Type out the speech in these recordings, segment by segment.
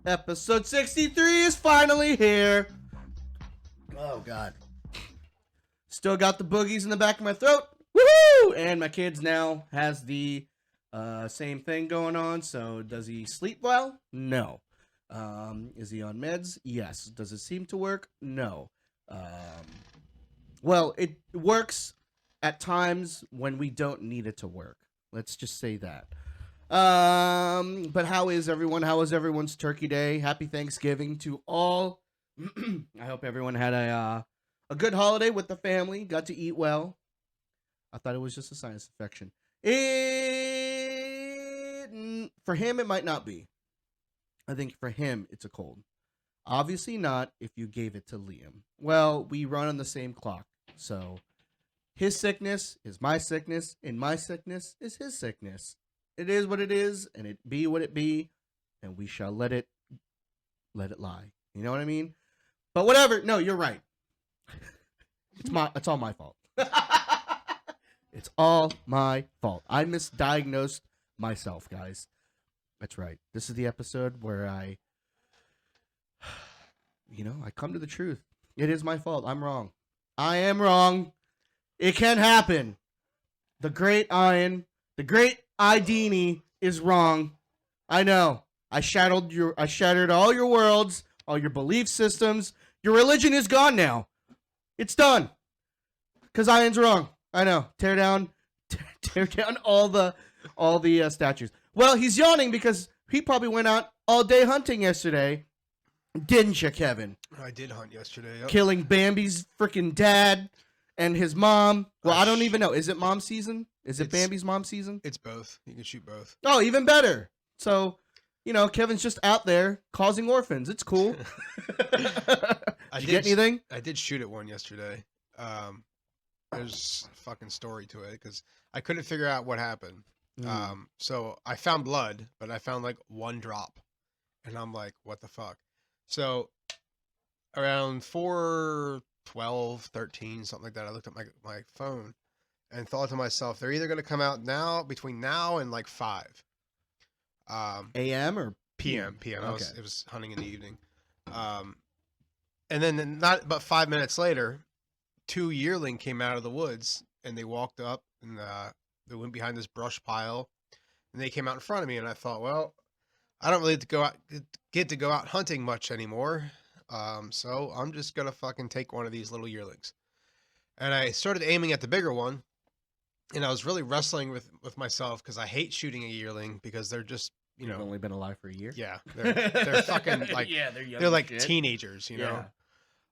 Episode 63 is finally here. Oh, God. Still got the boogies in the back of my throat. Woohoo! And my kid now has the same thing going on. So does he sleep well? No. Is he on meds? Yes. Does it seem to work? No. Well, it works at times when we don't need it to work. Let's just say that. But how is everyone? How was everyone's Turkey Day? Happy Thanksgiving to all. I hope everyone had a good holiday with the family. Got to eat well. I thought it was just a sinus infection. For him, it might not be. I think for him, it's a cold. Obviously not if you gave it to Liam. Well, we run on the same clock. So his sickness is my sickness, and my sickness is his sickness. It is what it is, and it be what it be, and we shall let it lie. You know what I mean? But whatever. No, you're right. It's all my fault. It's all my fault. I misdiagnosed myself, guys. That's right. This is the episode where I come to the truth. It is my fault. I'm wrong. I am wrong. It can happen. The great Idini is wrong. I know. I shattered all your worlds, all your belief systems. Your religion is gone now. It's done. Cause Ian's wrong. I know. Tear down all the statues. Well, he's yawning because he probably went out all day hunting yesterday. Didn't you, Kevin? I did hunt yesterday. Yep. Killing Bambi's freaking dad and his mom. Well, I don't even know. Is it mom season? Is it Bambi's mom season? It's both. You can shoot both. Oh, even better. So, Kevin's just out there causing orphans. It's cool. Did you get anything? I did shoot at one yesterday. There's a fucking story to it because I couldn't figure out what happened. So I found blood, but I found like one drop. And I'm like, what the fuck? So around 4:12, 13, something like that, I looked at my phone and thought to myself, they're either going to come out between now and like 5. AM or PM? PM. Okay. It was hunting in the evening. And then not but 5 minutes later, 2 yearling came out of the woods and they walked up and they went behind this brush pile and they came out in front of me. And I thought, well, I don't really get to go out hunting much anymore. So I'm just going to fucking take one of these little yearlings. And I started aiming at the bigger one. And I was really wrestling with myself because I hate shooting a yearling because they're just, You've only been alive for a year? Yeah. They're fucking like, yeah, they're like shit. Teenagers, you know?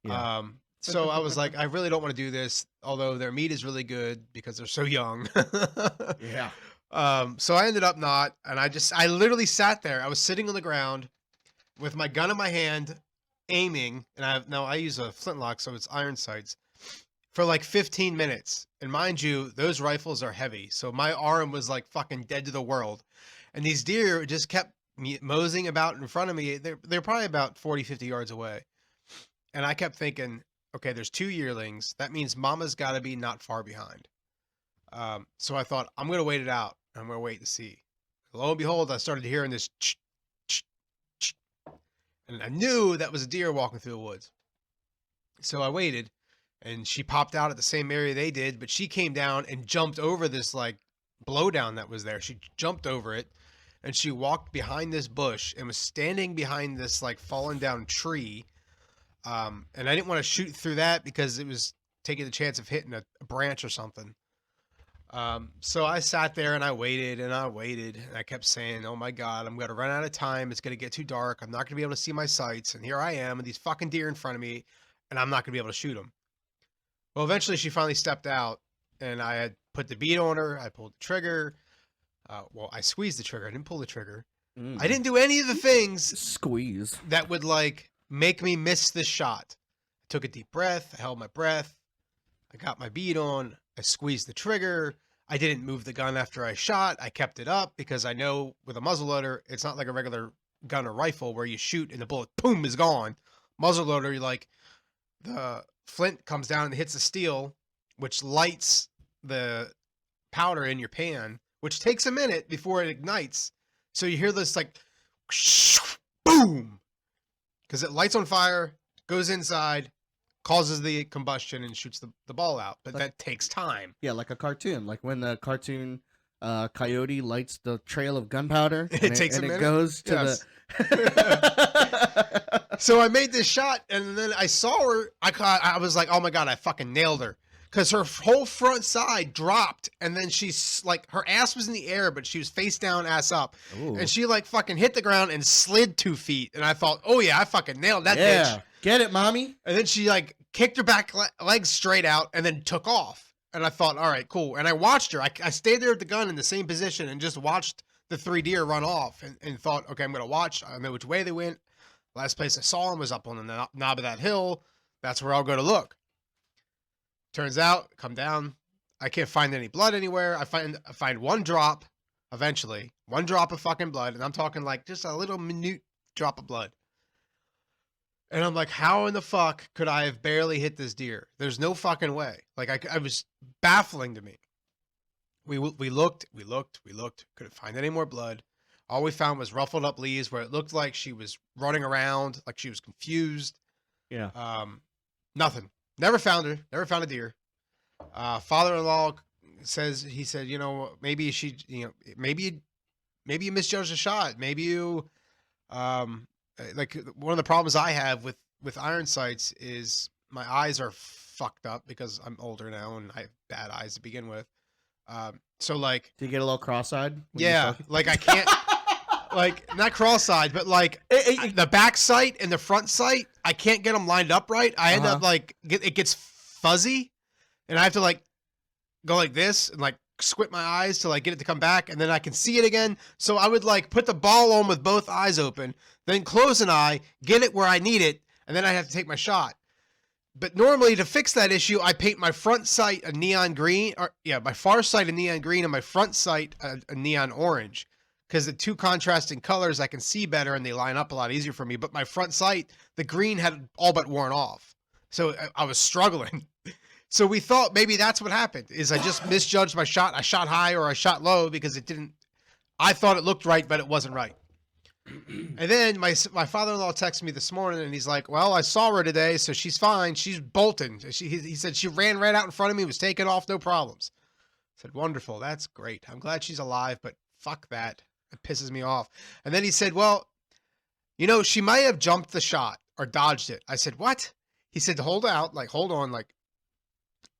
Yeah. So I was like, I really don't want to do this, although their meat is really good because they're so young. Yeah. So I ended up not, and I literally sat there. I was sitting on the ground with my gun in my hand, aiming, and I use a flintlock, so it's iron sights, for like 15 minutes. And mind you, those rifles are heavy, so my arm was like fucking dead to the world. And these deer just kept moseying about in front of me. They're probably about 40, 50 yards away. And I kept thinking, okay, there's 2 yearlings. That means mama's got to be not far behind. So I thought, I'm going to wait it out. I'm going to wait to see. Lo and behold, I started hearing this ch, ch, ch, and I knew that was a deer walking through the woods. So I waited, and she popped out at the same area they did, but she came down and jumped over this like blowdown that was there. She jumped over it, and she walked behind this bush and was standing behind this like fallen down tree. And I didn't want to shoot through that because it was taking the chance of hitting a branch or something. So I sat there and I waited and I kept saying, oh my God, I'm going to run out of time. It's going to get too dark. I'm not going to be able to see my sights. And here I am and these fucking deer in front of me and I'm not going to be able to shoot them. Well, eventually she finally stepped out and I had put the bead on her. I pulled the trigger. I squeezed the trigger. I didn't pull the trigger. I didn't do any of the things Squeeze that would like make me miss the shot. I took a deep breath. I held my breath. I got my bead on. I squeezed the trigger. I didn't move the gun after I shot. I kept it up because I know with a muzzleloader, it's not like a regular gun or rifle where you shoot and the bullet, boom, is gone. Muzzleloader, like the flint comes down and hits the steel, which lights the powder in your pan, which takes a minute before it ignites. So you hear this like boom, because it lights on fire, goes inside, causes the combustion, and shoots the ball out. But that takes time. Yeah, like a cartoon. Like when the cartoon coyote lights the trail of gunpowder. It takes a minute. It goes to Yes. the... So I made this shot, and then I saw her. I was like, oh my God, I fucking nailed her. Because her whole front side dropped, and then she's like, her ass was in the air, but she was face down, ass up. Ooh. And she like fucking hit the ground and slid 2 feet. And I thought, oh yeah, I fucking nailed that Yeah. bitch. Get it, mommy? And then she like kicked her back legs straight out and then took off. And I thought, all right, cool. And I watched her. I stayed there with the gun in the same position and just watched the 3 deer run off and thought, okay, I'm going to watch. I know which way they went. Last place I saw them was up on the knob of that hill. That's where I'll go to look. Turns out, come down. I can't find any blood anywhere. I find one drop eventually. One drop of fucking blood. And I'm talking like just a little minute drop of blood. And I'm like, how in the fuck could I have barely hit this deer? There's no fucking way. Like I was baffling to me. We looked, couldn't find any more blood. All we found was ruffled up leaves where it looked like she was running around, like she was confused. Yeah. Nothing. Never found her. Never found a deer. Father-in-law said, you know, maybe she, you know, maybe you misjudged the shot. Maybe you, like one of the problems I have with iron sights is my eyes are fucked up because I'm older now and I have bad eyes to begin with. So like, Do you get a little cross-eyed? when you yeah, focus? like I can't, like not cross-eyed, but like the back sight and the front sight, I can't get them lined up right. I end up like, it gets fuzzy and I have to like go like this and like squint my eyes to like get it to come back and then I can see it again. So I would like put the ball on with both eyes open, then close an eye, get it where I need it, and then I have to take my shot. But normally to fix that issue, I paint my front sight a neon green, or yeah, my far sight a neon green and my front sight a neon orange. Because the two contrasting colors I can see better and they line up a lot easier for me. But my front sight, the green had all but worn off. So I was struggling. So we thought maybe that's what happened, is I just misjudged my shot. I shot high or I shot low because it didn't, I thought it looked right, but it wasn't right. And then my father-in-law texted me this morning and he's like, well, I saw her today, so she's fine. She's bolting. He said she ran right out in front of me, was taking off, no problems. I said, wonderful. That's great. I'm glad she's alive, but fuck that. It pisses me off. And then he said, well, you know, she might have jumped the shot or dodged it. I said, what? He said, hold on. Like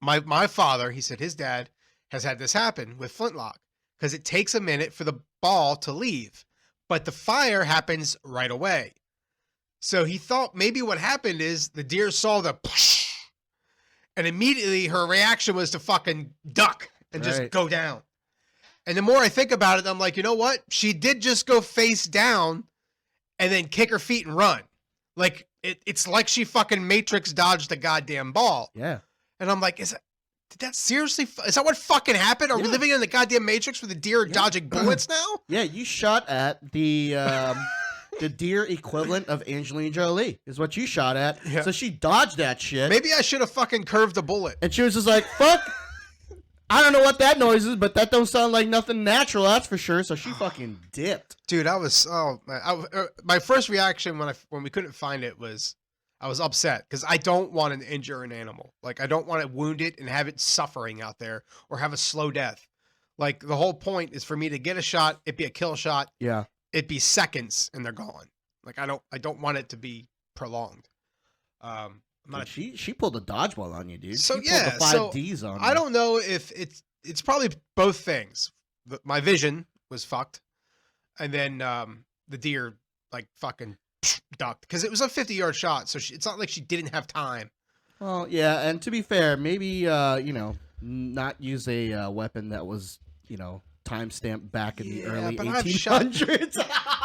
my father, he said his dad has had this happen with flintlock because it takes a minute for the ball to leave, but the fire happens right away. So he thought maybe what happened is the deer saw the push and immediately her reaction was to fucking duck and just go down. And the more I think about it, I'm like, you know what? She did just go face down and then kick her feet and run. Like it's like she fucking Matrix dodged the goddamn ball. Yeah. And I'm like, is that what fucking happened? Are we living in the goddamn Matrix with the deer dodging bullets now? Yeah, you shot at the deer equivalent of Angelina Jolie is what you shot at. Yeah. So she dodged that shit. Maybe I should have fucking curved the bullet. And she was just like, fuck. I don't know what that noise is, but that don't sound like nothing natural, that's for sure. So she fucking dipped. Dude, my first reaction when we couldn't find it was I was upset because I don't want to injure an animal. Like I don't want to wound it and have it suffering out there or have a slow death. Like the whole point is for me to get a shot, it be a kill shot. Yeah. It be seconds and they're gone. Like I don't want it to be prolonged. She pulled a dodgeball on you, dude. So she pulled the 5 Ds on you. I don't know if it's probably both things. My vision was fucked, and then the deer like fucking ducked because it was a 50-yard shot. So it's not like she didn't have time. Well, yeah, and to be fair, maybe not use a weapon that was timestamped back in the early 1800s.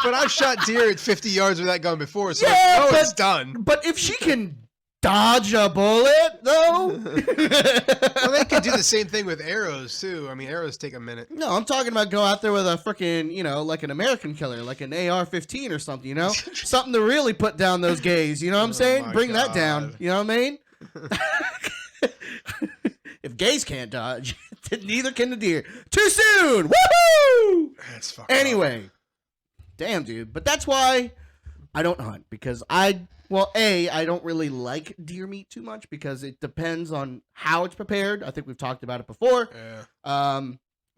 But I've shot deer at 50 yards with that gun before, so it's done. But if she can dodge a bullet, though. Well, they can do the same thing with arrows too. I mean, arrows take a minute. No, I'm talking about go out there with a freaking, like an American killer, like an AR-15 or something, something to really put down those gays. You know what I'm saying? Bring that down. You know what I mean? If gays can't dodge, neither can the deer. Too soon. Woohoo! That's fucking anyway. damn, dude. But that's why I don't hunt, because I don't really like deer meat too much because it depends on how it's prepared. I think we've talked about it before. Yeah.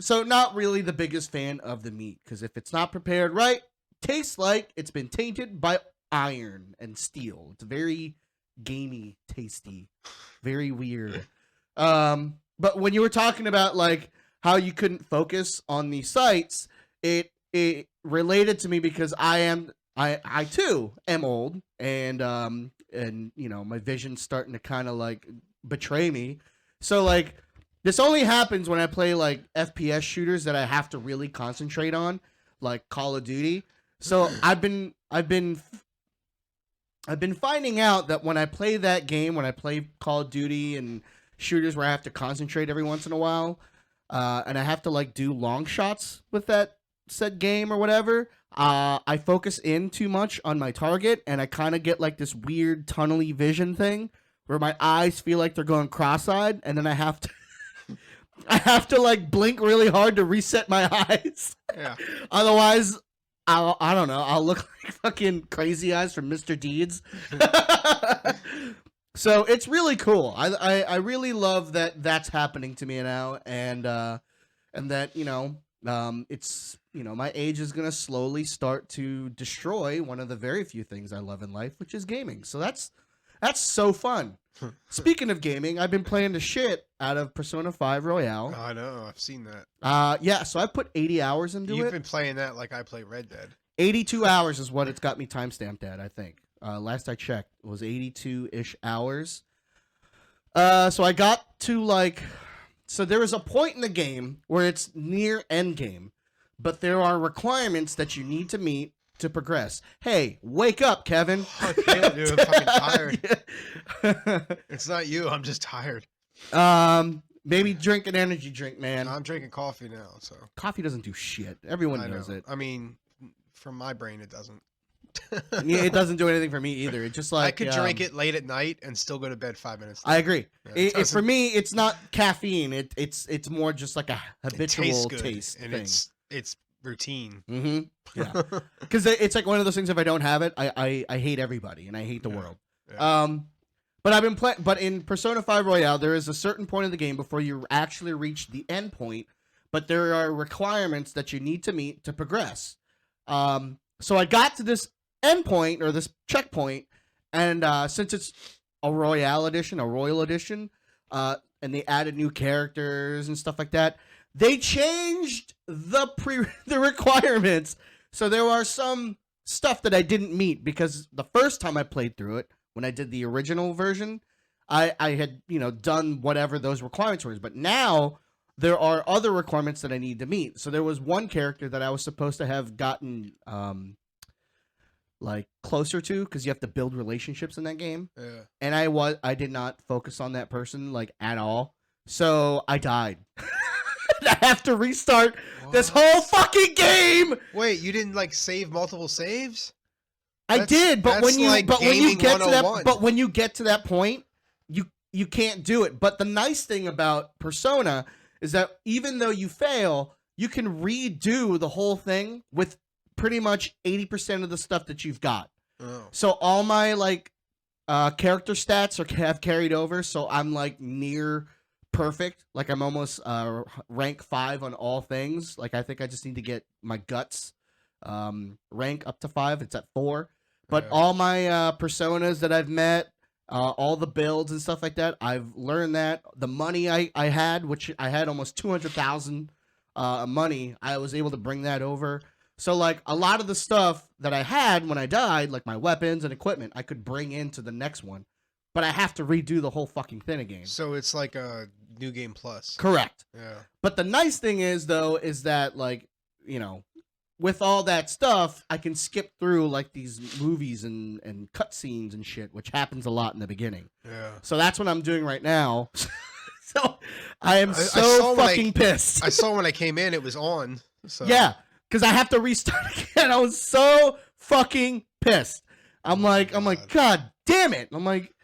So not really the biggest fan of the meat, because if it's not prepared right, tastes like it's been tainted by iron and steel. It's very gamey, tasty, very weird. But when you were talking about like how you couldn't focus on these sites, it related to me because I too am old, and you know, my vision's starting to kind of like betray me. So like this only happens when I play like FPS shooters that I have to really concentrate on, like Call of Duty. So I've been finding out that when I play that game, when I play Call of Duty and shooters where I have to concentrate every once in a while, and I have to like do long shots with that said game or whatever, I focus in too much on my target, and I kind of get like this weird tunnely vision thing where my eyes feel like they're going cross-eyed, and then I have to like blink really hard to reset my eyes. Yeah. Otherwise, I don't know, I'll look like fucking Crazy Eyes from Mr. Deeds. So it's really cool. I really love that that's happening to me now, and that, you know, it's, you know, my age is gonna slowly start to destroy one of the very few things I love in life, which is gaming. So that's so fun. Speaking of gaming, I've been playing the shit out of Persona 5 Royale. I know, I've seen that. Yeah, so I put 80 hours into You've it. been playing that like I play Red Dead. 82 hours is what it's got me timestamped at, I think. Last I checked, it was 82-ish hours. So I got to like... So there is a point in the game where it's near end game, but there are requirements that you need to meet to progress. Hey, wake up, Kevin. I can't, dude. I'm fucking tired. It's not you. I'm just tired. Maybe drink an energy drink, man. I'm drinking coffee now, so. Coffee doesn't do shit. Everyone knows it. I mean, from my brain, it doesn't. Yeah, it doesn't do anything for me either. It's just like I could drink it late at night and still go to bed 5 minutes later. I agree. Yeah, for me, it's not caffeine. It's more just like a habitual good, taste and thing. It's routine. Mm-hmm. Yeah, because it's like one of those things. If I don't have it, I hate everybody and I hate the world. Yeah. But I've been playing. But in Persona 5 Royale, there is a certain point in the game before you actually reach the end point. But there are requirements that you need to meet to progress. So I got to this end point or this checkpoint, and since it's a Royal edition, and they added new characters and stuff like that, they changed the requirements. So there are some stuff that I didn't meet because the first time I played through it, when I did the original version, I had, you know, done whatever those requirements were. But now there are other requirements that I need to meet. So there was one character that I was supposed to have gotten like closer to, because you have to build relationships in that game. Yeah. And I did not focus on that person like at all. So I died. I have to restart this whole fucking game. Wait, you didn't like save multiple saves? I did, but when you like but when you gaming get to that 101. but when you get to that point, you can't do it. But the nice thing about Persona is that even though you fail, you can redo the whole thing with pretty much 80% of the stuff that you've got. Oh. So all my like character stats have carried over, so I'm like near perfect. Like I'm almost rank 5 on all things. Like I think I just need to get my guts rank up to 5. It's at 4. But all my personas that I've met, all the builds and stuff like that, I've learned that. The money I had, which I had almost 200,000 money, I was able to bring that over. So like a lot of the stuff that I had when I died, like my weapons and equipment, I could bring into the next one. But I have to redo the whole fucking thing again. So it's like a new game plus. Correct. Yeah. But the nice thing is, though, is that, like, you know, with all that stuff, I can skip through, like, these movies and cutscenes and shit, which happens a lot in the beginning. Yeah. So that's what I'm doing right now. So I am so fucking pissed. I saw when I came in, it was on. So. Yeah, because I have to restart again. I was so fucking pissed. I'm like, God damn it. I'm like,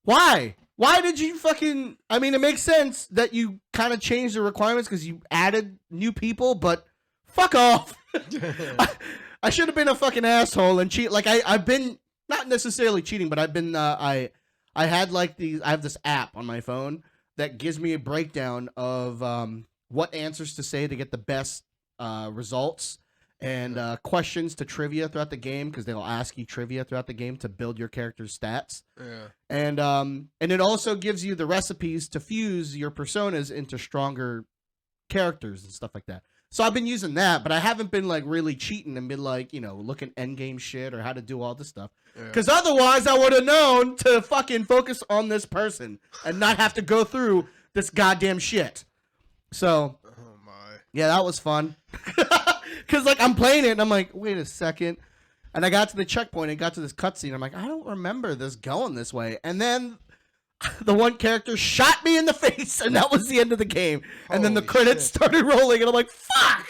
why? Why did you fucking... I mean, it makes sense that you kind of changed the requirements because you added new people, but fuck off. I should have been a fucking asshole and cheat. Like I've been not necessarily cheating, but I've been I had like these. I have this app on my phone that gives me a breakdown of what answers to say to get the best results and questions to trivia throughout the game because they'll ask you trivia throughout the game to build your character's stats. Yeah. And it also gives you the recipes to fuse your personas into stronger characters and stuff like that. So I've been using that, but I haven't been like really cheating and been like, you know, looking end game shit or how to do all this stuff. Because otherwise I would have known to fucking focus on this person and not have to go through this goddamn shit. So, oh my, yeah, that was fun. Because like I'm playing it and I'm like, wait a second. And I got to the checkpoint and got to this cutscene. I'm like, I don't remember this going this way. And then the one character shot me in the face, and that was the end of the game. And then the credits started rolling, and I'm like, fuck!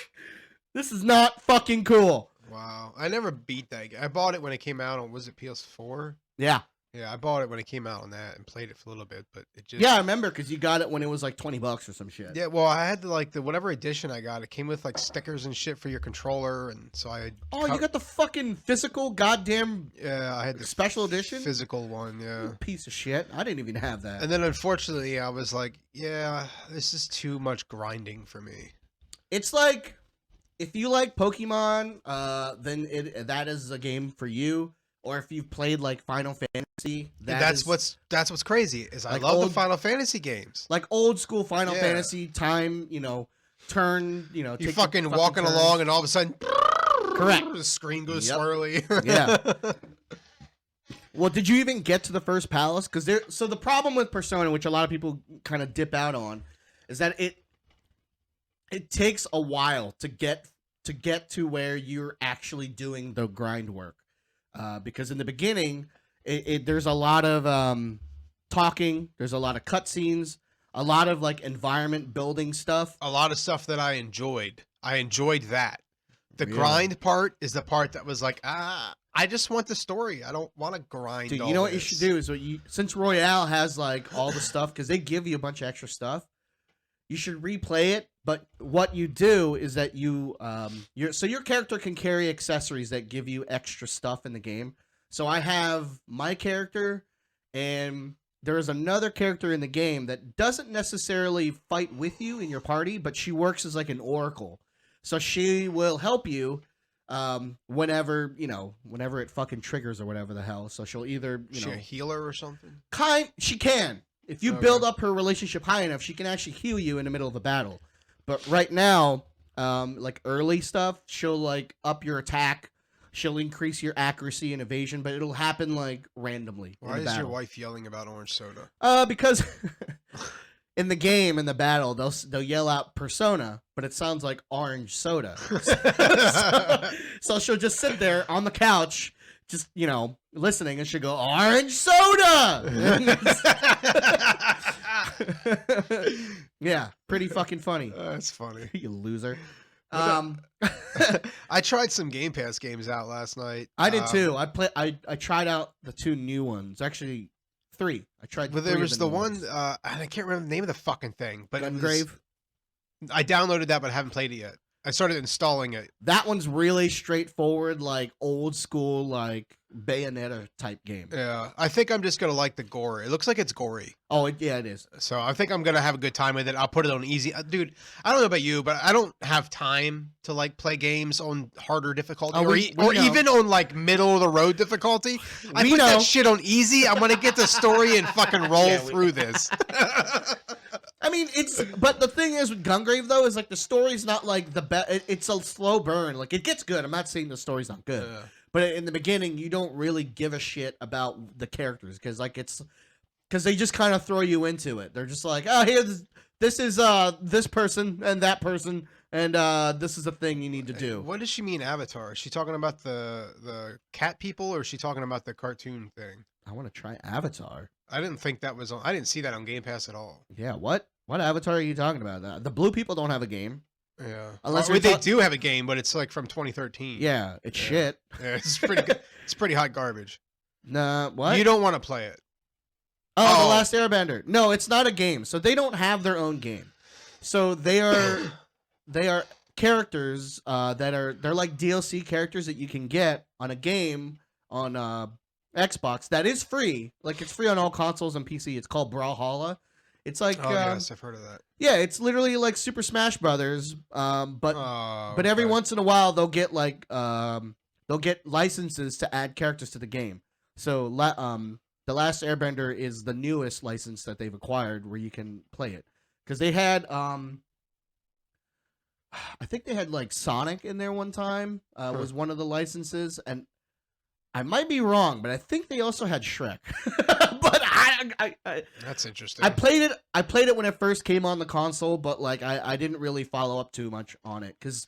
This is not fucking cool. Wow. I never beat that game. I bought it when it came out on, was it PS4? Yeah. Yeah, I bought it when it came out on that and played it for a little bit, but it just... Yeah, I remember, because you got it when it was like $20 or some shit. Yeah, well, I had the whatever edition I got. It came with like stickers and shit for your controller, and so I... Oh, you got the fucking physical goddamn... Yeah, I had the special edition? Physical one, yeah. Piece of shit. I didn't even have that. And then unfortunately, I was like, yeah, this is too much grinding for me. It's like... If you like Pokemon, then that is a game for you. Or if you've played like Final Fantasy, that's what's crazy is I love the Final Fantasy games, like old school Final Fantasy time. You know, turn. You know, you fucking walking along and all of a sudden, correct, the screen goes swirly. Yeah. Well, did you even get to the first palace? Because so the problem with Persona, which a lot of people kind of dip out on, is that it takes a while to get to where you're actually doing the grind work. Because in the beginning, there's a lot of talking, there's a lot of cutscenes, a lot of like environment building stuff. A lot of stuff that I enjoyed. I enjoyed that. The grind part is the part that was like, I just want the story. I don't want to grind. Dude, you know what you should do is since Royale has like all the stuff, because they give you a bunch of extra stuff, you should replay it. But what you do is that your character can carry accessories that give you extra stuff in the game. So I have my character, and there is another character in the game that doesn't necessarily fight with you in your party, but she works as like an oracle. So she will help you whenever it fucking triggers or whatever the hell. So she'll either she a healer or something. She can. If you build up her relationship high enough, she can actually heal you in the middle of a battle. But right now, like early stuff, she'll like up your attack. She'll increase your accuracy and evasion, but it'll happen like randomly. Why is your wife yelling about orange soda? Because in the game, in the battle, they'll yell out Persona, but it sounds like orange soda. So she'll just sit there on the couch, just, listening, and she'll go, orange soda! Yeah, pretty fucking funny. That's funny. You loser. I tried some Game Pass games out last night. I did too. I tried out the 2 new ones. Actually, 3. I tried. But there was the one. I can't remember the name of the fucking thing. But Gungrave. I downloaded that, but I haven't played it yet. I started installing it. That one's really straightforward, like old school, like Bayonetta type game. Yeah, I think I'm just gonna like the gore. It looks like it's gory. Oh, yeah, it is. So I think I'm gonna have a good time with it. I'll put it on easy. Dude, I don't know about you, but I don't have time to like play games on harder difficulty or even on like middle of the road difficulty. I put that shit on easy. I'm gonna get the story and fucking roll through this. I mean, but the thing is with Gungrave though is like the story's not like the best. It's a slow burn. Like it gets good. I'm not saying the story's not good, but in the beginning you don't really give a shit about the characters because they just kind of throw you into it. They're just like, oh, this is this person and that person, and this is a thing you need to do. What does she mean, Avatar? Is she talking about the cat people, or is she talking about the cartoon thing? I want to try Avatar. I didn't think that was on. I didn't see that on Game Pass at all. Yeah, what Avatar are you talking about? The blue people don't have a game. Yeah, unless they do have a game, but it's like from 2013. Yeah, it's shit. Yeah, it's pretty good. It's pretty hot garbage. Nah, what? You don't want to play it. Oh, The Last Airbender. No, it's not a game. So they don't have their own game. So they are characters they're like DLC characters that you can get on a game on Xbox that is free. Like it's free on all consoles and PC. It's called Brawlhalla. It's like Oh yes, I've heard of that. yeah, it's literally like Super Smash Brothers. But every Okay. once in a while they'll get like they'll get licenses to add characters to the game. So The Last Airbender is the newest license that they've acquired where you can play it. Because they had I think they had like Sonic in there one time. Was one of the licenses, and I might be wrong, but I think they also had Shrek. But That's interesting. I played it. I played it when it first came on the console, but like I didn't really follow up too much on it because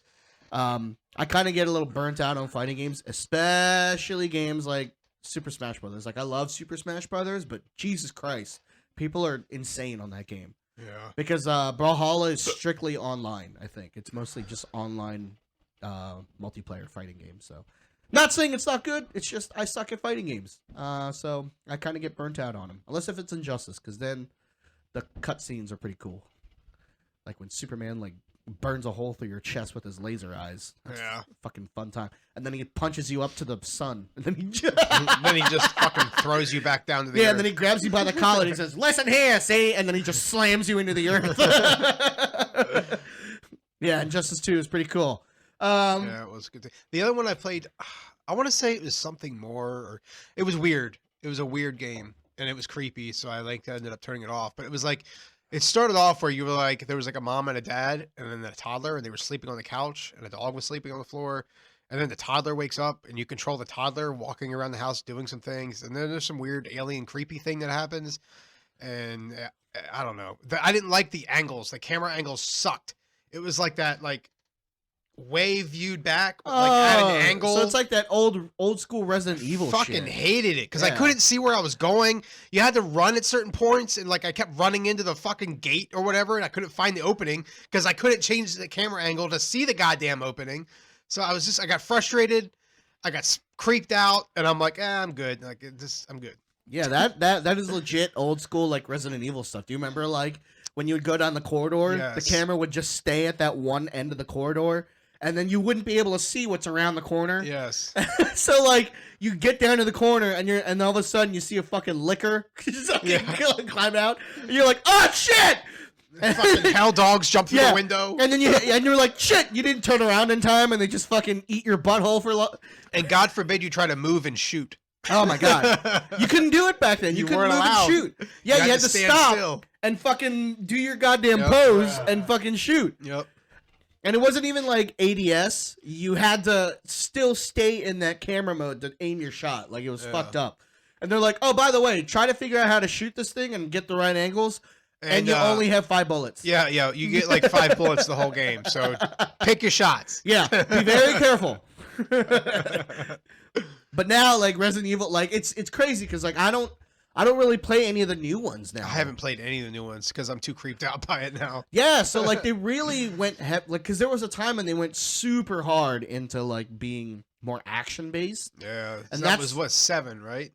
I kind of get a little burnt out on fighting games, especially games like Super Smash Brothers. Like I love Super Smash Brothers, but Jesus Christ, people are insane on that game. Yeah. Because Brawlhalla is strictly online. I think it's mostly just online multiplayer fighting games. So, not saying it's not good. It's just I suck at fighting games. So I kind of get burnt out on them, unless if it's Injustice, because then the cutscenes are pretty cool. Like when Superman like burns a hole through your chest with his laser eyes. That's Yeah. a fucking fun time. And then he punches you up to the sun, and then he Then he just fucking throws you back down to the earth. and then he grabs you by the collar and he says, "Listen here, see," and then he just slams you into the earth. Yeah, Injustice 2 is pretty cool. Yeah, it was a good thing. The other one I played, I want to say it was something more, or it was weird. It was a weird game, and it was creepy, so I ended up turning it off. But it was like, it started off where you were like, there was like a mom and a dad, and then a toddler, and they were sleeping on the couch, and a dog was sleeping on the floor. And then the toddler wakes up, and you control the toddler walking around the house doing some things. And then there's some weird alien creepy thing that happens. And I don't know. I didn't like the angles. The camera angles sucked. It was like that, like, way viewed back, but like at an angle. So it's like that old school Resident Evil fucking shit. hated it because I Yeah. couldn't see where I was going. You had to run at certain points, and like I kept running into the fucking gate or whatever, and I couldn't find the opening because I couldn't change the camera angle to see the goddamn opening. So I got frustrated, I got creeped out, and I'm like, I'm good. Like I'm good. Yeah, that is legit old school like Resident Evil stuff. Do you remember like when you would go down the corridor, the Yes. camera would just stay at that one end of the corridor, and then you wouldn't be able to see what's around the corner. Yes. So like you get down to the corner and all of a sudden you see a fucking licker just climb out. And you're like, oh shit! Fucking hell dogs jump through the window. And then you're like, shit, you didn't turn around in time, and they just fucking eat your butthole for And God forbid you try to move and shoot. Oh my god. You couldn't do it back then. You couldn't weren't move allowed. and shoot. Yeah, you had to stand stop still. and fucking do your goddamn Yep. pose and fucking shoot. Yep. And it wasn't even like ADS. You had to still stay in that camera mode to aim your shot. Like it was fucked up. And they're like, oh, by the way, try to figure out how to shoot this thing and get the right angles. And you only have 5 bullets. Yeah, you get like 5 bullets the whole game. So pick your shots. Yeah, be very careful. But now, like Resident Evil, like it's crazy because like I don't really play any of the new ones now. I haven't played any of the new ones because I'm too creeped out by it now. Yeah, so like they really went like because there was a time when they went super hard into like being more action based. Yeah, And that that's- was what 7, right?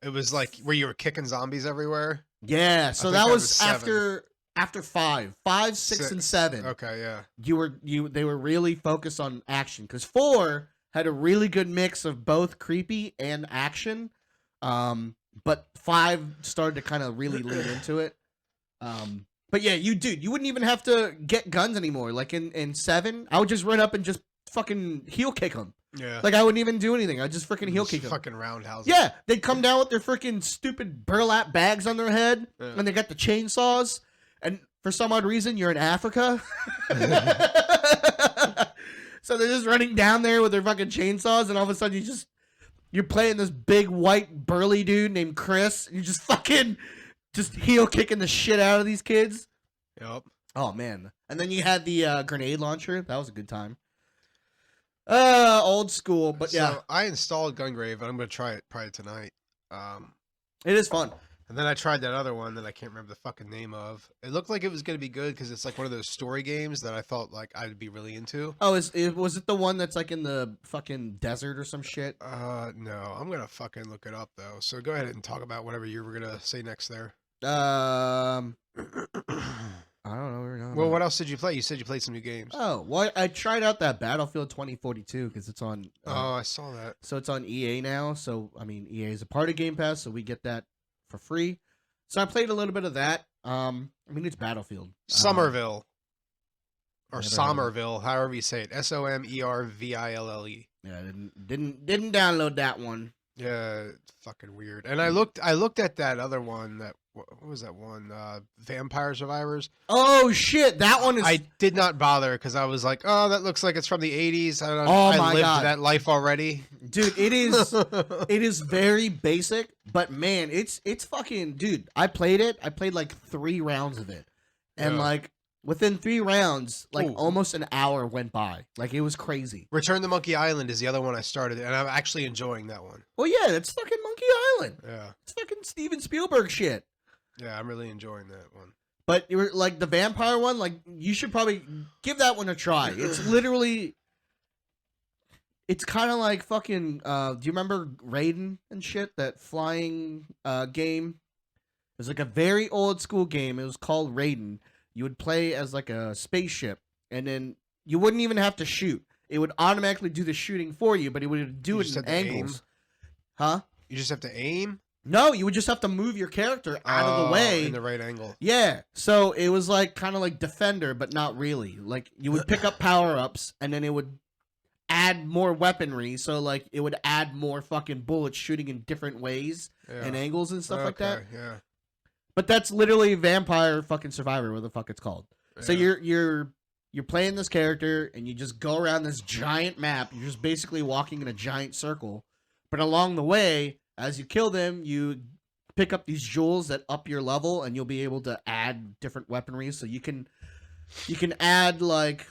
It was like where you were kicking zombies everywhere. Yeah, so think that that was was 7. after 5, 6, and 7. Okay, yeah. They were really focused on action because 4 had a really good mix of both creepy and action. But 5 started to kind of really lean into it. But yeah, you wouldn't even have to get guns anymore. Like in 7, I would just run up and just fucking heel kick them. Yeah. Like I wouldn't even do anything. I'd just freaking heel Just kick them. fucking roundhouse. Yeah, they'd come down with their freaking stupid burlap bags on their head, Yeah. and they got the chainsaws. And for some odd reason, you're in Africa, so they're just running down there with their fucking chainsaws, and all of a sudden you're playing this big white burly dude named Chris, and you're just fucking heel kicking the shit out of these kids. Yep. Oh man! And then you had the grenade launcher. That was a good time. Old school, but yeah, So I installed Gungrave, and I'm gonna try it probably tonight. it is fun. And then I tried that other one that I can't remember the fucking name of. It looked like it was gonna be good because it's like one of those story games that I thought like I'd be really into. Oh, was it the one that's like in the fucking desert or some shit? No, I'm gonna fucking look it up though. So go ahead and talk about whatever you were gonna say next there. I I don't know. We're not Well, what else did you play? You said you played some new games. Oh, well, I tried out that Battlefield 2042 because it's on. Oh, I saw that. So it's on EA now. So I mean, EA is a part of Game Pass, so we get that for free. So I played a little bit of that. I mean, it's Battlefield. Somerville. Or Never heard of it. Somerville, however you say it. Somerville. Yeah, I didn't download that one. Yeah, it's fucking weird. And I looked at that other one. What was that one? Vampire Survivors. Oh shit, that one is. I did not bother because I was like, oh, that looks like it's from the 80s. I my lived God. that life already. Dude, it is. It is very basic, but man, it's fucking. Dude, I played it. I played like 3 rounds of it, and Yeah. like within 3 rounds, like Ooh. almost an hour went by. Like it was crazy. Return to Monkey Island is the other one I started, and I'm actually enjoying that one. Well, yeah, it's fucking Monkey Island. Yeah, It's fucking Steven Spielberg shit. yeah, I'm really enjoying that one. But you were like the vampire one, like you should probably give that one a try. It's literally, it's kind of like fucking. Do you remember Raiden and shit? That flying game. It was like a very old school game. It was called Raiden. You would play as like a spaceship, and then you wouldn't even have to shoot. It would automatically do the shooting for you, but it would do You it just in had to aim? angles. Huh? You just have to aim No, you would just have to move your character out of the way. in the right angle. Yeah, so it was like kind of like Defender, but not really. Like you would pick up power ups, and then it would add more weaponry. So like it would add more fucking bullets shooting in different ways Yeah. and angles and stuff like that. Okay, Yeah. But that's literally Vampire fucking Survivor, what the fuck it's called. So Yeah. you're playing this character, and you just go around this giant map. You're just basically walking in a giant circle, but along the way, as you kill them, you pick up these jewels that up your level, and you'll be able to add different weaponry. So you can add like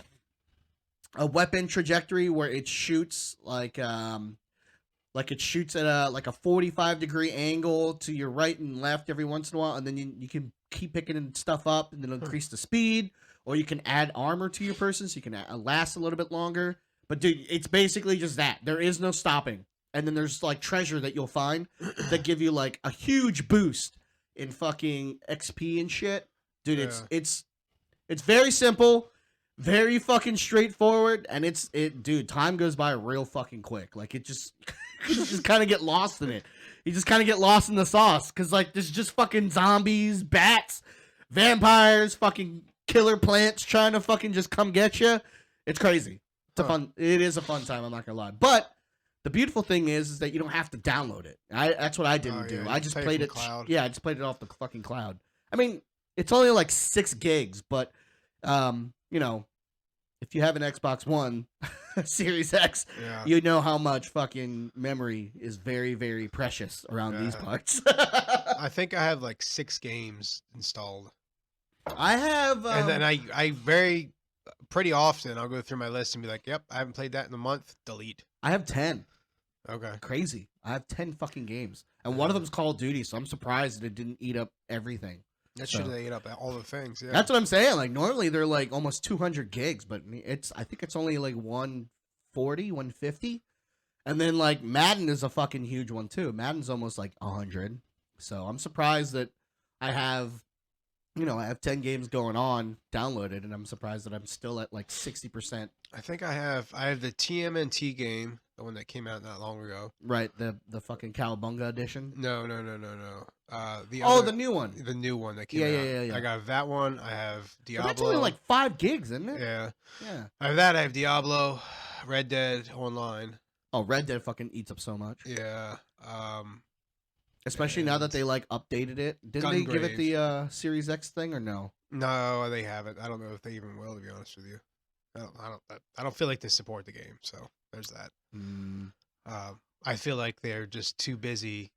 a weapon trajectory where it shoots like it shoots at a 45-degree angle to your right and left every once in a while, and then you can keep picking stuff up, and then increase the speed, or you can add armor to your person so you can last a little bit longer. But dude, it's basically just that. There is no stopping. And then there's like treasure that you'll find that give you like a huge boost in fucking XP and shit. Dude, Yeah. it's very simple, very fucking straightforward, and dude, time goes by real fucking quick. Like it just you just kind of get lost in it. You just kind of get lost in the sauce cuz like there's just fucking zombies, bats, vampires, fucking killer plants trying to fucking just come get you. It's crazy. It is a fun time, I'm not going to lie. But the beautiful thing is that you don't have to download it. That's what I didn't do. you I just play it played from it. cloud. Yeah, I just played it off the fucking cloud. I mean, it's only like 6 gigs, but you know, if you have an Xbox One Series X, Yeah. you know how much fucking memory is very, very precious around these Yeah. parts. I think I have like 6 games installed. I have, And then I pretty often I'll go through my list and be like, yep, I haven't played that in a month. Delete. I have 10. Okay. Crazy. I have 10 fucking games, and one of them's Call of Duty, so I'm surprised that it didn't eat up everything. That So- should have ate up all the things. Yeah. That's what I'm saying. Like normally they're like almost 200 gigs, but I think it's only like 140, 150. And then like Madden is a fucking huge one too. Madden's almost like 100. So I'm surprised that I have 10 games going on downloaded, and I'm surprised that I'm still at like 60%. I think I have the TMNT game, the one that came out not long ago. Right, the fucking Cowabunga edition. No. The The new one. the new one that came Yeah, out. yeah. I got that one. I have But Diablo. that's only like 5 gigs, isn't it? Yeah. Yeah. I have that. I have Diablo, Red Dead Online. Oh, Red Dead fucking eats up so much. Yeah. Especially now that they like updated it. Didn't they give it Gungrave. the Series X thing or no? No, they haven't. I don't know if they even will, to be honest with you. I don't feel like they support the game, so there's that. I feel like they're just too busy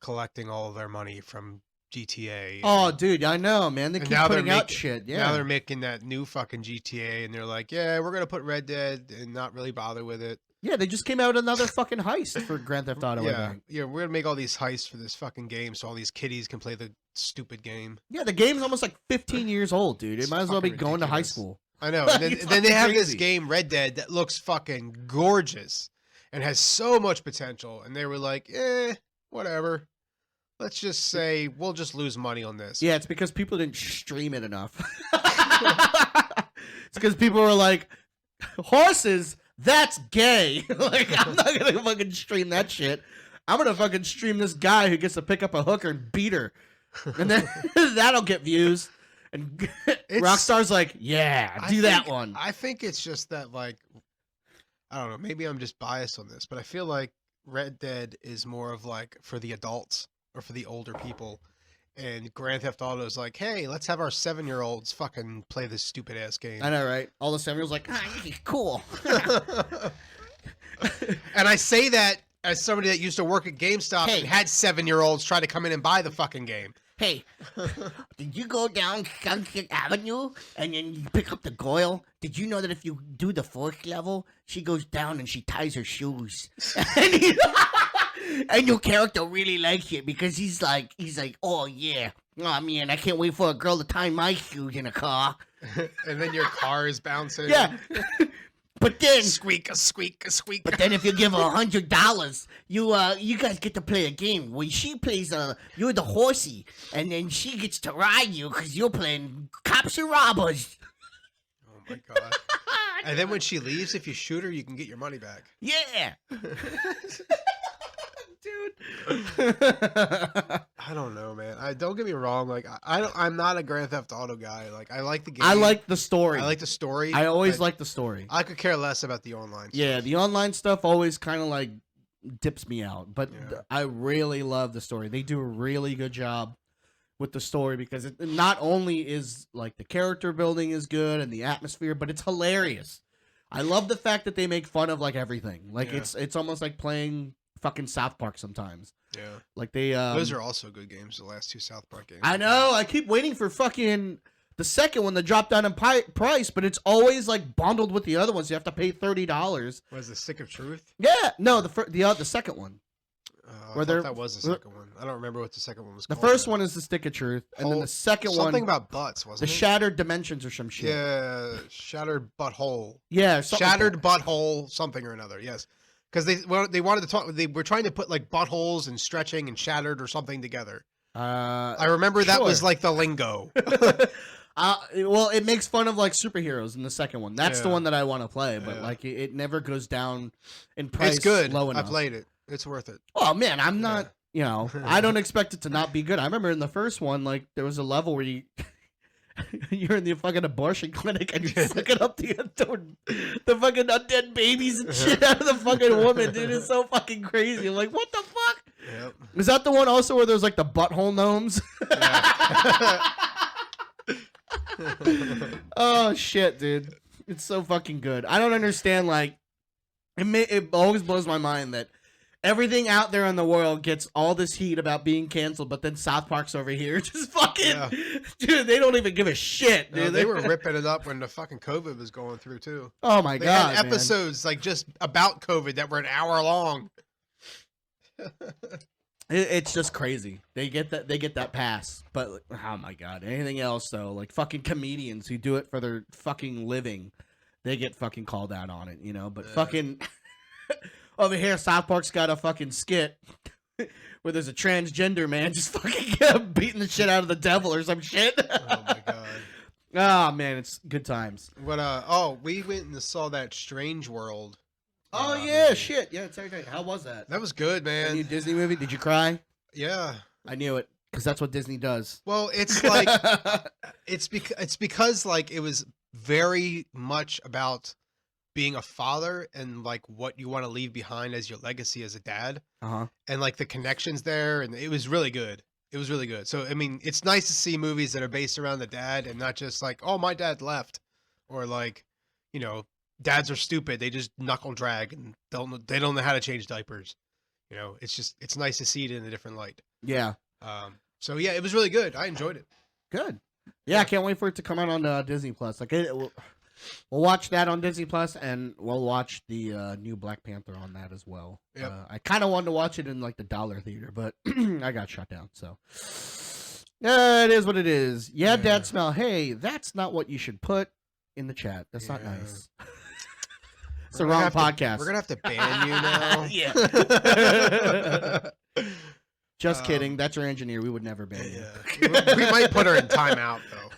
collecting all of their money from GTA. Oh, dude, I know, man. They And keep now they're putting out making- shit. Now Yeah. they're making that new fucking GTA, and they're like, yeah, we're gonna put Red Dead and not really bother with it. Yeah, they just came out with another fucking heist for Grand Theft Auto. I Yeah, think. yeah, we're gonna make all these heists for this fucking game, so all these kiddies can play the stupid game. Yeah, the game's almost like 15 years old, dude. It It's might as well be fucking going to high ridiculous. school. I know. And It's then they fucking have this crazy. game, Red Dead, that looks fucking gorgeous and has so much potential. And they were like, whatever. let's just say we'll just lose money on this. Yeah, it's because people didn't stream it enough. It's because people were like, horses, that's gay. Like, I'm not going to fucking stream that shit. I'm going to fucking stream this guy who gets to pick up a hooker and beat her. And then that'll get views. And Rockstar's like, yeah, do that one. I think it's just that, like, I don't know, maybe I'm just biased on this, but I feel like Red Dead is more of like for the adults or for the older people. And Grand Theft Auto is like, hey, let's have our 7-year-olds fucking play this stupid ass game. I know, right? All the 7-year-olds like, cool. And I say that as somebody that used to work at GameStop and had 7-year-olds try to come in and buy the fucking game. Hey, did you go down Sunset Avenue and then you pick up the girl? Did you know that if you do the fourth level, she goes down and she ties her shoes? And your character really likes it because he's like, oh yeah, oh man, I can't wait for a girl to tie my shoes in a car. And then your car is bouncing. Yeah. But then squeak, a squeak, a squeak. But then if you give her $100, you guys get to play a game where she plays you're the horsey, and then she gets to ride you because you're playing cops and robbers. Oh my god! And then when she leaves, if you shoot her, you can get your money back. Yeah. Dude. I don't know, man. Don't get me wrong. Like I'm not a Grand Theft Auto guy. Like I like the game. I like the story. I like the story. I always like the story. I could care less about the online stuff. Yeah, the online stuff always kind of like dips me out. But Yeah. I really love the story. They do a really good job with the story because it not only is like the character building is good and the atmosphere, but it's hilarious. I love the fact that they make fun of like everything. Like Yeah. it's almost like playing fucking South Park sometimes. Yeah. Like they Those are also good games. The last two South Park games. I know. I keep waiting for fucking the second one to drop down in price, but it's always like bundled with the other ones. You have to pay $30. Was the Stick of Truth? Yeah, no, the second one. I thought that was the second one. I don't remember what the second one was The called. first one is the Stick of Truth, and then the second one something about butts, the wasn't it? Shattered Dimensions or some shit. Yeah, Shattered Butthole. Yeah, something like Shattered Butthole, something or another. Yes, because they wanted to talk. They were trying to put like buttholes and stretching and shattered or something together. that. I remember that was sure. like the lingo. Well, it makes fun of like superheroes in the second one. That's the Yeah. one that I want to play, but Yeah. like it never goes down in price. It's good. Low I enough. played it. It's worth it. Oh man, I'm not. You know, I don't expect it to not be good. I remember in the first one, like there was a level where you're in the fucking abortion clinic and you're sucking up the fucking undead babies and shit out of the fucking woman, dude. It's so fucking crazy. I'm like, what the fuck? Yep. Is that the one also where there's like the butthole gnomes? Oh shit, dude. It's so fucking good. I don't understand, like it always blows my mind that everything out there in the world gets all this heat about being canceled, but then South Park's over here just fucking dude, they don't even give a shit, dude. No, they were ripping it up when the fucking COVID was going through too. Oh my They god. had man. episodes like just about COVID that were an hour long. It's just crazy. They get that pass. But oh my god, anything else though, like fucking comedians who do it for their fucking living, they get fucking called out on it, you know. But fucking over here, South Park's got a fucking skit where there's a transgender man just fucking beating the shit out of the devil or some shit. Oh my god. Oh man, it's good times. What we went and saw that Strange World. Oh yeah, shit. Yeah, tell you, how was that? That was good, A new man. Disney movie? Did you cry? Yeah. I knew it, because that's what Disney does. Well, it's like it's because like it was very much about being a father and like what you want to leave behind as your legacy as a dad, Uh-huh. and like the connections there, and it was really good. It was really good. So I mean, it's nice to see movies that are based around the dad and not just like, oh, my dad left, or like, you know, dads are stupid. They just knuckle drag and they don't know how to change diapers. You know, it's nice to see it in a different light. Yeah. So yeah, it was really good. I enjoyed it. Good. Yeah, I can't wait for it to come out on Disney Plus. Like, we'll watch that on Disney Plus, and we'll watch the new Black Panther on that as well. Yep. I kind of wanted to watch it in like the dollar theater, but I got shut down. So it is what it is. Yeah, Yeah. Dad smell. Hey, that's not what you should put in the chat. That's not Yeah. nice. It's the wrong podcast. We're gonna have to ban you now. Yeah. Just kidding. That's our engineer. We would never ban you. Yeah. we might put her in timeout though.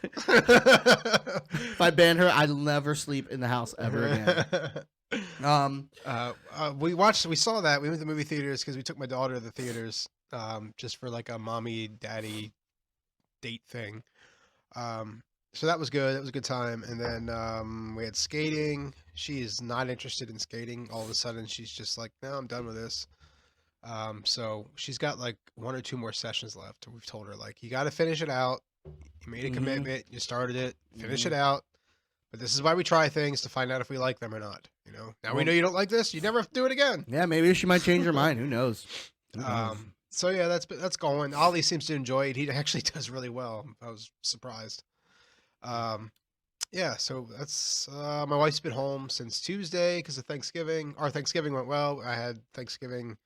If I ban her, I'll never sleep in the house ever again. We saw that. We went to the movie theaters because we took my daughter to the theaters just for like a mommy daddy date thing. So that was good. That was a good time. And then we had skating. She is not interested in skating. All of a sudden, she's just like, no, I'm done with this. So she's got like 1 or 2 more sessions left. We've told her like, you got to finish it out. You made a commitment. You started it. Finish it out. But this is why we try things, to find out if we like them or not. You know, now we know you don't like this. You never have to do it again. Yeah, maybe she might change her mind. Who knows? So yeah, that's going. Ollie seems to enjoy it. He actually does really well. I was surprised. Yeah, so that's my wife's been home since Tuesday because of Thanksgiving. Our Thanksgiving went well. I had Thanksgiving,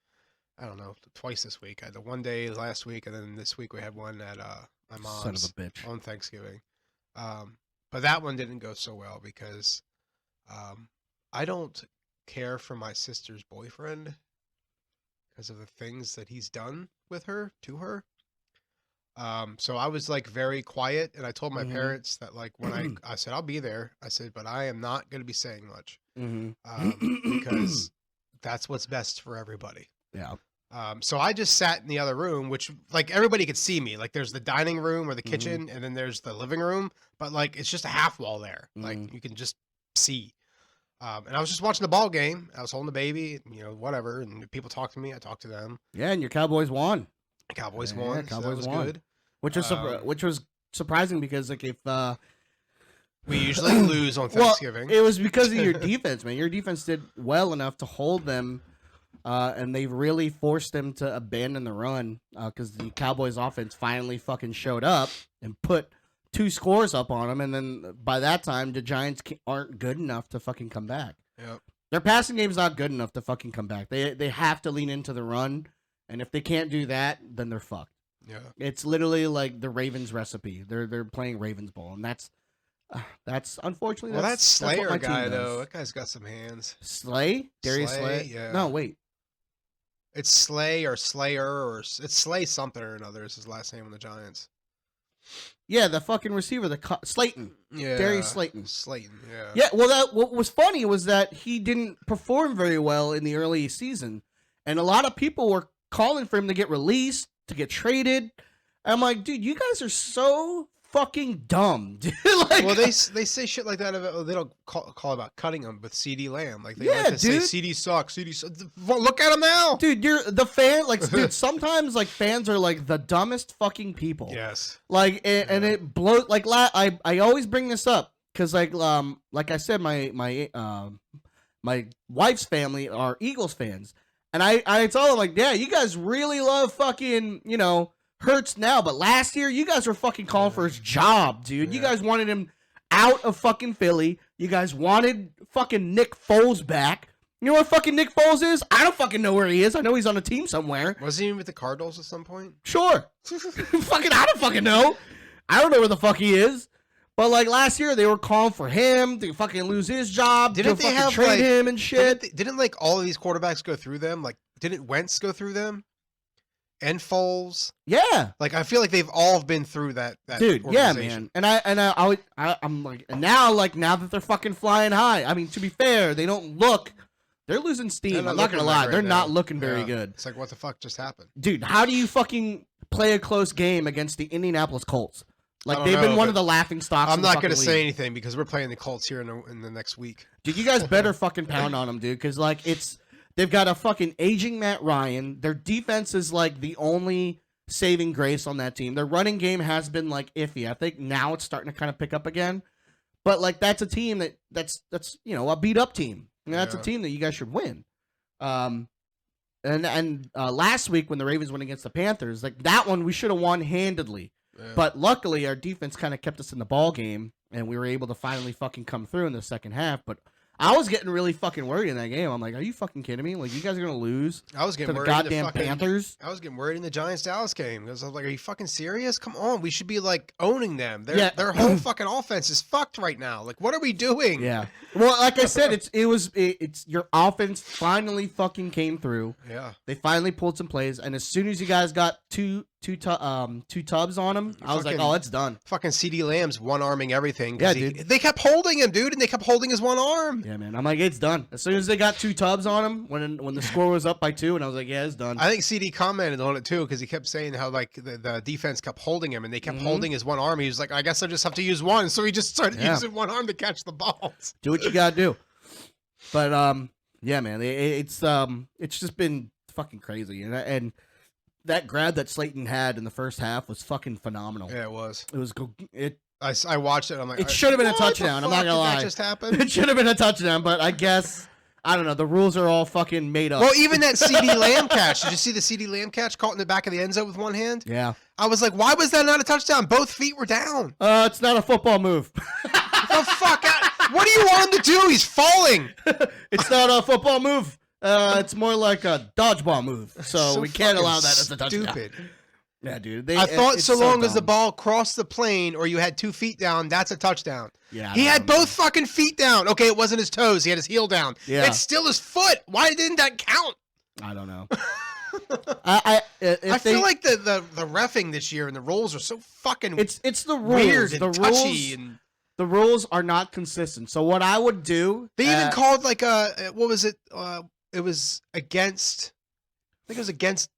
I don't know, twice this week. I had the one day last week, and then this week we had one at my mom's Son of a bitch. on Thanksgiving. But that one didn't go so well because I don't care for my sister's boyfriend because of the things that he's done with her, to her. So I was like very quiet, and I told my parents that like when I said I'll be there, I said, but I am not going to be saying much because that's what's best for everybody. Yeah. So I just sat in the other room, which like everybody could see me. Like there's the dining room or the kitchen, and then there's the living room, but like it's just a half wall there. Like you can just see. And I was just watching the ball game. I was holding the baby, you know, whatever. And people talked to me. I talked to them. Yeah, and your Cowboys won. Cowboys won. Yeah, Cowboys so that was won. good. Which was surprising because like if we usually lose on Thanksgiving. Well, it was because of your defense, man. Your defense did well enough to hold them, and they really forced them to abandon the run because the Cowboys offense finally fucking showed up and put 2 scores up on them, and then by that time the Giants aren't good enough to fucking come back. Yep. Their passing game's not good enough to fucking come back. They have to lean into the run, and if they can't do that, then they're fucked. Yeah. It's literally like the Ravens recipe. They're playing Ravens ball, and that's unfortunately. Well, that Slayer what my guy team does. though, that guy's got some hands. Slay, Darius Slay. Yeah. No, wait. It's Slay or Slayer or it's Slay something or another is his last name on the Giants. Yeah, the fucking receiver, Slayton. Yeah. Darius Slayton. Slayton. Yeah. Yeah. Well, what was funny was that he didn't perform very well in the early season, and a lot of people were calling for him to get released, to get traded. I'm like, dude, you guys are so fucking dumb. Dude. Like, well, they say shit like that. About, they don't call about cutting him with CD Lamb. Like they like to say CD sucks. CD sucks. Well, look at him now, dude. You're the fan. Like, dude, sometimes like fans are like the dumbest fucking people. Yes. Like, and it blows. Like, I always bring this up because like I said, my wife's family are Eagles fans, and I tell them like, yeah, you guys really love fucking, you know, Hurts now, but last year you guys were fucking calling for his job, dude. Yeah. You guys wanted him out of fucking Philly. You guys wanted fucking Nick Foles back. You know what fucking Nick Foles is? I don't fucking know where he is. I know he's on a team somewhere. Was he with the Cardinals at some point? Sure. Fucking, I don't fucking know. I don't know where the fuck he is. But like last year, they were calling for him to fucking lose his job. Didn't they have trade like, him and shit? Didn't like all of these quarterbacks go through them? Like, didn't Wentz go through them? And Foles, yeah. Like I feel like they've all been through that. Dude, yeah, man. And I'm like, and now that they're fucking flying high. I mean, to be fair, they don't look. They're losing steam. I'm not gonna lie, they're not looking very good. It's like, what the fuck just happened, dude? How do you fucking play a close game against the Indianapolis Colts? Like they've know, been one of the laughing stocks. I'm not gonna say anything because we're playing the Colts here in the next week. Dude, you guys better fucking pound on them, dude, because like they've got a fucking aging Matt Ryan. Their defense is like the only saving grace on that team. Their running game has been like iffy. I think now it's starting to kind of pick up again. But like that's a team that's you know, a beat up team. That's a team that you guys should win. And last week when the Ravens went against the Panthers, like that one we should have won handedly. Yeah. But luckily our defense kind of kept us in the ball game and we were able to finally fucking come through in the second half. But I was getting really fucking worried in that game. I'm like, are you fucking kidding me? Like, you guys are gonna lose I was to getting the worried. In goddamn Panthers. Panthers? I was getting worried in the Giants Dallas game because I was like, "Are you fucking serious? Come on, we should be like owning them. Their whole fucking offense is fucked right now. Like, what are we doing?" Yeah. Well, like I said, it's your offense finally fucking came through. Yeah. They finally pulled some plays, and as soon as you guys got two tubs on them, I was like, Fucking- oh, it's done. Fucking CD Lamb's one arming everything. Yeah, He, dude. they kept holding him, dude, and they kept holding his one arm. Yeah, man. I'm like, it's done. As soon as they got 2 tubs on him, when the score was up by 2, and I was like, yeah, it's done. I think CD commented on it too because he kept saying how like the defense kept holding him and they kept Mhm. holding his one arm. He was like, I guess I just have to use one, so he just started Yeah. using one arm to catch the balls. Do what you gotta do. But yeah, man, it's just been fucking crazy, and that grab that Slayton had in the first half was fucking phenomenal. Yeah, it was. It was I watched it. I'm like, It should have been a what the touchdown, I'm not fuck gonna did lie. That just happened. it should have been a touchdown, but I guess I don't know. The rules are all fucking made up. Well, even that CD Lamb catch. Did you see the CD Lamb catch caught in the back of the end zone with one hand? Yeah. I was like, why was that not a touchdown? Both feet were down. It's not a football move. The fuck out. What do you want him to do? He's falling. It's not a football move. It's more like a dodgeball move. So we can't fucking allow that as a touchdown. Stupid. Yeah, dude. I thought it's so long as the dumb. ball crossed the plane or you had 2 feet down, that's a touchdown. Yeah, He I had don't know. both fucking feet down. Okay, it wasn't his toes. He had his heel down. Yeah. It's still his foot. Why didn't that count? I don't know. I I feel like the reffing this year and the rules are so fucking it's the rules. weird the and rules. touchy. And The rules are not consistent. So what I would do? they even called like what was it? It was against. I think it was against.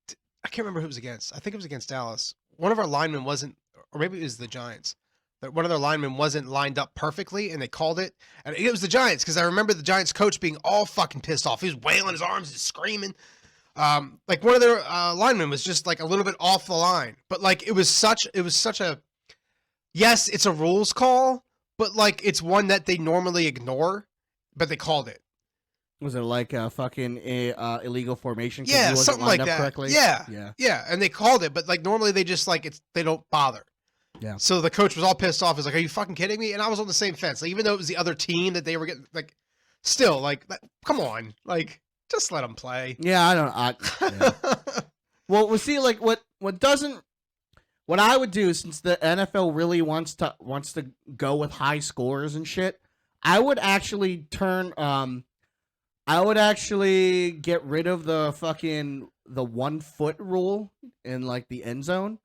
I can't remember who it was against. I think it was against Dallas. One of our linemen wasn't, or maybe it was the Giants. But one of their linemen wasn't lined up perfectly, and they called it. And it was the Giants because I remember the Giants coach being all fucking pissed off. He was wailing his arms, and screaming. Like one of their linemen was just like a little bit off the line, but like it was such a. Yes, it's a rules call, but like it's one that they normally ignore, but they called it. Was it like a fucking illegal formation? 'Cause Yeah, he wasn't something lined like up that. correctly? Yeah. Yeah, and they called it, but like normally they just like they don't bother. Yeah. So the coach was all pissed off. He's like, "Are you fucking kidding me?" And I was on the same fence. Like, even though it was the other team that they were getting, like, still, like, come on, like, just let them play. Yeah, I don't. Yeah. Well, we'll see. Like, what I would do, since the NFL really wants to go with high scores and shit, I would actually get rid of the 1 foot rule in like the end zone.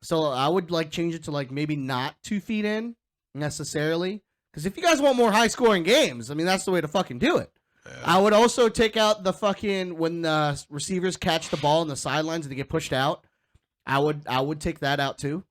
So I would like change it to like maybe not 2 feet in necessarily. Because if you guys want more high scoring games, I mean, that's the way to fucking do it. Yeah. I would also take out the fucking when the receivers catch the ball on the sidelines and they get pushed out. I would take that out too.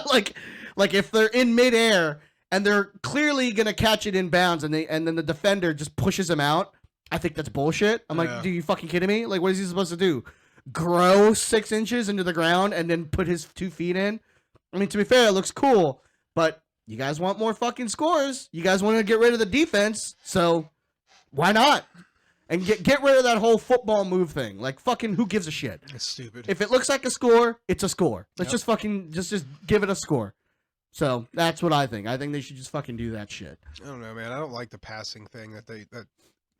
like if they're in midair and they're clearly gonna catch it in bounds and then the defender just pushes them out. I think that's bullshit. I'm Yeah. like, you fucking kidding me? Like, what is he supposed to do? Grow 6 inches into the ground and then put his 2 feet in? I mean, to be fair, it looks cool, but you guys want more fucking scores. You guys want to get rid of the defense, so why not? And get rid of that whole football move thing. Like, fucking, who gives a shit? It's stupid. If it looks like a score, it's a score. Let's Yep. just fucking just give it a score. So that's what I think. I think they should just fucking do that shit. I don't know, man. I don't like the passing thing that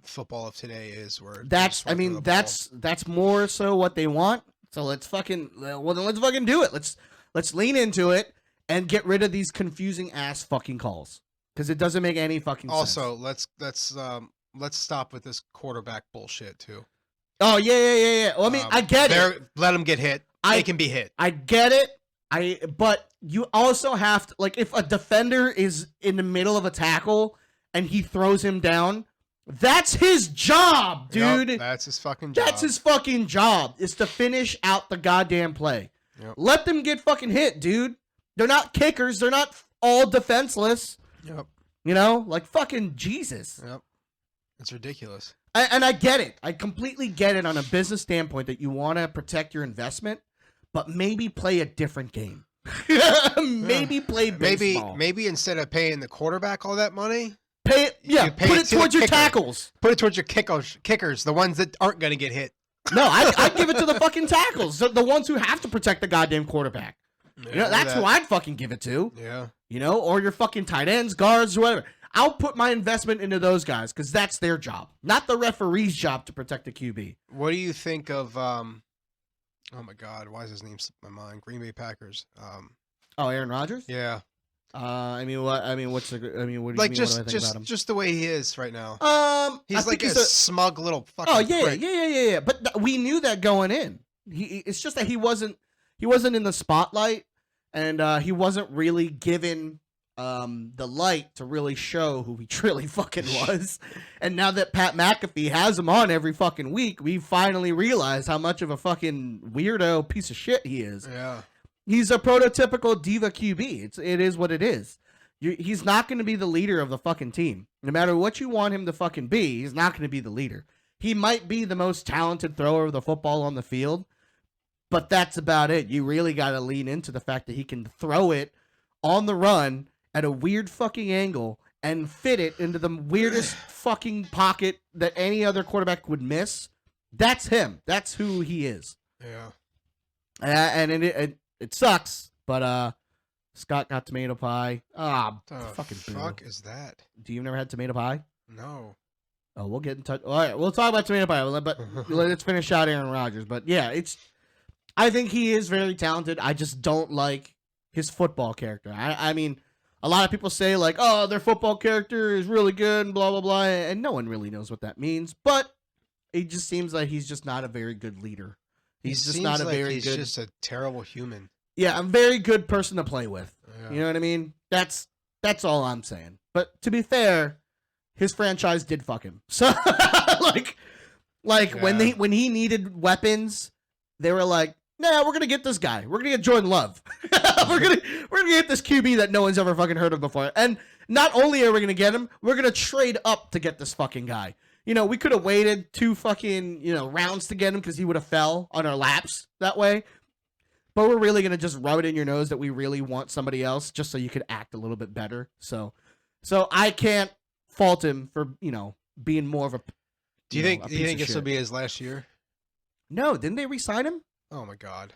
football of today is. Where they That's just I run through mean the ball. that's more so what they want. So let's fucking then let's fucking do it. Let's lean into it and get rid of these confusing ass fucking calls because it doesn't make any fucking sense. Also, let's stop with this quarterback bullshit too. Oh yeah. Well, I mean, I get it. Let them get hit. I- They can be hit. I get it. But you also have to, like, if a defender is in the middle of a tackle and he throws him down, that's his job, dude. Yep, that's his fucking job. That's his fucking job, is to finish out the goddamn play. Yep. Let them get fucking hit, dude. They're not kickers. They're not all defenseless. Yep. You know, like fucking Jesus. Yep. It's ridiculous. And I get it. I completely get it on a business standpoint that you want to protect your investment, but maybe play a different game. Maybe play baseball. Maybe instead of paying the quarterback all that money, Pay it, yeah. you pay Put it it to the towards your kicker. tackles. put it towards your kickers, the ones that aren't going to get hit. No, I'd give it to the fucking tackles, the ones who have to protect the goddamn quarterback. You know, that's who I'd fucking give it to. Yeah. You know, or your fucking tight ends, guards, whatever. I'll put my investment into those guys because that's their job, not the referee's job to protect the QB. What do you think of? Oh my God, why is his name slip my mind? Green Bay Packers. Oh, Aaron Rodgers. Yeah. I mean, what? I mean, what's the? I mean, what do you Like mean? What do I think about him? just the way he is right now. I He's like think a smug little fucking. Oh yeah, prick. yeah. But we knew that going in. It's just that he wasn't in the spotlight, and he wasn't really given the light to really show who he truly fucking was. And now that Pat McAfee has him on every fucking week, we finally realize how much of a fucking weirdo piece of shit he is. Yeah. He's a prototypical diva QB. It is what it is. He's not going to be the leader of the fucking team. No matter what you want him to fucking be, he's not going to be the leader. He might be the most talented thrower of the football on the field, but that's about it. You really got to lean into the fact that he can throw it on the run at a weird fucking angle and fit it into the weirdest fucking pocket that any other quarterback would miss. That's him. That's who he is. Yeah. And it sucks, but Scott got tomato pie. Fucking fuck boo. is that? Do you never had tomato pie? No. Oh, we'll get in touch. All right, we'll talk about tomato pie, but let's finish out Aaron Rodgers. But yeah, I think he is very talented. I just don't like his football character. I mean, a lot of people say like, oh, their football character is really good and blah, blah, blah. And no one really knows what that means. But it just seems like he's just not a very good leader. He's just not a very good. He's just a terrible human. Yeah, a very good person to play with. Yeah. You know what I mean? That's all I'm saying. But to be fair, his franchise did fuck him. So like Yeah. when he needed weapons, they were like, nah, we're gonna get this guy. We're gonna get Jordan Love. we're gonna get this QB that no one's ever fucking heard of before. And not only are we gonna get him, we're gonna trade up to get this fucking guy. You know, we could have waited 2 fucking, rounds to get him because he would have fell on our laps that way. But we're really going to just rub it in your nose that we really want somebody else just so you could act a little bit better. So I can't fault him for, being more of a Do you think piece of this will shit. be his last year? No, didn't they re-sign him? Oh my God.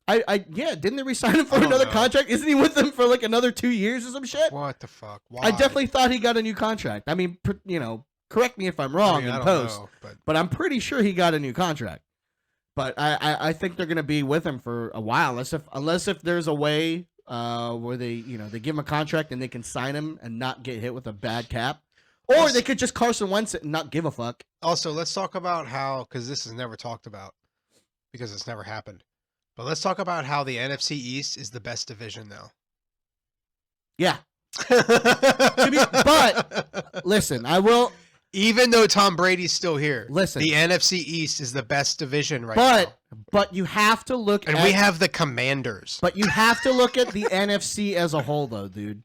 Yeah, didn't they re-sign him for I don't another know. contract? Isn't he with them for like another 2 years or some shit? What the fuck? Why? I definitely thought he got a new contract. I mean, correct me if I'm wrong I in don't post, know, but I'm pretty sure he got a new contract. But I think they're gonna be with him for a while, unless if there's a way where they they give him a contract and they can sign him and not get hit with a bad cap, or Also- they could just Carson Wentz it and not give a fuck. Also, let's talk about how, because this is never talked about, because it's never happened. But let's talk about how the NFC East is the best division now. Yeah, but listen, I will. Even though Tom Brady's still here, Listen. the NFC East is the best division right now. But you have to look And at, we have the Commanders. But you have to look at the NFC as a whole, though, dude.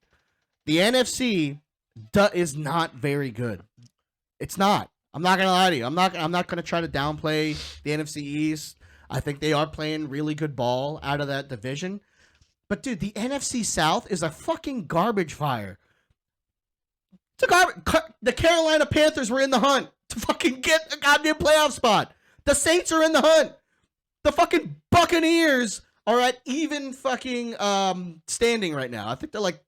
The NFC is not very good. It's not. I'm not gonna lie to you. I'm not gonna try to downplay the NFC East. I think they are playing really good ball out of that division. But dude, the NFC South is a fucking garbage fire. It's a the Carolina Panthers were in the hunt to fucking get a goddamn playoff spot. The Saints are in the hunt. The fucking Buccaneers are at even fucking standing right now. I think they're like,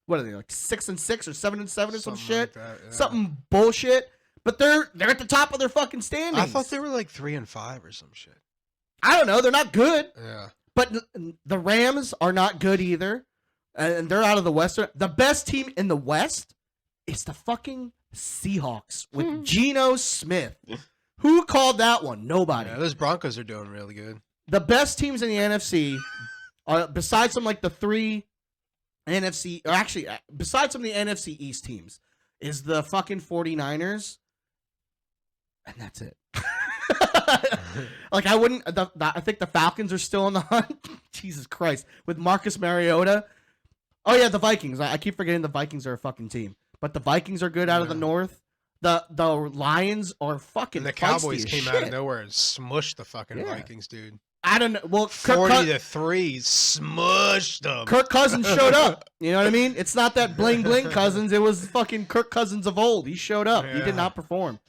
what are they, like 6-6 or 7-7 or some Something shit? like that, yeah. Something bullshit. But they're at the top of their fucking standings. I thought they were like 3-5 or some shit. I don't know. They're not good. Yeah. But the Rams are not good either. And they're out of the Western. The best team in the West is the fucking Seahawks with Geno Smith. Who called that one? Nobody. Yeah, those Broncos are doing really good. The best teams in the NFC are, besides some like the 3 NFC, or actually, besides some of the NFC East teams, is the fucking 49ers. And that's it. Like, I wouldn't, I think the Falcons are still on the hunt. Jesus Christ. With Marcus Mariota. Oh, yeah, the Vikings. I keep forgetting the Vikings are a fucking team. But the Vikings are good out of the North. The Lions are fucking And the feisty Cowboys as came shit. out of nowhere and smushed the fucking Yeah. Vikings, dude. I don't know. Well, 40-3, smushed them. Kirk Cousins showed up. You know what I mean? It's not that bling bling Cousins. It was fucking Kirk Cousins of old. He showed up. He Yeah. did not perform.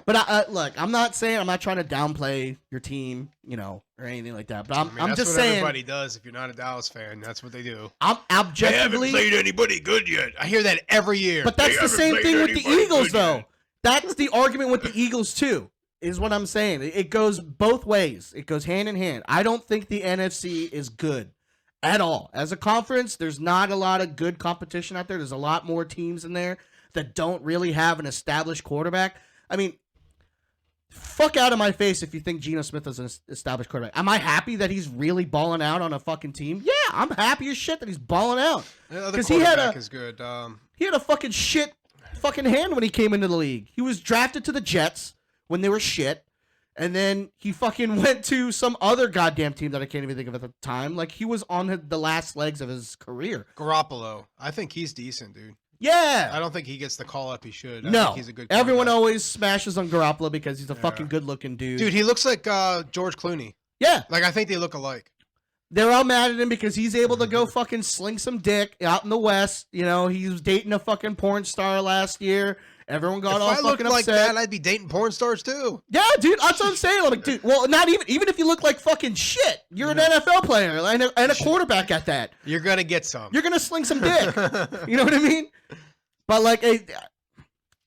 But look, I'm not trying to downplay your team, or anything like that. But I'm that's just what saying. Everybody does. If you're not a Dallas fan, that's what they do. I'm objectively. They haven't played anybody good yet. I hear that every year. But that's the same thing with the Eagles, though. That's the argument with the Eagles too. Is what I'm saying. It goes both ways. It goes hand in hand. I don't think the NFC is good at all. As a conference, there's not a lot of good competition out there. There's a lot more teams in there that don't really have an established quarterback. I mean, fuck out of my face if you think Geno Smith is an established quarterback. Am I happy that he's really balling out on a fucking team? Yeah, I'm happy as shit that he's balling out. Because he is good. He had a fucking shit fucking hand when he came into the league. He was drafted to the Jets when they were shit, and then he fucking went to some other goddamn team that I can't even think of at the time. Like, he was on the last legs of his career. Garoppolo. I think he's decent, dude. Yeah. I don't think he gets the call up he should. No. I think he's a good Everyone always smashes on Garoppolo because he's a fucking good-looking dude. Dude, he looks like George Clooney. Yeah. Like, I think they look alike. They're all mad at him because he's able to go fucking sling some dick out in the West. He was dating a fucking porn star last year. Everyone got all fucking upset. If I looked like that, I'd be dating porn stars too. Yeah, dude, that's what I'm saying. Like, dude, well, not even if you look like fucking shit, you're an NFL player and a quarterback at that. You're gonna get some. You're gonna sling some dick. You know what I mean? But like,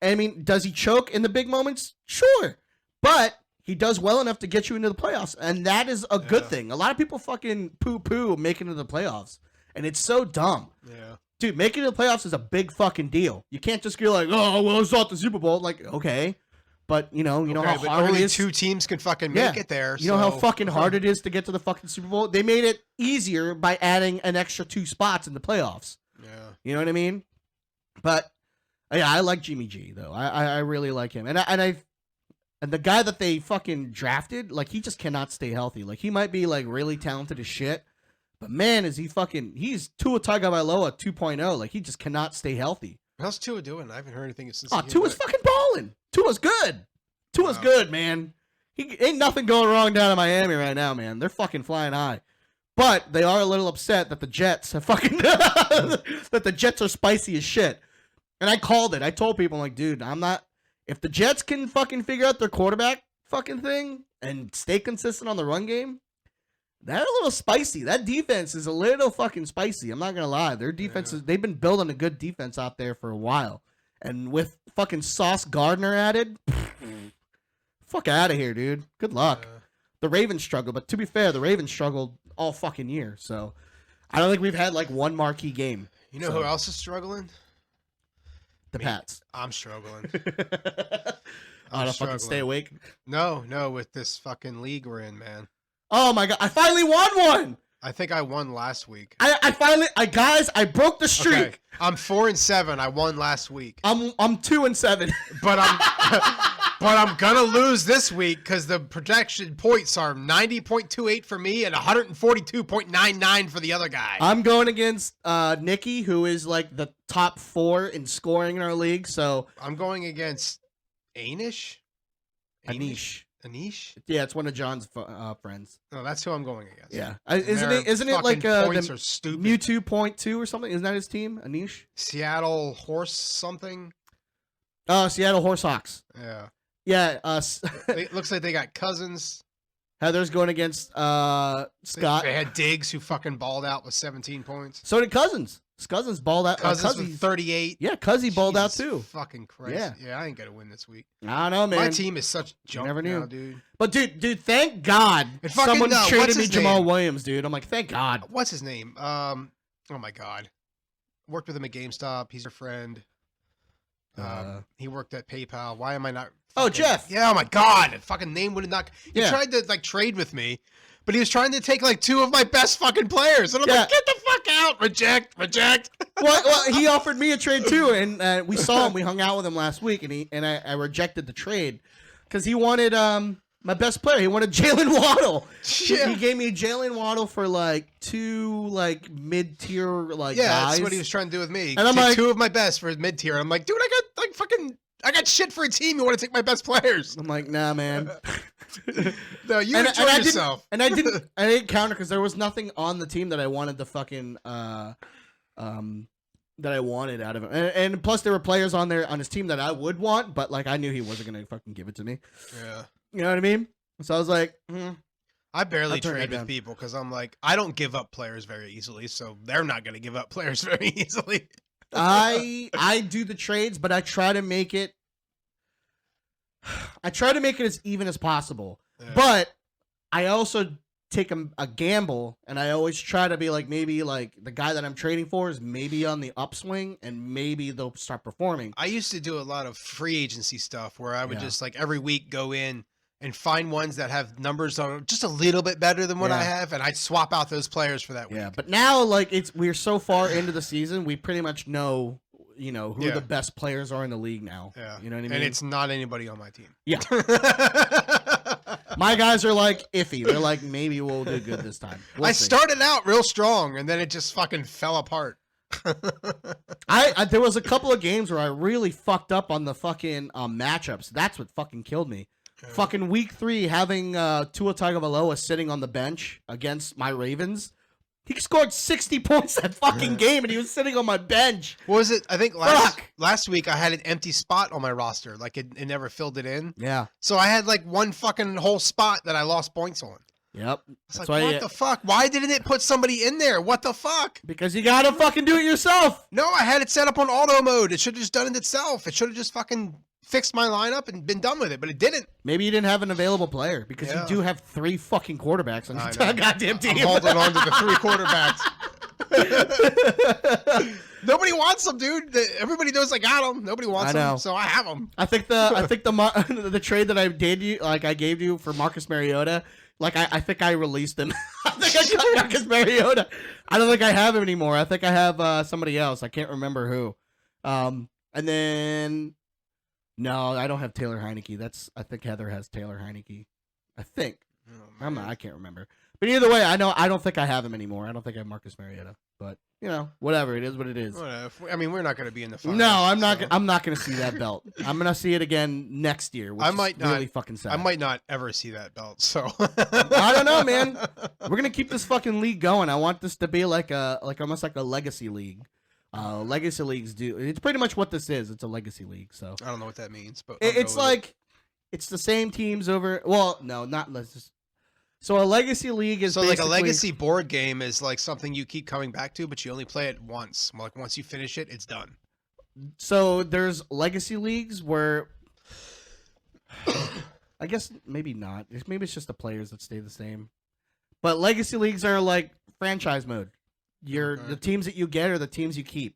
I mean, does he choke in the big moments? Sure, but he does well enough to get you into the playoffs, and that is a good thing. A lot of people fucking poo-poo making it to the playoffs, and it's so dumb. Yeah. Dude, making it to the playoffs is a big fucking deal. You can't just go like, oh, well, it's not the Super Bowl. Like, okay. But, you know how hard only it is. two teams can fucking make it there. You know how fucking hard it is to get to the fucking Super Bowl? They made it easier by adding an extra 2 spots in the playoffs. Yeah. You know what I mean? But, yeah, I like Jimmy G, though. I really like him. And the guy that they fucking drafted, like, he just cannot stay healthy. Like, he might be, like, really talented as shit. But man, he's Tua Tagovailoa 2.0. Like, he just cannot stay healthy. How's Tua doing? I haven't heard anything since. Tua's fucking balling. Tua's good. Tua's good, man. He ain't nothing going wrong down in Miami right now, man. They're fucking flying high. But they are a little upset that the Jets have fucking that the Jets are spicy as shit. And I called it. I told people, I'm like, dude, if the Jets can fucking figure out their quarterback fucking thing and stay consistent on the run game, they're a little spicy. That defense is a little fucking spicy. I'm not going to lie. Their defense they've been building a good defense out there for a while. And with fucking Sauce Gardner added, fuck out of here, dude. Good luck. The Ravens struggled, but to be fair, the Ravens struggled all fucking year. So I don't think we've had like one marquee game. You know who else is struggling? The Pats. I'm struggling. I don't fucking stay awake. No, with this fucking league we're in, man. Oh my god! I finally won one. I think I won last week. I broke the streak. Okay. I'm 4-7. I won last week. I'm 2-7. But I'm gonna lose this week because the projection points are 90.28 for me and 142.99 for the other guy. I'm going against Nikki, who is like the top 4 in scoring in our league. So I'm going against Anish. Anish? Yeah, it's one of John's friends. No, that's who I'm going against. Yeah, isn't it like points are stupid. Mewtwo Point 2 or something? Isn't that his team? Anish? Seattle Horse something. Seattle Horsehawks. Yeah. Yeah. It looks like they got Cousins. Heather's going against Scott. They had Diggs, who fucking balled out with 17 points. So did Cousins. Cousins balled out. Cousins with 38. Yeah, Cousy balled out too. Fucking Christ. Yeah, I ain't gonna win this week. I don't know, man. My team is such junk now, dude. But dude, thank God someone traded me Jamal Williams, dude. I'm like, thank God. What's his name? Oh my God. Worked with him at GameStop. He's a friend. He worked at PayPal. Why am I not? Jeff. Yeah. Oh my God. That fucking name would not. He tried to like trade with me. But he was trying to take like 2 of my best fucking players, and I'm like, get the fuck out! Reject. Well, he offered me a trade too, and we saw him. We hung out with him last week, and I rejected the trade because he wanted my best player. He wanted Jalen Waddle. Yeah. He gave me Jalen Waddle for like 2 like mid-tier guys. That's what he was trying to do with me. And I'm like, 2 of my best for mid-tier. I'm like, dude, I got shit for a team. You want to take my best players? I'm like, nah, man. No, you enjoy yourself. I didn't counter because there was nothing on the team that I wanted to fucking that I wanted out of him. And plus there were players on his team that I would want, but like I knew he wasn't gonna fucking give it to me. Yeah. You know what I mean? So I was like, I barely I'll turn trade that with down. people because I'm like, I don't give up players very easily, so they're not going to give up players very easily. I do the trades, but I try to make it as even as possible. Yeah. But I also take a gamble, and I always try to be like, maybe like the guy that I'm trading for is maybe on the upswing, and maybe they'll start performing. I used to do a lot of free agency stuff where I would Yeah. just like every week go in and find ones that have numbers that are just a little bit better than what I Yeah. have, and I'd swap out those players for that week. Yeah, but now like we're so far into the season, we pretty much know, who Yeah. the best players are in the league now. Yeah. You know what I mean? And it's not anybody on my team. Yeah. My guys are like iffy. They're like, maybe we'll do good this time. We'll I see. started out real strong, and then it just fucking fell apart. I there was a couple of games where I really fucked up on the fucking matchups. That's what fucking killed me. Fucking week 3, having Tua Tagovailoa sitting on the bench against my Ravens. He scored 60 points that fucking game, and he was sitting on my bench. What was it? I think Fuck. last week I had an empty spot on my roster. Like it never filled it in. Yeah. So I had like one fucking whole spot that I lost points on. Yep. It's like, That's why what the fuck? Why didn't it put somebody in there? What the fuck? Because you gotta fucking do it yourself. No, I had it set up on auto mode. It should have just done it itself. It should have just fucking fixed my lineup and been done with it, but it didn't. Maybe you didn't have an available player because Yeah. you do have 3 fucking quarterbacks on I your know. goddamn team. I'm holding on to the 3 quarterbacks. Nobody wants them, dude. Everybody knows I got them. Nobody wants I know. them, so I have them. I think the trade that I gave you for Marcus Mariota, like I think I released him. I think I got Marcus Mariota. I don't think I have him anymore. I think I have somebody else. I can't remember who. And then no, I don't have Taylor Heineke. I think Heather has Taylor Heineke. I think. I can't remember. But either way, I don't think I have him anymore. I don't think I have Marcus Mariota. But whatever. It is what it is. Whatever. I mean, we're not going to be in the finals. No, I'm not. so. I'm not going to see that belt. I'm going to see it again next year. Which I might is not. really fucking sad. I might not ever see that belt. So I don't know, man. We're gonna keep this fucking league going. I want this to be almost like a legacy league. Legacy leagues do. It's pretty much what this is. It's a legacy league. So I don't know what that means, but it's like it's the same teams over. Well, no, not let's just. So a legacy league is so like a basically- legacy board game is like something you keep coming back to, but you only play it once. Like once you finish it, it's done. So there's legacy leagues where I guess maybe not. Maybe it's just the players that stay the same. But legacy leagues are like franchise mode. The teams that you get are the teams you keep.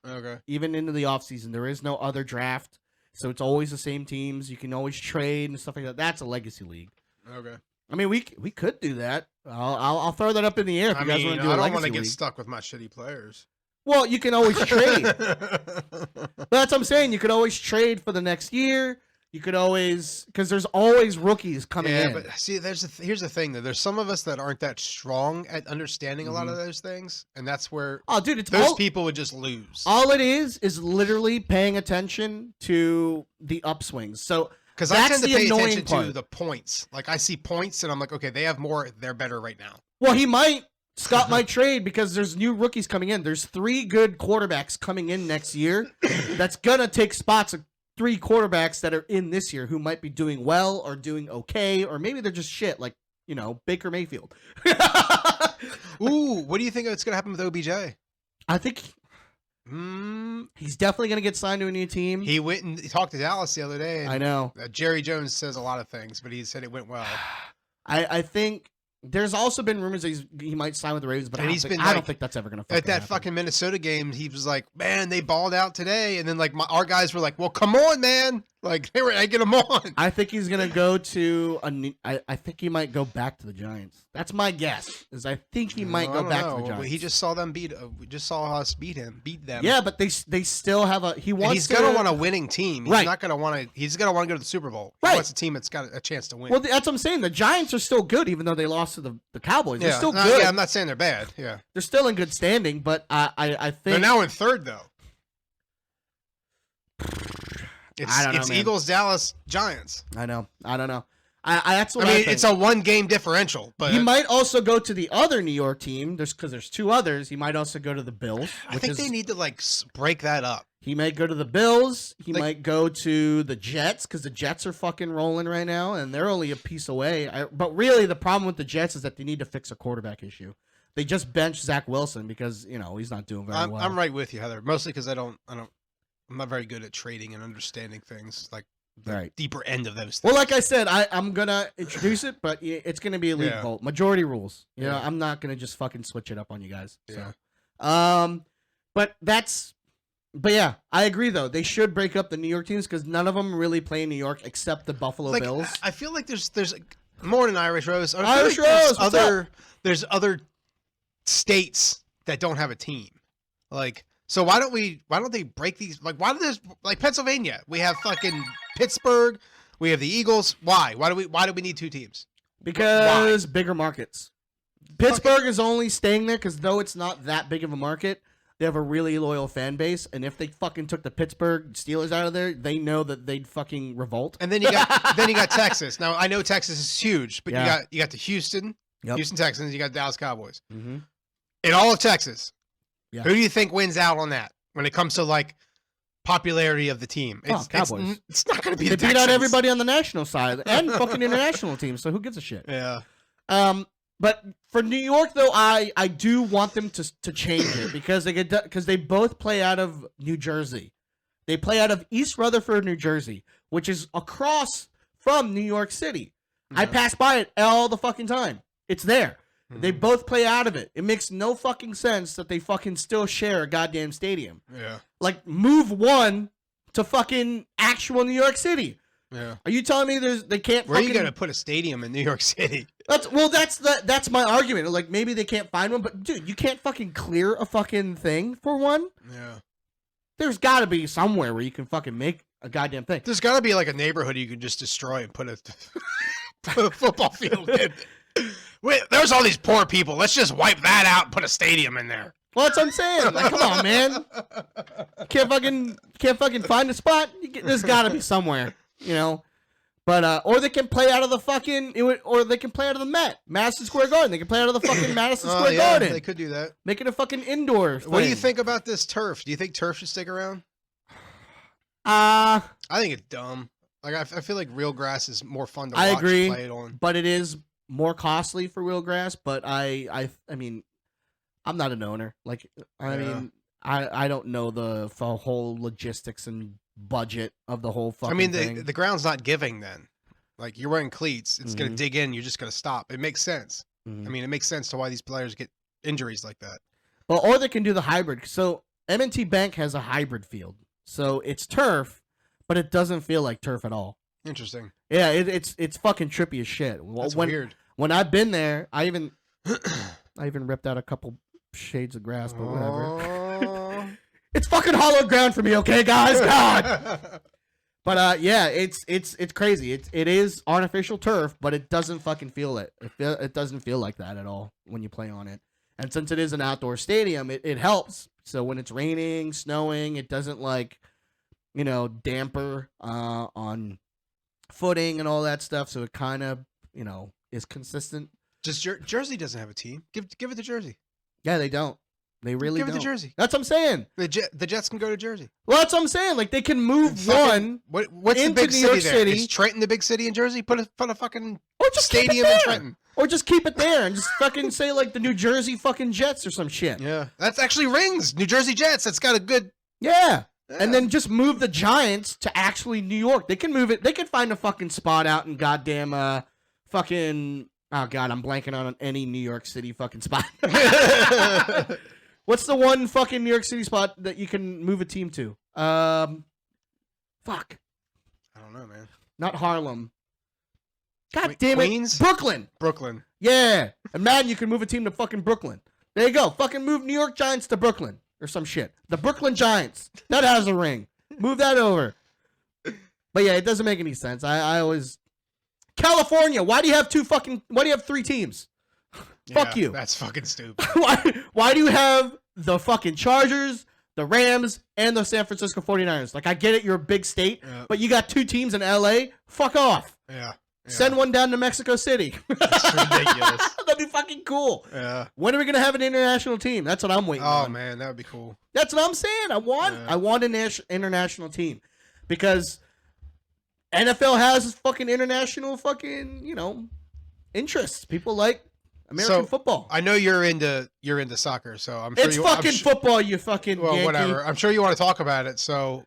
Okay. Even into the offseason. There is no other draft. So it's always the same teams. You can always trade and stuff like that. That's a legacy league. Okay. I mean, we could do that. I'll throw that up in the air if you guys want to do a I don't legacy want to get league. stuck with my shitty players. Well, you can always trade. But that's what I'm saying. You could always trade for the next year. You could always, because there's always rookies coming in. Yeah, but see, here's the thing though. There's some of us that aren't that strong at understanding a lot of those things, and that's where Oh, dude, it's those people would just lose. all it is literally paying attention to the upswings. So Because I that's tend to the pay annoying attention to part. the points. Like I see points, and I'm like, okay, they have more. They're better right now. Well, Scott might trade because there's new rookies coming in. There's 3 good quarterbacks coming in next year. That's gonna take spots of 3 quarterbacks that are in this year who might be doing well or doing okay, or maybe they're just shit, like Baker Mayfield. Ooh, what do you think it's gonna happen with OBJ? I think he's definitely gonna get signed to a new team. He went and talked to Dallas the other day. And, I know. Jerry Jones says a lot of things, but he said it went well. I think there's also been rumors that he might sign with the Ravens, but And I don't think that's ever gonna. At that happen. fucking Minnesota game, he was like, "Man, they balled out today," and then like our guys were like, "Well, come on, man!" Like they were egging him on. I think he's gonna go to I think he might go back to the Giants. That's my guess. I think he might go back to the Giants. He just saw them beat. We just saw us beat them. Yeah, but they still have a. He And wants. he's gonna want a winning team. He's Right. not gonna want to. He's gonna want to go to the Super Bowl. He Right. wants a team that's got a chance to win. Well, that's what I'm saying. The Giants are still good, even though they lost to the Cowboys. They're still good. Yeah, I'm not saying they're bad. Yeah, They're still in good standing, but I think they're now in third though. I don't know, It's man. Eagles, Dallas, Giants. I know. I don't know. That's what I I mean, think. it's a 1-game differential, but He might also go to the other New York team. Because there's 2 others. He might also go to the Bills. I think they need to like break that up. He might go to the Bills. He Like- might go to the Jets because the Jets are fucking rolling right now, and they're only a piece away. But really, the problem with the Jets is that they need to fix a quarterback issue. They just benched Zach Wilson because he's not doing very well. I'm right with you, Heather. Mostly because I'm not very good at trading and understanding things like the Right. deeper end of those things. Well, like I said, I'm gonna introduce it, but it's gonna be a league Yeah. vote, majority rules. Yeah. I'm not gonna just fucking switch it up on you guys. Yeah. So, but yeah, I agree though. They should break up the New York teams because none of them really play in New York except the Buffalo like, Bills. I feel like there's more than Irish Rose. I feel Irish like there's Rose, there's other states that don't have a team. Like, so why don't they break these? Like, why do there's like Pennsylvania? We have fucking Pittsburgh. We have the Eagles. Why? Why do we need 2 teams? Because bigger markets. Pittsburgh is only staying there because though it's not that big of a market, they have a really loyal fan base, and if they fucking took the Pittsburgh Steelers out of there, they know that they'd fucking revolt. And then you got Texas. Now I know Texas is huge, but Yeah. you got the Houston Yep. Texans. You got Dallas Cowboys. Mm-hmm. In all of Texas, Yeah. who do you think wins out on that when it comes to like popularity of the team? Cowboys. It's not going to be They the beat out Texans. everybody on the national side and fucking international teams, so who gives a shit? Yeah. But for New York though, I do want them to change it because they both play out of New Jersey. They play out of East Rutherford, New Jersey, which is across from New York City. I pass by it all the fucking time. It's there. They both play out of it. It makes no fucking sense that they fucking still share a goddamn stadium. Yeah. Like, move one to fucking actual New York City. Yeah. Are you telling me they can't? Where are you fucking... going to put a stadium in New York City? That's my argument. Like, maybe they can't find one, but dude, you can't fucking clear a fucking thing for one. Yeah. There's got to be somewhere where you can fucking make a goddamn thing. There's got to be like a neighborhood you can just destroy and put a football field in. Wait, there's all these poor people. Let's just wipe that out and put a stadium in there. Well, that's what I'm saying. Like, come on, man. Can't fucking find a spot. There's got to be somewhere, But or they can play out of the fucking, or they can play out of the Madison Square Garden. They can play out of the fucking Madison Square Garden. They could do that. Make it a fucking indoor thing. What do you think about this turf? Do you think turf should stick around? I I think it's dumb. Like I feel like real grass is more fun to I watch agree, play it on. but it is more costly for real grass. But I mean, I'm not an owner. Like, I mean, I don't know the whole logistics and budget of the whole fucking thing. The ground's not giving then. Like you're wearing cleats, it's gonna dig in. You're just gonna stop. It makes sense. Mhm. I mean, it makes sense to why these players get injuries like that. Well, or they can do the hybrid. So M&T Bank has a hybrid field, so it's turf, but it doesn't feel like turf at all. Interesting. Yeah, it's fucking trippy as shit. That's weird. When I've been there, I even ripped out a couple shades of grass, but whatever. Aw. It's fucking hollow ground for me, okay, guys? God. But yeah, it's crazy. It is artificial turf, but it doesn't fucking feel it. It doesn't feel like that at all when you play on it. And since it is an outdoor stadium, it helps. So when it's raining, snowing, it doesn't damper on footing and all that stuff. So it kind of is consistent. Just Jersey doesn't have a team. Give it to Jersey. Yeah, they don't. They really give don't. it to Jersey. That's what I'm saying. The Jets can go to Jersey. Well, that's what I'm saying. Like, they can move one What's the into big New city York there? City. Is Trenton the big city in Jersey? Put a fucking or just keep it stadium in there. Trenton. Or just keep it there and just fucking say like the New Jersey fucking Jets or some shit. Yeah, that's actually rings. New Jersey Jets. That's got a good. Yeah. Yeah. And then just move the Giants to actually New York. They can move it. They can find a fucking spot out in goddamn fucking. Oh god, I'm blanking on any New York City fucking spot. What's the one fucking New York City spot that you can move a team to? Fuck. I don't know, man. Not Harlem. God damn it. Queens? Brooklyn. Yeah. Imagine you can move a team to fucking Brooklyn. There you go. Fucking move New York Giants to Brooklyn or some shit. The Brooklyn Giants. That has a ring. Move that over. But yeah, it doesn't make any sense. I always California. Why do you have 3 teams? Fuck you. That's fucking stupid. Why do you have the fucking Chargers, the Rams, and the San Francisco 49ers? Like, I get it, you're a big state, Yeah. but you got 2 teams in LA? Fuck off. Yeah. Send one down to Mexico City. That's ridiculous. That'd be fucking cool. Yeah. When are we gonna have an international team? That's what I'm waiting on. Oh man, that would be cool. That's what I'm saying. I want an international team because NFL has fucking international fucking interests. People like American football. I know you're into soccer, so I'm sure it's fucking football. You fucking Yankee. Whatever. I'm sure you want to talk about it. So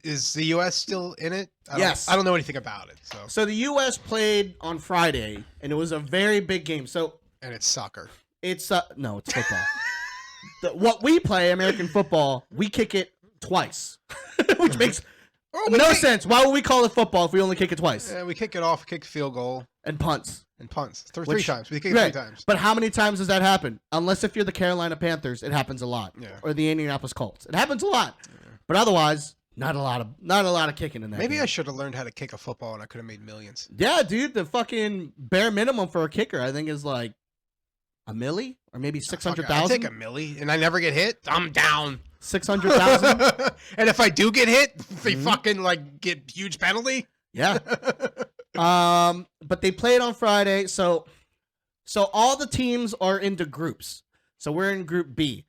is the U.S. still in it? Yes. I don't know anything about it. So the U.S. played on Friday, and it was a very big game. And it's soccer. It's no, it's football. What we play, American football, we kick it twice, which makes no sense. Why would we call it football if we only kick it twice? Yeah, we kick it off, kick field goal, and punts. Three times. We kick it 3 times. But how many times does that happen? Unless if you're the Carolina Panthers, it happens a lot. Yeah. Or the Indianapolis Colts, it happens a lot. Yeah. But otherwise, not a lot of kicking in that. Maybe game. I should have learned how to kick a football, and I could have made millions. Yeah, dude. The fucking bare minimum for a kicker, I think, is like a milli or maybe 600,000. I take a milli, and I never get hit. I'm down. 600,000. And if I do get hit, they fucking like get huge penalty. Yeah. But they played on Friday, so all the teams are into groups. So we're in Group B,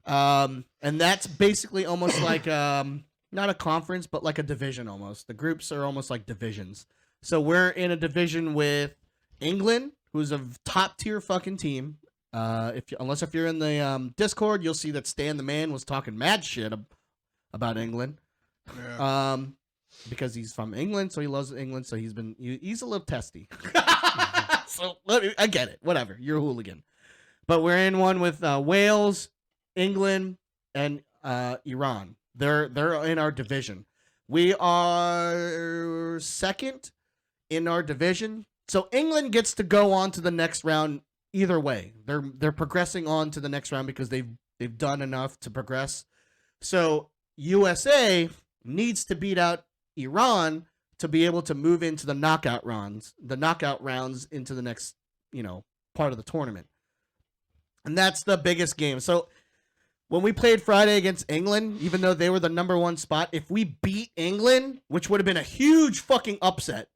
and that's basically almost like not a conference, but like a division almost. The groups are almost like divisions. So we're in a division with England, who's a top tier fucking team. Unless you're in the Discord, you'll see that Stan the Man was talking mad shit about England. Yeah. Because he's from England, so he loves England. So he's a little testy. So I get it. Whatever. You're a hooligan. But we're in one with Wales, England, and Iran. They're in our division. We are second in our division. So England gets to go on to the next round either way. They're progressing on to the next round because they've done enough to progress. So USA needs to beat out Iran to be able to move into the knockout rounds into the next, part of the tournament. And that's the biggest game. So when we played Friday against England, even though they were the number 1 spot, if we beat England, which would have been a huge fucking upset,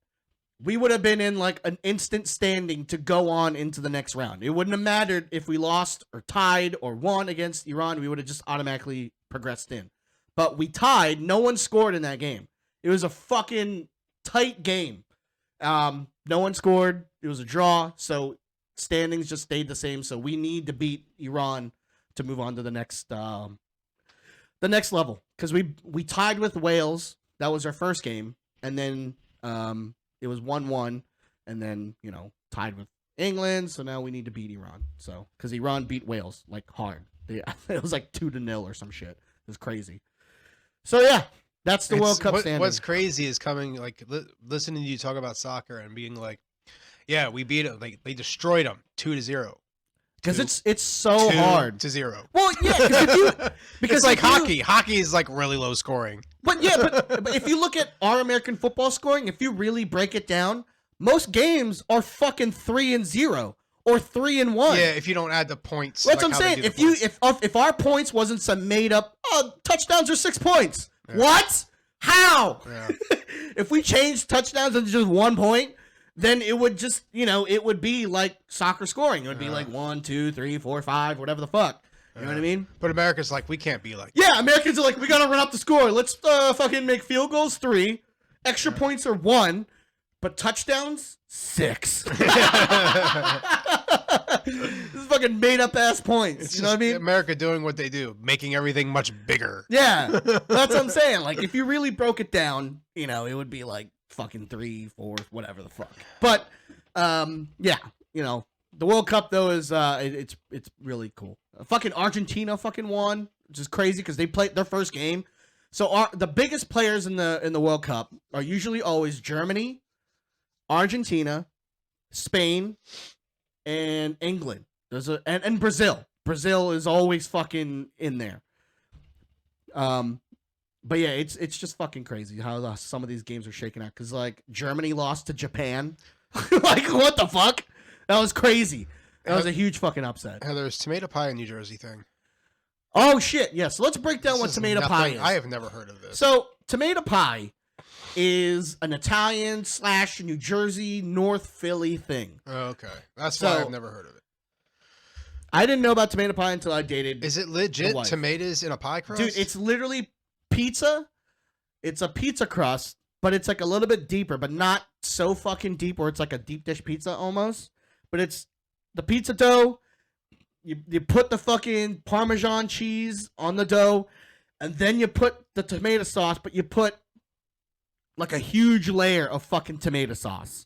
we would have been in like an instant standing to go on into the next round. It wouldn't have mattered if we lost or tied or won against Iran. We would have just automatically progressed in. But we tied. No one scored in that game. It was a fucking tight game. No one scored. It was a draw. So standings just stayed the same. So we need to beat Iran to move on to the next level. Because we tied with Wales. That was our first game. And then it was 1-1. And then, tied with England. So now we need to beat Iran. So because Iran beat Wales like hard. It was like 2-0 or some shit. It was crazy. So yeah. That's the World Cup standing. What's crazy is coming, like, listening to you talk about soccer and being like, yeah, we beat them. Like, they destroyed them 2-0. Because it's so hard. 2-0. Well, yeah, because it's like hockey. Hockey is like really low scoring. But yeah, but if you look at our American football scoring, if you really break it down, most games are fucking 3-0 or 3-1. Yeah, if you don't add the points. That's what I'm saying. If our points wasn't some made up, touchdowns are 6 points. Yeah. What? How? Yeah. If we changed touchdowns into just 1 point, then it would just, it would be like soccer scoring. It would be like 1, 2, 3, 4, 5, whatever the fuck. You know what I mean? But America's like, we can't be like. Yeah, Americans are like, we gotta run up the score. Let's fucking make field goals 3, extra points are 1, but touchdowns 6. This is fucking made up ass points. It's you know what I mean? America doing what they do, making everything much bigger. Yeah, that's what I'm saying. Like, if you really broke it down, it would be like fucking 3, 4, whatever the fuck. But yeah, the World Cup though is it's really cool. Fucking Argentina fucking won, which is crazy because they played their first game. So the biggest players in the World Cup are usually always Germany, Argentina, Spain, and England. And Brazil. Brazil is always fucking in there. But yeah, it's just fucking crazy how some of these games are shaking out. Because like Germany lost to Japan. Like what the fuck? That was crazy. That was a huge fucking upset. There's tomato pie in New Jersey thing. Oh shit! Yeah, so let's break down what tomato pie is. I have never heard of this. So tomato pie is an Italian / New Jersey, North Philly thing. Oh, okay. That's why So- I've never heard of it. I didn't know about tomato pie until I dated. Is it legit wife. tomatoes in a pie crust? Dude, it's literally pizza. It's a pizza crust, but it's like a little bit deeper, but not so fucking deep where it's like a deep dish pizza almost. But it's the pizza dough. You put the fucking Parmesan cheese on the dough, and then you put the tomato sauce, but you put like a huge layer of fucking tomato sauce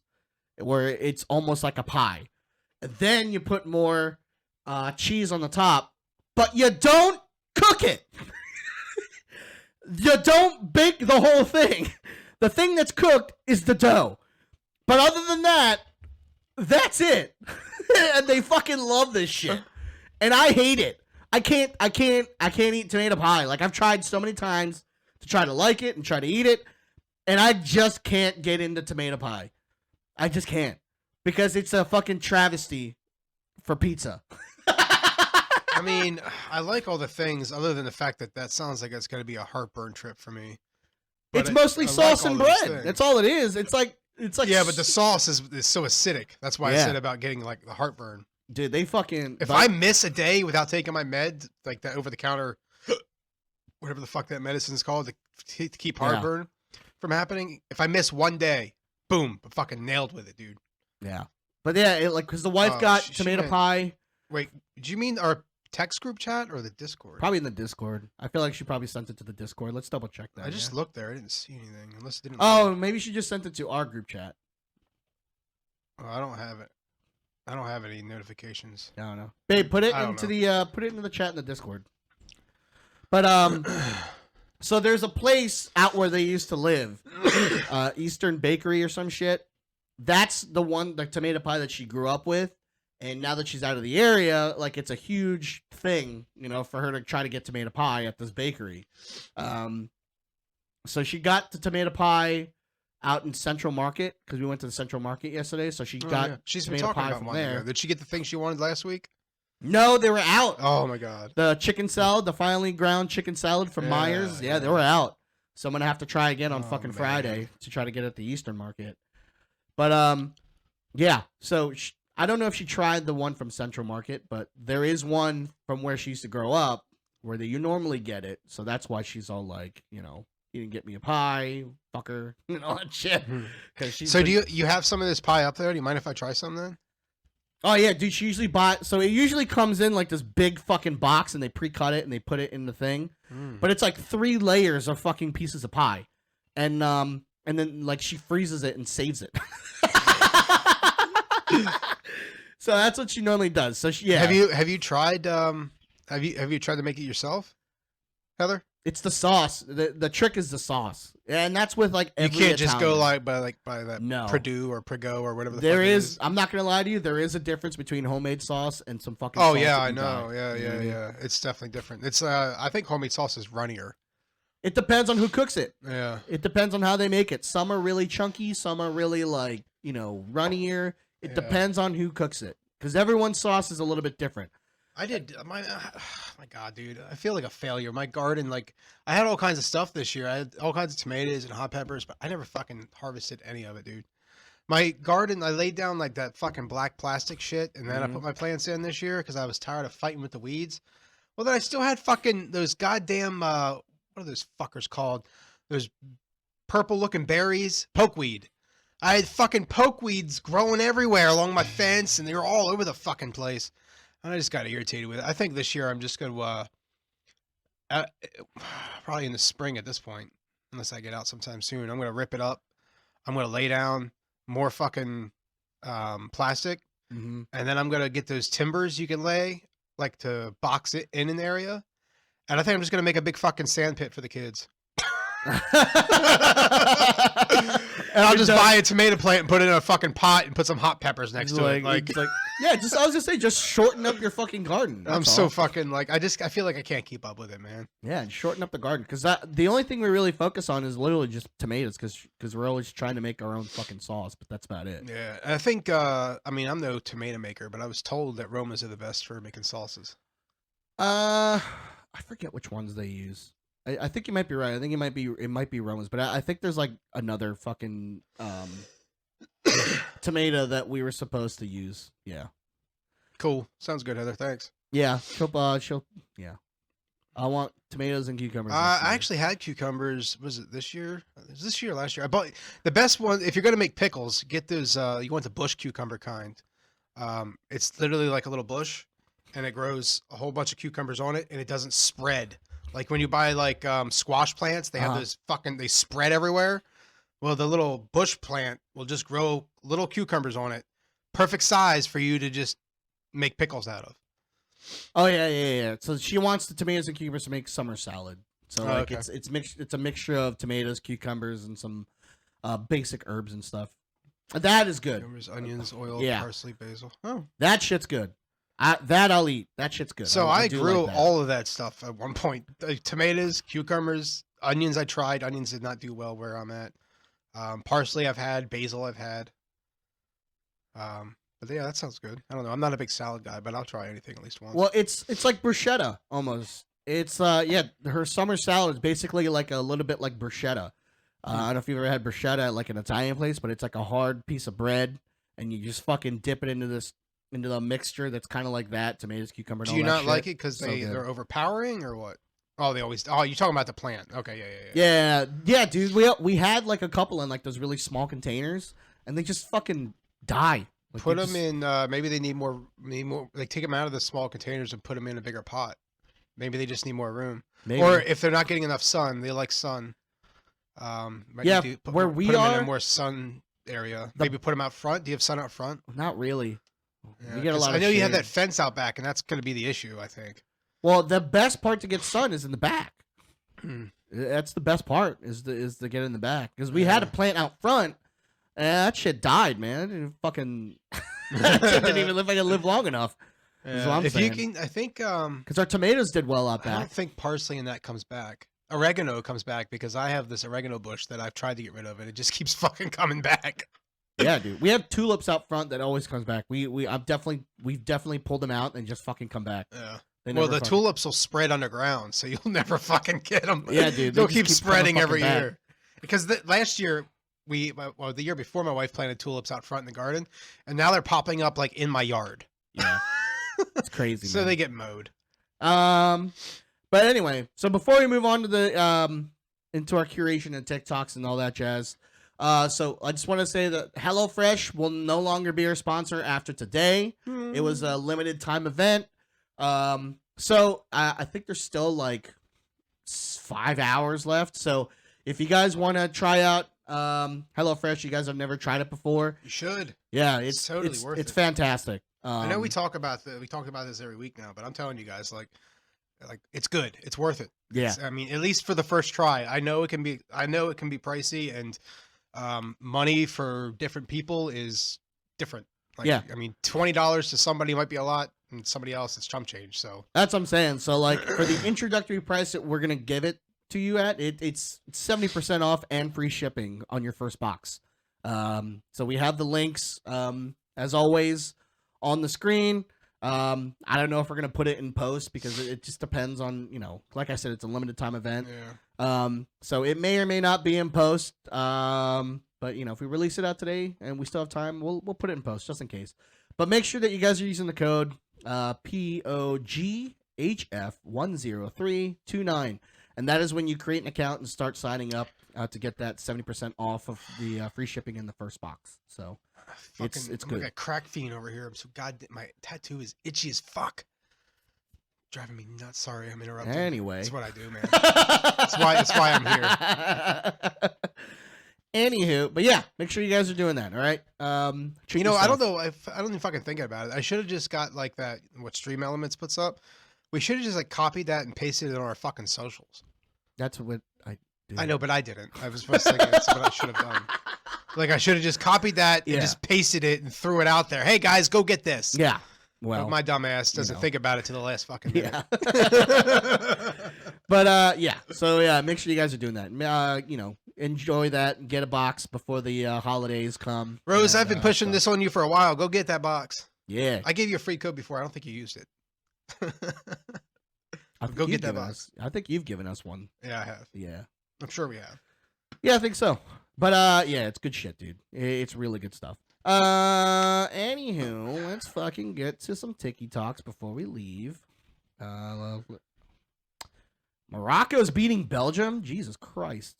where it's almost like a pie. And then you put more cheese on the top, but you don't cook it. You don't bake the whole thing. The thing that's cooked is the dough. But other than that, that's it. And they fucking love this shit. And I hate it. I can't eat tomato pie. Like, I've tried so many times to try to like it and try to eat it, and I just can't get into tomato pie. I just can't. Because it's a fucking travesty for pizza. I mean, I like all the things other than the fact that sounds like it's going to be a heartburn trip for me. But It's mostly I sauce like and all those bread. things. That's all it is. It's like Yeah, but the sauce is so acidic. That's why I Yeah. said about getting like the heartburn. dude, they fucking If I miss a day without taking my med, like that over the counter, whatever the fuck that medicine is called to keep Yeah. heartburn from happening, if I miss one day, boom, I'm fucking nailed with it, dude. yeah. But yeah, because the wife Oh, got shit. tomato pie, Wait, do you mean our text group chat or the Discord? probably in the Discord. I feel like she probably sent it to the Discord. Let's double check that. I just yeah. looked there. I didn't see anything. Unless it didn't. Oh, maybe she just sent it to our group chat. Oh, I don't have it. I don't have any notifications. I don't know. Babe, put it I don't into know. the chat in the Discord. But so there's a place out where they used to live, Eastern Bakery or some shit. That's the tomato pie that she grew up with, and now that she's out of the area, like it's a huge thing, for her to try to get tomato pie at this bakery. So she got the tomato pie out in Central Market because we went to the Central Market yesterday. So she Oh, got yeah. She's been tomato talking pie about from one. there. Did she get the thing she wanted last week? No, they were out. Oh my god. The chicken salad, the finely ground chicken salad from Yeah, Myers. Yeah, they yeah. were out. So I'm gonna have to try again on Oh, fucking man. Friday to try to get it at the Eastern Market. But yeah. So I don't know if she tried the one from Central Market, but there is one from where she used to grow up where you normally get it. So that's why she's all like, you didn't get me a pie, fucker, and all that shit. Because she's So been- do you have some of this pie up there? Do you mind if I try some then? Oh yeah, dude. She usually so it usually comes in like this big fucking box, and they pre-cut it and they put it in the thing. But it's like 3 layers of fucking pieces of pie, and then like she freezes it and saves it. So that's what she normally does. So yeah, Have you tried have you tried to make it yourself, Heather? it's the sauce. The trick is the sauce, and that's with like every You can't just go Italian. by that No. Purdue or Prego or whatever the There fuck it is. I'm not gonna lie to you. There is a difference between homemade sauce and some fucking. Oh sauce yeah, that I you know. buy. Yeah, You know what I yeah, mean? yeah. It's definitely different. It's I think homemade sauce is runnier. It depends on who cooks it. Yeah. It depends on how they make it. Some are really chunky. Some are really like runnier. It Yeah. depends on who cooks it because everyone's sauce is a little bit different. I did my god, dude. I feel like a failure. My garden, like I had all kinds of stuff this year. I had all kinds of tomatoes and hot peppers, but I never fucking harvested any of it, dude. My garden, I laid down like that fucking black plastic shit, and then I put my plants in this year because I was tired of fighting with the weeds. Well, then I still had fucking those goddamn what are those fuckers called? Those purple looking berries, pokeweed. I had fucking pokeweeds growing everywhere along my fence, and they were all over the fucking place. And I just got irritated with it. I think this year I'm just going to, probably in the spring at this point, unless I get out sometime soon, I'm going to rip it up. I'm going to lay down more fucking plastic. Mm-hmm. And then I'm going to get those timbers you can lay, like to box it in an area. And I think I'm just going to make a big fucking sand pit for the kids. And I'll just buy a tomato plant and put it in a fucking pot and put some hot peppers next to it. Like, yeah, I was gonna say, just shorten up your fucking garden. I'm that's so all. fucking like I feel like I can't keep up with it, man. Yeah, and shorten up the garden because the only thing we really focus on is literally just tomatoes because we're always trying to make our own fucking sauce, but that's about it. Yeah, I think I mean I'm no tomato maker, but I was told that Romas are the best for making sauces. I forget which ones they use. I think you might be right. I think it might be Romans, but I think there's like another fucking tomato that we were supposed to use. Yeah. Cool. Sounds good, Heather. Thanks. Yeah. She'll yeah. I want tomatoes and cucumbers. I actually had cucumbers. Was it this year? Was this year or last year? I bought the best one. If you're gonna make pickles, get those. You want the bush cucumber kind. It's literally like a little bush, and it grows a whole bunch of cucumbers on it, and it doesn't spread. Like when you buy like squash plants, they have those they spread everywhere. Well, the little bush plant will just grow little cucumbers on it, perfect size for you to just make pickles out of. Oh yeah. So she wants the tomatoes and cucumbers to make summer salad. So like okay. it's a mixture of tomatoes, cucumbers, and some basic herbs and stuff. That is good. Cucumbers, onions, oil, parsley, basil. Oh, that shit's good. I'll eat. That shit's good. So I grew like all of that stuff at one point. Tomatoes, cucumbers, onions. I tried. Onions did not do well where I'm at. Parsley I've had. Basil I've had. But yeah, that sounds good. I don't know. I'm not a big salad guy, but I'll try anything at least once. Well, it's like bruschetta almost. It's her summer salad is basically like a little bit like bruschetta. I don't know if you've ever had bruschetta at like an Italian place, but it's like a hard piece of bread, and you just fucking dip it into the mixture that's kind of like that, tomatoes, cucumber. And do you all that not shit. like it because they're overpowering or what? Oh, they always. Oh, you're talking about the plant. Okay, Yeah, dude. We had like a couple in like those really small containers, and they just fucking die. Like, put them in. Maybe they need more. Like take them out of the small containers and put them in a bigger pot. Maybe they just need more room. Maybe. Or if they're not getting enough sun, they like sun. Where we put them are in a more sun area. Maybe put them out front. Do you have sun out front? Not really. Yeah, we get a lot. I know you have shade. that fence out back, and that's going to be the issue. I think. Well, the best part to get sun is in the back. Hmm. That's the best part is to get in the back because we had a plant out front, and that shit died, man. It didn't fucking that shit didn't even live long enough. Is what I'm if saying. you can, I think because our tomatoes did well out I don't back. think parsley and that comes back. Oregano comes back because I have this oregano bush that I've tried to get rid of, and it just keeps fucking coming back. Yeah, dude. We have tulips out front that always comes back. We've definitely pulled them out and just fucking come back. Yeah. They Well, never the fucking- tulips will spread underground, so you'll never fucking get them. Yeah, dude. They'll they keep just coming spreading every fucking back. year. Because last year, the year before, my wife planted tulips out front in the garden, and now they're popping up like in my yard. Yeah, it's crazy. So man. they get mowed. But anyway, so before we move on to the into our curation and TikToks and all that jazz, so I just want to say that HelloFresh will no longer be our sponsor after today. It was a limited time event. So I think there's still like 5 hours left. So if you guys want to try out HelloFresh, you guys have never tried it before. You should. Yeah, It's totally worth it's it. fantastic. I know we talk about this every week now, but I'm telling you guys, like it's good. It's worth it. Yeah. I mean, at least for the first try. I know it can be pricey, and money for different people is different. Like, Yeah. I mean, $20 to somebody might be a lot, and somebody else it's chump change. So That's what I'm saying. So like for the introductory price that we're gonna give it to you at, it's 70% off and free shipping on your first box. So we have the links as always on the screen. I don't know if we're gonna put it in post because it just depends on, like I said, it's a limited time event. yeah. So it may or may not be in post. But if we release it out today and we still have time, we'll put it in post just in case. But make sure that you guys are using the code POGHF10329, and that is when you create an account and start signing up to get that 70% off of the free shipping in the first box. So it's I'm good. like a crack fiend over here. I'm so my tattoo is itchy as fuck. Driving me nuts. Sorry, I'm interrupting. Anyway, that's what I do, man. That's why I'm here. Anywho, but yeah, make sure you guys are doing that. All right. Treat I don't yourself. know. I don't even fucking think about it. I should have just got like that. What Stream Elements puts up. We should have just like copied that and pasted it on our fucking socials. That's what I do. I know, but I didn't. I was thinking that's what I should have done. Like I should have just copied that and just pasted it and threw it out there. Hey guys, go get this. Yeah. Well, but my dumb ass doesn't think about it to the last fucking minute. Yeah. But yeah. So yeah, make sure you guys are doing that. Enjoy that and get a box before the holidays come. Rose, And, I've been pushing this on you for a while. Go get that box. Yeah. I gave you a free code before. I don't think you used it. Go get that box. I think you've given us one. Yeah, I have. Yeah. I'm sure we have. Yeah, I think so. But yeah, it's good shit, dude. It's really good stuff. Anywho, let's fucking get to some Tiki Talks before we leave. Morocco's beating Belgium? Jesus Christ.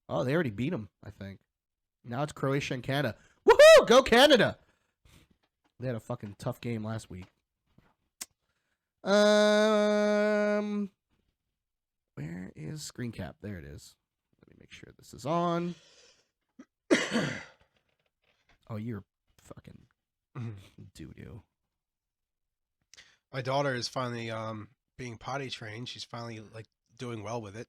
Oh, they already beat them, I think. Now it's Croatia and Canada. Woohoo! Go Canada! They had a fucking tough game last week. Where is screen cap? There it is. Let me make sure this is on. Oh, you're fucking doo-doo. My daughter is finally being potty trained. She's finally like doing well with it.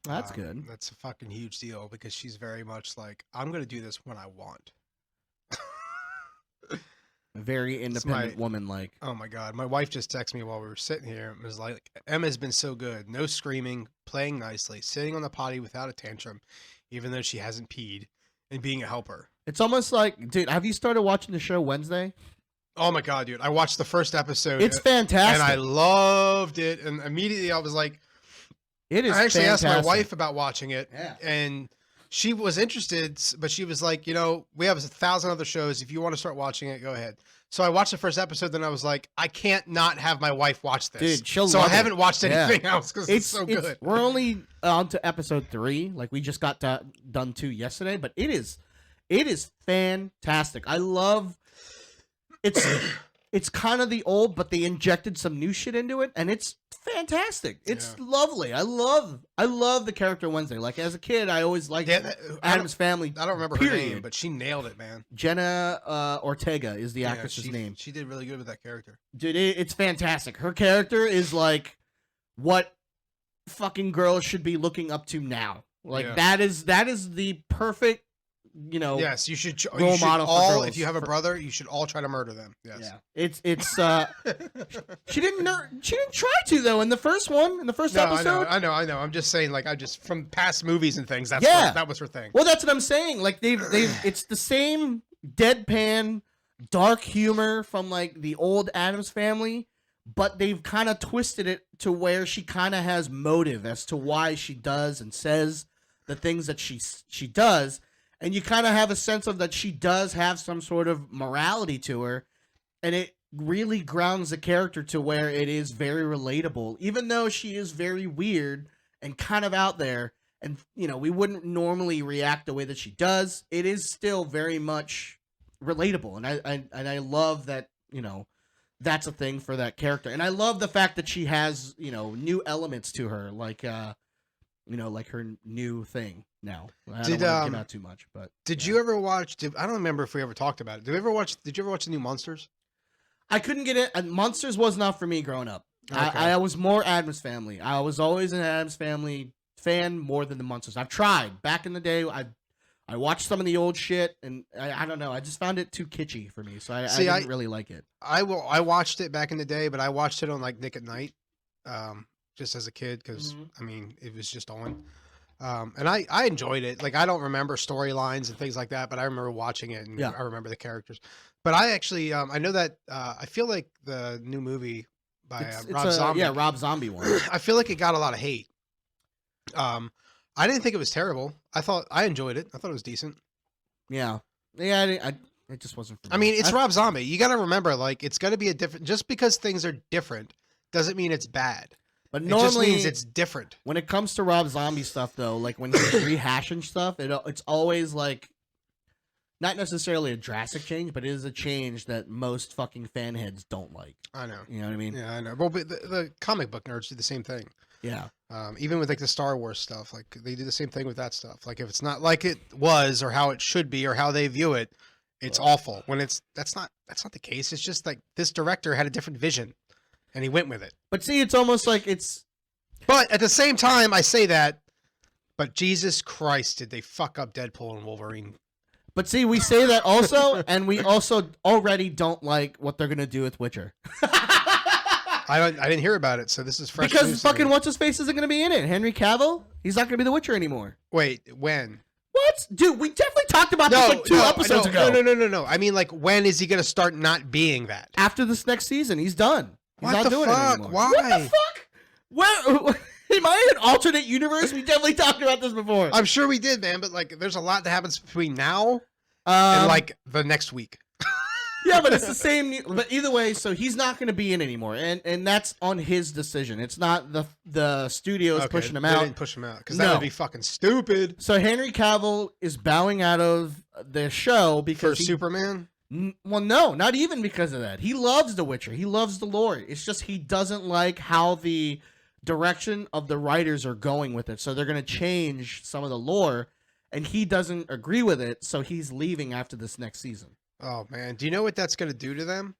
That's good. That's a fucking huge deal because she's very much like, I'm gonna do this when I want. A very independent woman, like. Oh my god, my wife just texted me while we were sitting here. It was like, Emma's been so good, no screaming, playing nicely, sitting on the potty without a tantrum, even though she hasn't peed, and being a helper. It's almost like, dude, have you started watching the show Wednesday? Oh my god, dude, I watched the first episode. It's fantastic, and I loved it. And immediately I was like, it is. I actually fantastic. asked my wife about watching it, yeah, and she was interested, but she was like, you know, we have 1,000 other shows. If you want to start watching it, go ahead. So I watched the first episode, then I was like, I can't not have my wife watch this. Dude, she'll so love I haven't it. watched anything else because it's so good. We're only on to episode 3. Like, we just got done 2 yesterday, but it is fantastic. I love it's kind of the old, but they injected some new shit into it, and it's fantastic. It's lovely. I love the character Wednesday. Like, as a kid, I always liked Adam's Family. I don't remember her name, but she nailed it, man. Jenna Ortega is the actress's name. She did really good with that character. Dude, it's fantastic. Her character is like what fucking girls should be looking up to now. Like, that is the perfect, you know. Yes, you should role model for girls. If you have a brother, you should all try to murder them. Yes. Yeah. It's she didn't try to though in the first episode. I know. I'm just saying, like, from past movies and things. That was her thing. Well, that's what I'm saying. Like, they've it's the same deadpan, dark humor from like the old Addams Family, but they've kind of twisted it to where she kind of has motive as to why she does and says the things that she does. And you kind of have a sense of that she does have some sort of morality to her. And it really grounds the character to where it is very relatable. Even though she is very weird and kind of out there. And, you know, we wouldn't normally react the way that she does. It is still very much relatable. And I love that, you know, that's a thing for that character. And I love the fact that she has, you know, new elements to her. Like, you know, like her new thing now. I don't want to give out too much, but did you ever watch? I don't remember if we ever talked about it. Did you ever watch the new Monsters? I couldn't get it. Monsters was not for me growing up. Okay. I was more Addams Family. I was always an Addams Family fan more than the Monsters. I've tried back in the day. I watched some of the old shit, and I don't know. I just found it too kitschy for me, so I didn't really like it. I watched it back in the day, but I watched it on like Nick at Night. Just as a kid, because I mean, it was just on, and I enjoyed it. Like, I don't remember storylines and things like that, but I remember watching it, and I remember the characters. But I actually, I know that I feel like the new movie by Rob Zombie, Rob Zombie one. I feel like it got a lot of hate. I didn't think it was terrible. I enjoyed it. I thought it was decent. Yeah. It just wasn't for me. I mean, it's Rob Zombie. You got to remember, like, it's going to be a different. Just because things are different doesn't mean it's bad. But normally, it just means it's different. When it comes to Rob Zombie stuff, though, like when he's rehashing stuff, it's always like not necessarily a drastic change, but it is a change that most fucking fan heads don't like. I know. You know what I mean? Yeah, I know. Well, but the comic book nerds do the same thing. Yeah. Even with like the Star Wars stuff, like they do the same thing with that stuff. Like if it's not like it was or how it should be or how they view it, it's awful. When that's not the case. It's just like this director had a different vision. And he went with it. But see, it's almost like it's... But at the same time, I say that, but Jesus Christ, did they fuck up Deadpool and Wolverine. But see, we say that also, and we also already don't like what they're going to do with Witcher. I didn't hear about it, so this is fresh because news fucking what's-his-face isn't going to be in it. Henry Cavill? He's not going to be the Witcher anymore. Wait, when? What? Dude, we definitely talked about this like 2 episodes ago. No. I mean, like, when is he going to start not being that? After this next season. He's done. He's What not the doing fuck? it anymore. Why? What the fuck? Where? Am I in an alternate universe? We definitely talked about this before. I'm sure we did, man. But like, there's a lot that happens between now and like the next week. Yeah, but it's the same. But either way, so he's not going to be in anymore, and that's on his decision. It's not the studios pushing him They out. didn't push him out because that would be fucking stupid. So Henry Cavill is bowing out of the show because For Superman. Well, no, not even because of that. He loves The Witcher. He loves the lore. It's just he doesn't like how the direction of the writers are going with it. So they're going to change some of the lore, and he doesn't agree with it. So he's leaving after this next season. Oh man, do you know what that's going to do to them?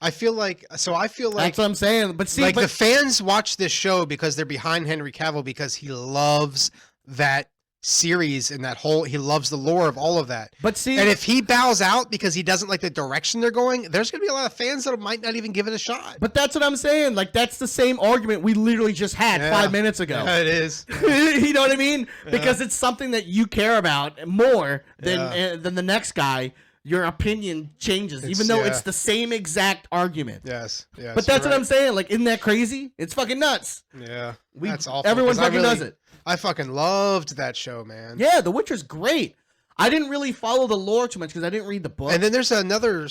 I feel like that's what I'm saying. But see, the fans watch this show because they're behind Henry Cavill because he loves that series and he loves the lore of all of that. But see, and if he bows out because he doesn't like the direction they're going, there's going to be a lot of fans that might not even give it a shot. But that's what I'm saying. Like, that's the same argument we literally just had 5 minutes ago. Yeah, it is. You know what I mean? Because it's something that you care about more than the next guy. Your opinion changes, even though it's the same exact argument. Yes. But that's what I'm saying. Like, isn't that crazy? It's fucking nuts. Yeah. That's awful. Everyone fucking does it. I fucking loved that show, man. Yeah, The Witcher's great. I didn't really follow the lore too much because I didn't read the book. And then there's another,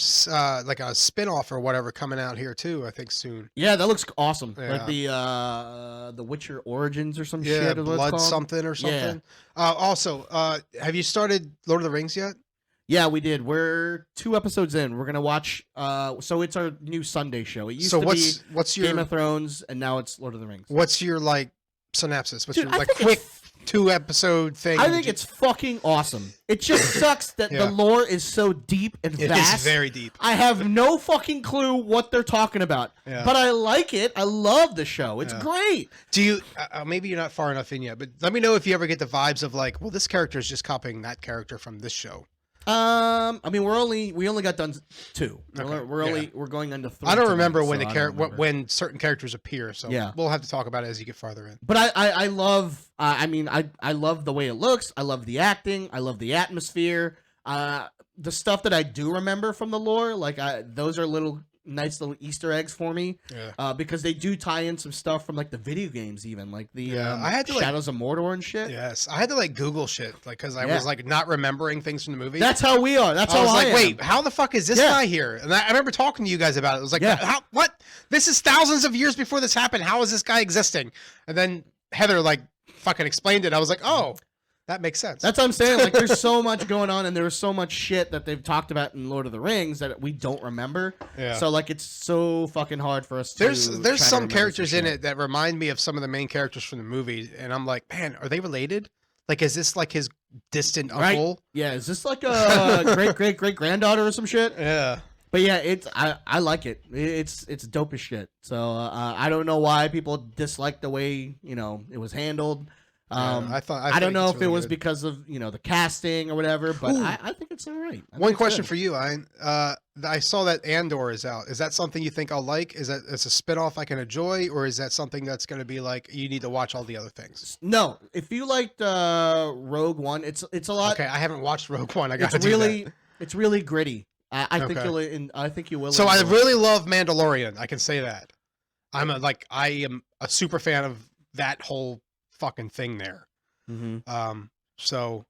like a spin-off or whatever coming out here too, I think soon. Yeah, that looks awesome. Yeah. Like the Witcher Origins or some shit. Yeah, Is what it's Blood called. something or something. Also, have you started Lord of the Rings yet? Yeah, we did. We're 2 episodes in. We're gonna watch. So it's our new Sunday show. It used to be what's your Game of Thrones, and now it's Lord of the Rings. What's your like synopsis? What's Dude, your like quick 2-episode thing? I think it's fucking awesome. It just sucks that the lore is so deep and vast. It's very deep. I have no fucking clue what they're talking about, but I like it. I love the show. It's great. Do you? Maybe you're not far enough in yet, but let me know if you ever get the vibes of like, well, this character is just copying that character from this show. I mean, we only got done 2. Okay. We're going into 3. I don't remember when tonight, when certain characters appear, so we'll have to talk about it as you get farther in. But I love. I mean, I love the way it looks. I love the acting. I love the atmosphere. The stuff that I do remember from the lore, like those are nice little Easter eggs for me. Yeah. Because they do tie in some stuff from like the video games, even like the I had to, Shadows of Mordor and shit. Yes, I had to like Google shit, like because I was like not remembering things from the movie. That's how we are. That's how I was like, wait, how the fuck is this guy here? And I remember talking to you guys about it. It was like, how? What? This is thousands of years before this happened. How is this guy existing? And then Heather like fucking explained it. I was like, oh. That makes sense. That's what I'm saying. Like, there's so much going on, and there's so much shit that they've talked about in Lord of the Rings that we don't remember. Yeah. So, like, it's so fucking hard for us to. There's some characters in it that remind me of some of the main characters from the movie, and I'm like, man, are they related? Like, is this like his distant uncle? Yeah. Is this like a great granddaughter or some shit? Yeah. But yeah, I like it. It's dope as shit. So I don't know why people dislike the way it was handled. I don't know if it was because of the casting or whatever, but I think it's all right. One question for you, Ian. I saw that Andor is out. Is that something you think I'll like? Is that it's a spinoff I can enjoy, or is that something that's going to be like you need to watch all the other things? No, if you liked Rogue One, it's a lot. Okay, I haven't watched Rogue One. I got to do that. It's really gritty. I think you will. So I really love Mandalorian. I can say that. I am a super fan of that whole fucking thing there. So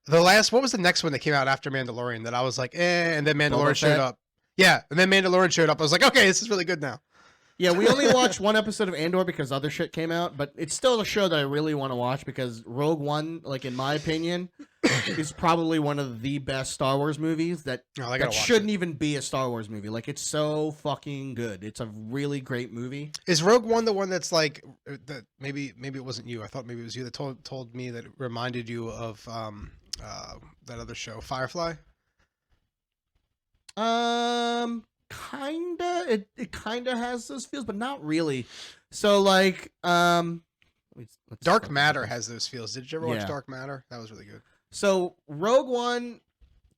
what was the next one that came out after Mandalorian that I was like, and then Mandalorian showed up. Yeah, and then Mandalorian showed up. I was like, okay, this is really good now. Yeah, we only watched 1 episode of Andor because other shit came out, but it's still a show that I really want to watch because Rogue One, like in my opinion, is probably one of the best Star Wars movies that shouldn't even be a Star Wars movie. Like, it's so fucking good. It's a really great movie. Is Rogue One the one that's like that? Maybe it wasn't you. I thought maybe it was you that told me that it reminded you of that other show, Firefly. Kinda. It kinda has those feels, but not really. So like, Dark Matter has those feels. Did you ever watch Dark Matter? That was really good. So Rogue One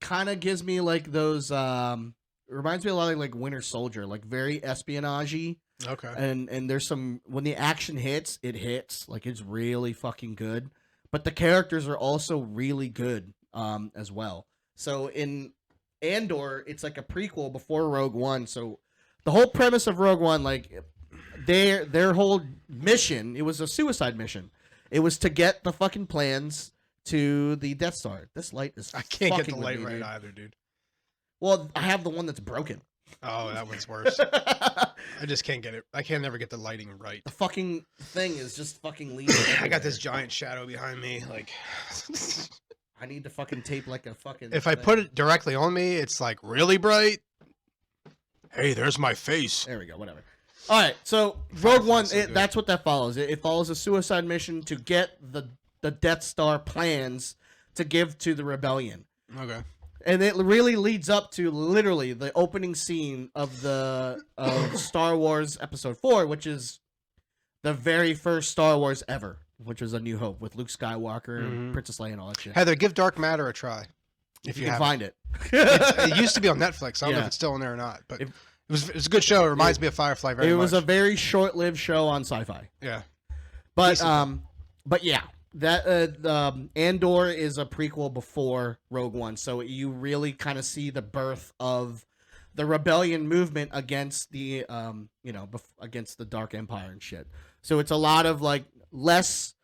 kind of gives me like those. Reminds me a lot of like Winter Soldier, like very espionage-y. Okay. And there's some when the action hits, it hits like it's really fucking good. But the characters are also really good as well. So in Andor, it's like a prequel before Rogue One. So the whole premise of Rogue One, like their whole mission, it was a suicide mission. It was to get the fucking plans to the Death Star. This light is I can't get the fucking with light me, right dude. either, dude. Well, I have the one that's broken. Oh, that one's worse. The I just can't get it. I can't never get the lighting right. fucking thing is just fucking leaning. I got this everywhere. giant shadow behind me. Like, I need to fucking tape like a fucking. if I thing. put it directly on me, it's like really bright. Hey, there's my face. There we go. Whatever. All right. So Rogue One, so good. that's what that follows. It follows a suicide mission to get the Death Star plans to give to the rebellion. Okay. And it really leads up to literally the opening scene of Star Wars Episode 4, which is the very first Star Wars ever, which was A New Hope with Luke Skywalker, and Princess Leia, and all that shit. Heather, give Dark Matter a try. If you you can haven't. find it. It used to be on Netflix. I don't know Yeah. if it's still on there or not, but It- it's a good show. It reminds me of Firefly very It much. was a very short-lived show on Sci-Fi. Yeah. But Decent. but yeah, that Andor is a prequel before Rogue One, so you really kind of see the birth of the rebellion movement against the against the Dark Empire and shit. So it's a lot of like less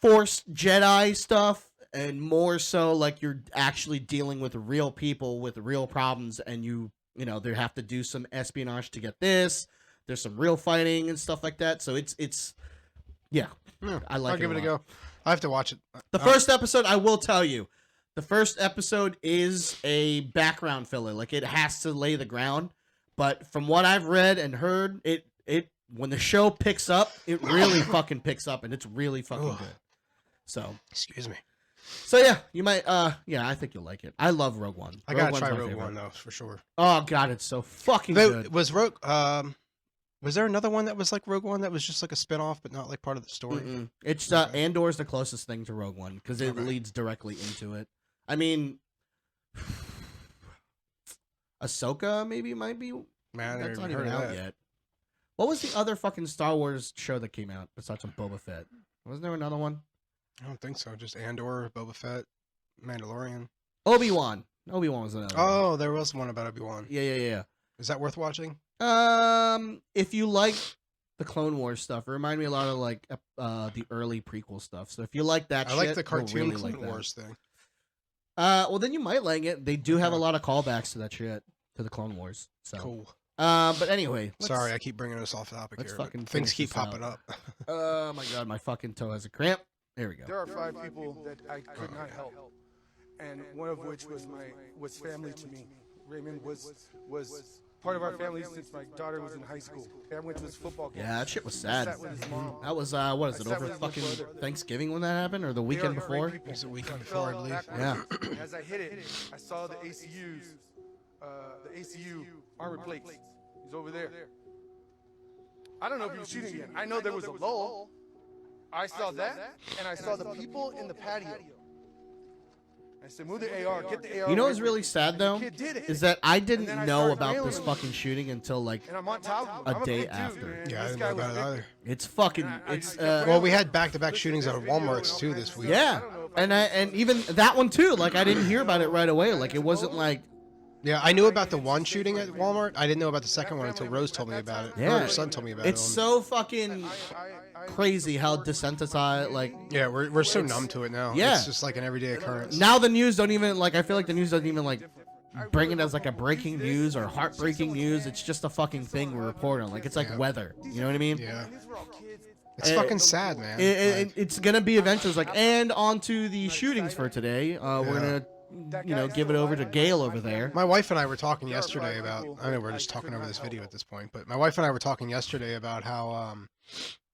Force Jedi stuff and more so like you're actually dealing with real people with real problems, and they have to do some espionage to get this. There's some real fighting and stuff like that. So it's yeah, Yeah, I like I'll give it a lot. go. I have to watch it. The first episode, I will tell you, the first episode is a background filler. Like it has to lay the ground. But from what I've read and heard, it when the show picks up, it really fucking picks up, and it's really fucking Ugh. good. So Excuse me. yeah, you might I think you'll like it. I love Rogue One. I gotta One's try my Rogue favorite. One though for sure. Oh god, it's so fucking good. Was Rogue? Was there another one that was like Rogue One that was just like a spinoff but not like part of the story? Mm-mm. It's Okay. Andor's the closest thing to Rogue One because it Okay. leads directly into it. I mean, Ahsoka maybe might be. Man, I never That's not even even heard of out that. yet. What was the other fucking Star Wars show that came out besides from Boba Fett? Wasn't there another one? I don't think so. Just Andor, Boba Fett, Mandalorian. Obi-Wan. Obi-Wan was another one. Oh, there was one about Obi-Wan. Yeah. Is that worth watching? If you like the Clone Wars stuff, it reminded me a lot of like the early prequel stuff. So if you like that, I like shit, the you'll cartoon really Clone like that. Wars thing. Well, then you might like it. They do have a Okay. lot of callbacks to that shit, to the Clone Wars. So, Cool. but anyway, Sorry, I keep bringing us off topic let's here. but fucking Things finish keep this out. popping up. Oh my god, my fucking toe has a cramp. There we go. There are 5 people that I could not help, and one of which was family to me. Raymond was part of our family since my daughter was in high school. I went to his football game. Yeah, that shit was I sad. sat with his mom. That was what is it, I sat over with my fucking brother. Thanksgiving when that happened, or the They weekend are great before? people. It was the weekend I before, I fell believe. backwards. Yeah. As I hit it, I saw the ACU armor plates. He's over there. I don't know if he was shooting again. I know there was a lull. I saw that, and I saw the people in the patio. I said, move the AR, get the AR. You know away what's from really me. sad And the though, kid did it. is that I didn't then I know started about railing this him. fucking shooting until like And I'm on top. a I'm day big dude, after. man. Yeah, I This didn't guy know was about it big. either. it's fucking I it's just kept Well, going. we had back-to-back shootings at Listen, this video Walmarts too has this week. I yeah, don't know if and even that one too. Like I didn't hear about it right away. Like it wasn't like Yeah, I knew about the one shooting at Walmart. I didn't know about the second one until Rose told me about it. Yeah. Her son told me about it's it. so fucking crazy how desensitized. Like Yeah, we're so numb to it now. Yeah. It's just like an everyday occurrence. now the news don't even like. I feel like the news doesn't even like bring it as like a breaking news or heartbreaking news. It's just a fucking thing we report on. Like it's like Yeah. weather. You know what I mean? Yeah. These were all kids. It's Eh, fucking sad, man. It's gonna be eventually it's like, and on to the shootings for today. We're gonna give it over to Gail over there. My wife and I were talking yesterday about. I know we're just talking over this video at this point, but my wife and I were talking yesterday about how,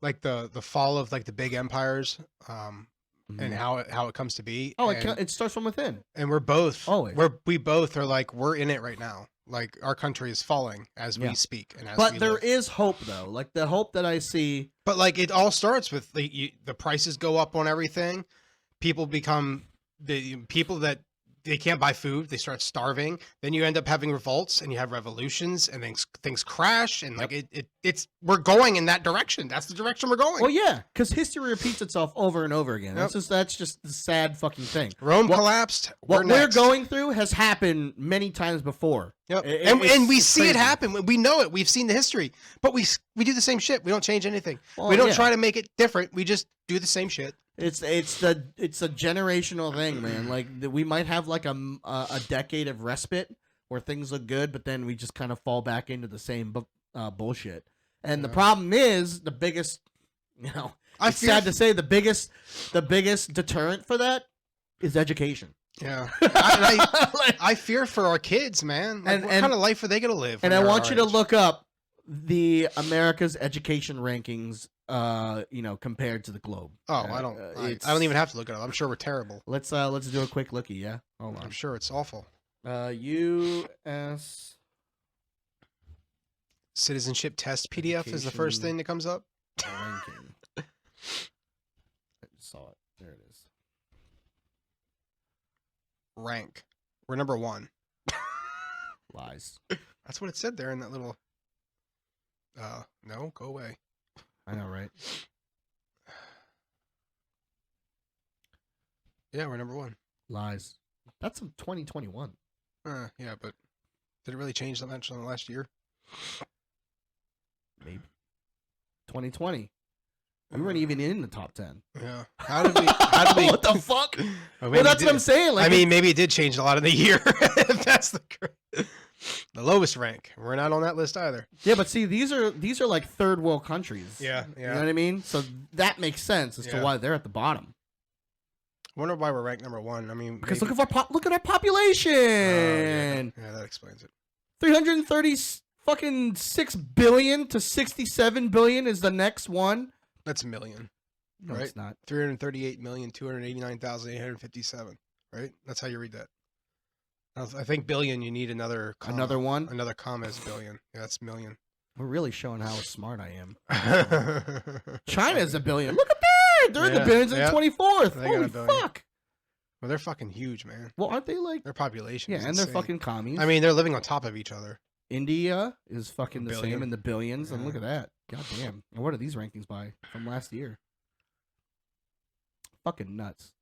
like the fall of like the big empires, and how it comes to be. Oh, and, it starts from within. and we're both. Always. We both are like we're in it right now. Like our country is falling as Yeah. we speak, and as But we there live. is hope though. Like the hope that I see. But like it all starts with the prices go up on everything. People become the people that they can't buy food. They start starving. Then you end up having revolts, and you have revolutions, and then things crash, and like it's we're going in that direction. That's the direction we're going. Well, yeah, because history repeats itself over and over again. Yep. That's just the sad fucking thing. Rome collapsed. What we're we're going through has happened many times before. Yep. It's And we see crazy. it happen. We know it. We've seen the history, but we do the same shit. We don't change anything. Well, we don't yeah. try to make it different. We just do the same shit. It's a generational thing, man. Like we might have like a decade of respite where things look good, but then we just kind of fall back into the same bullshit. And the problem is the biggest, it's sad to say the biggest deterrent for that is education. Yeah, I fear for our kids, man. Like, what kind of life are they gonna live? And I want you to look up the America's education rankings, compared to the globe. Oh, I don't even have to look it up. I'm sure we're terrible. Let's do a quick lookie. Yeah, hold on. I'm sure it's awful. U.S. Citizenship test PDF is the first thing that comes up. ranking. I just saw it. There it is. Rank. We're number 1. Lies. That's what it said there in that little. No, go away. I know, right? Yeah, we're number 1. Lies. That's from 2021. Yeah, but did it really change that much in the last year? Maybe. 2020. We weren't even in the top 10. Yeah. How did we? What the fuck? Well, Well, that's what I'm saying. Like, I mean, maybe it did change a lot in the year. If that's the lowest rank. We're not on that list either. yeah, but see, these are like third world countries. Yeah, You know what I mean? So that makes sense as to Yeah. why they're at the bottom. Wonder why we're ranked number 1. I mean, Because maybe... look at our population. Yeah, that explains it. 330 fucking 6 billion to 67 billion is the next one. That's a million. No, Right. it's not. 338,289,857. Right? That's how you read that. I think billion. You need another comma. Another one? Another comma is billion. Yeah, that's million. We're really showing how smart I am. China's a billion. Look at that. They're in the billions in the 24th. They got Holy a billion. fuck. Well, they're fucking huge, man. Well, aren't they like? Their population. Yeah, is and they're insane. fucking commies. I mean, they're living on top of each other. India is fucking the Billion. same in the billions, and Yeah. look at that. God damn. And what are these rankings by from last year? Fucking nuts.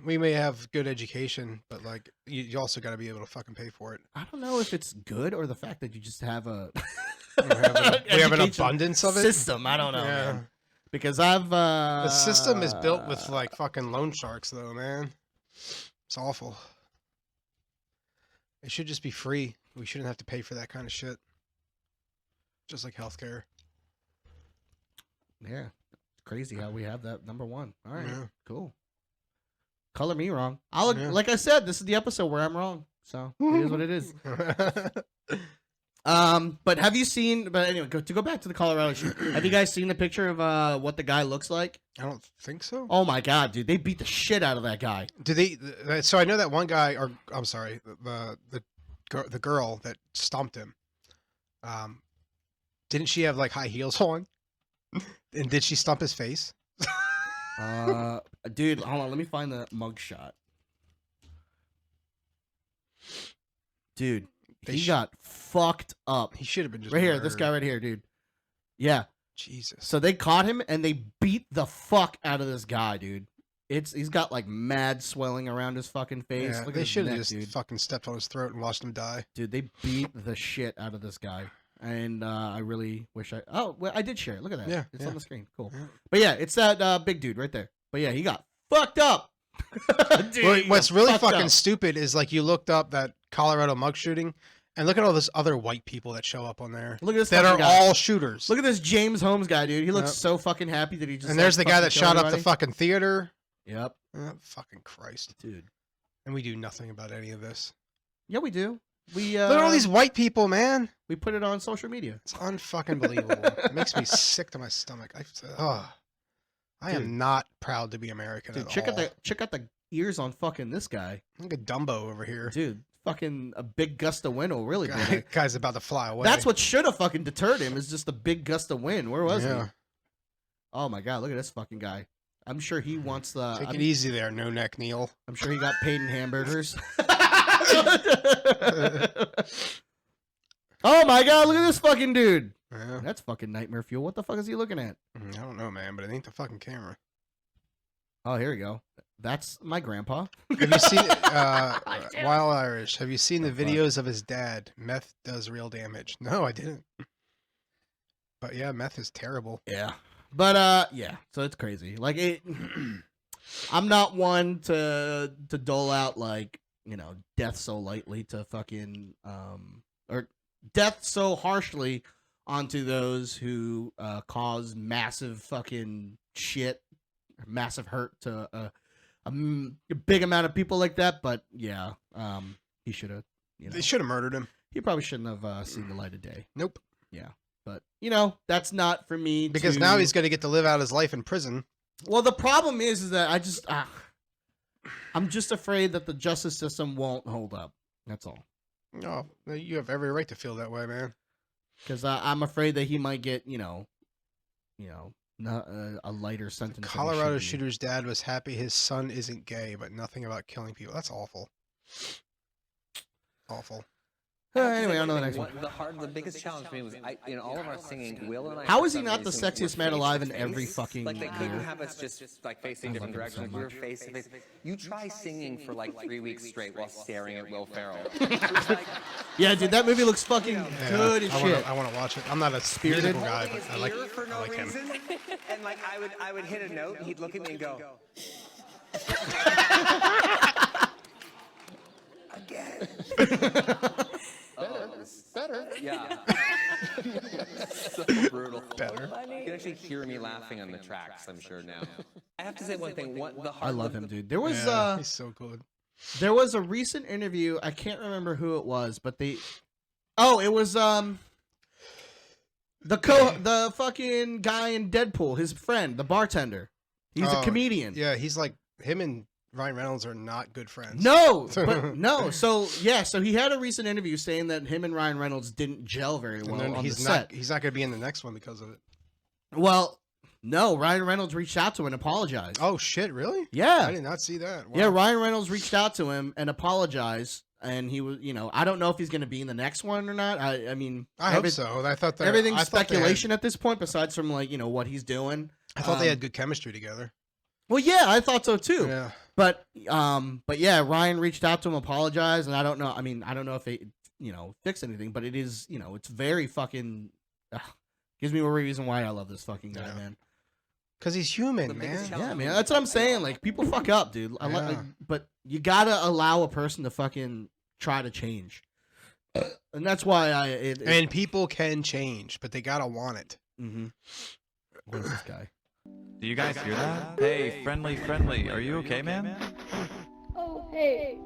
We may have good education, but like you also got to be able to fucking pay for it. I don't know if it's good or the fact that you just have a We have an education abundance of it. system. I don't know, Yeah. man. Because I've The system is built with like fucking loan sharks, though, man. It's awful. It should just be free. We shouldn't have to pay for that kind of shit. Just like healthcare. yeah, it's crazy how we have that number 1. All right, Yeah. cool. Color me wrong. Yeah. Like I said, this is the episode where I'm wrong. So it is what it is. But have you seen? But anyway, to go back to the Colorado shoot. Have you guys seen the picture of what the guy looks like? I don't think so. Oh my god, dude! They beat the shit out of that guy. Did they? So I know that one guy, or I'm sorry, the girl that stomped him. Didn't she have like high heels on? And did she stomp his face? Dude, hold on. Let me find the mugshot. Dude, he got fucked up. He should have been just Right here, this murdered. guy right here, dude. Yeah. Jesus. So they caught him and they beat the fuck out of this guy, dude. He's got like mad swelling around his fucking face. Yeah, Look at they his should have neck, just dude. fucking stepped on his throat and watched him die. Dude, they beat the shit out of this guy. And I really wish I did share it. Look at that. Yeah, It's yeah. on the screen. Cool. Yeah. But yeah, it's that big dude right there. But yeah, he got fucked up. Dude, Well, he what's got really fucked fucking up. stupid is like you looked up that Colorado mug shooting, and look at all those other white people that show up on there Look at this that are fucking guy. all shooters. Look at this James Holmes guy, dude. He looks Yep. so fucking happy that he just. And there's the guy fucking that killed shot up the everybody. fucking theater. Yep, Fucking Christ. dude. And we do nothing about any of this. Yeah, we do. We Look at all these white people, man. we put it on social media. It's unfucking believable. It makes me sick to my stomach. I Dude. am not proud to be American Dude, at check all. out the ears on fucking this guy, Look at Dumbo over here. dude. Fucking a big gust of wind will really do that. Guy's about to fly away. That's what should have fucking deterred him. Is just a big gust of wind. Where was he? Oh my god, look at this fucking guy. I'm sure he wants the. Take it easy there, no neck Neil. I'm sure he got paid in hamburgers. Oh my god, look at this fucking dude. Yeah. That's fucking nightmare fuel. What the fuck is he looking at? I don't know, man, but it ain't the fucking camera. Oh, here we go. That's my grandpa. Have you seen Wild Irish? Have you seen the videos of his dad? Meth does real damage. No, I didn't. But yeah, meth is terrible. Yeah. But yeah, so it's crazy. Like it I'm not one to dole out like, you know, death so lightly to fucking or death so harshly onto those who cause massive fucking shit, massive hurt to a big amount of people like that. But yeah, he should have. You know, They should have murdered him. he probably shouldn't have seen the light of day. Nope. Yeah, but you know, that's not for me. Because to... now he's going to get to live out his life in prison. Well, the problem is that I just I'm just afraid that the justice system won't hold up. That's all. No, you have every right to feel that way, man. Because I'm afraid that he might get, you know, not a lighter sentence. than he Colorado should be. shooter's dad was happy his son isn't gay, but nothing about killing people. That's awful. Awful. Anyway, on to the next one. The biggest challenge for me was, in all of our singing, Will and I. How for is he some not the reason, sexiest were man face alive to in every face. fucking Like they couldn't year? have us just like facing I different love him so directions. We were much. face to face. You try singing for like 3 weeks straight while staring at Will Ferrell. It's like, Yeah, dude, that movie looks fucking Yeah, good as shit. I want to watch it. I'm not a Spirited? musical guy, holding but his I like, ear for I no like him. reason. And like I would hit a note, and he'd look at me and go. Again. Better. Yeah. So brutal. Better. You can actually hear me laughing on the tracks, I'm sure now. I have to say one thing. I love him, dude. There was Yeah, he's so good. there was a recent interview. I can't remember who it was, but it was the fucking guy in Deadpool, his friend, the bartender. He's a Oh, comedian. Yeah, he's like, him and Ryan Reynolds are not good friends. No, but no. So yeah, so he had a recent interview saying that him and Ryan Reynolds didn't gel very well And then on he's the not set. he's not going to be in the next one because of it. Well, no, Ryan Reynolds reached out to him and apologized. Oh shit, really? Yeah. I did not see that. Wow. Yeah, Ryan Reynolds reached out to him and apologized, and he was, you know, I don't know if he's going to be in the next one or not. I mean, I hope so. I thought everything's I thought they speculation at this point, besides from like, you know, what he's doing. I thought they had good chemistry together. Well, yeah, I thought so too. Yeah. But yeah, Ryan reached out to him, apologized, and I don't know. I mean, I don't know if they, you know, fixed anything, but it is, you know, it's very fucking gives me a reason why I love this fucking guy, Yeah. man. Because he's human, The biggest man. challenge- Yeah, man, that's what I'm saying. Like, people fuck up, dude. Yeah. But you gotta allow a person to fucking try to change, and that's why And people can change, but they gotta want it. Mm-hmm. Where's this guy? Do you guys hear that? Hey, friendly, are you okay, man? Oh, hey.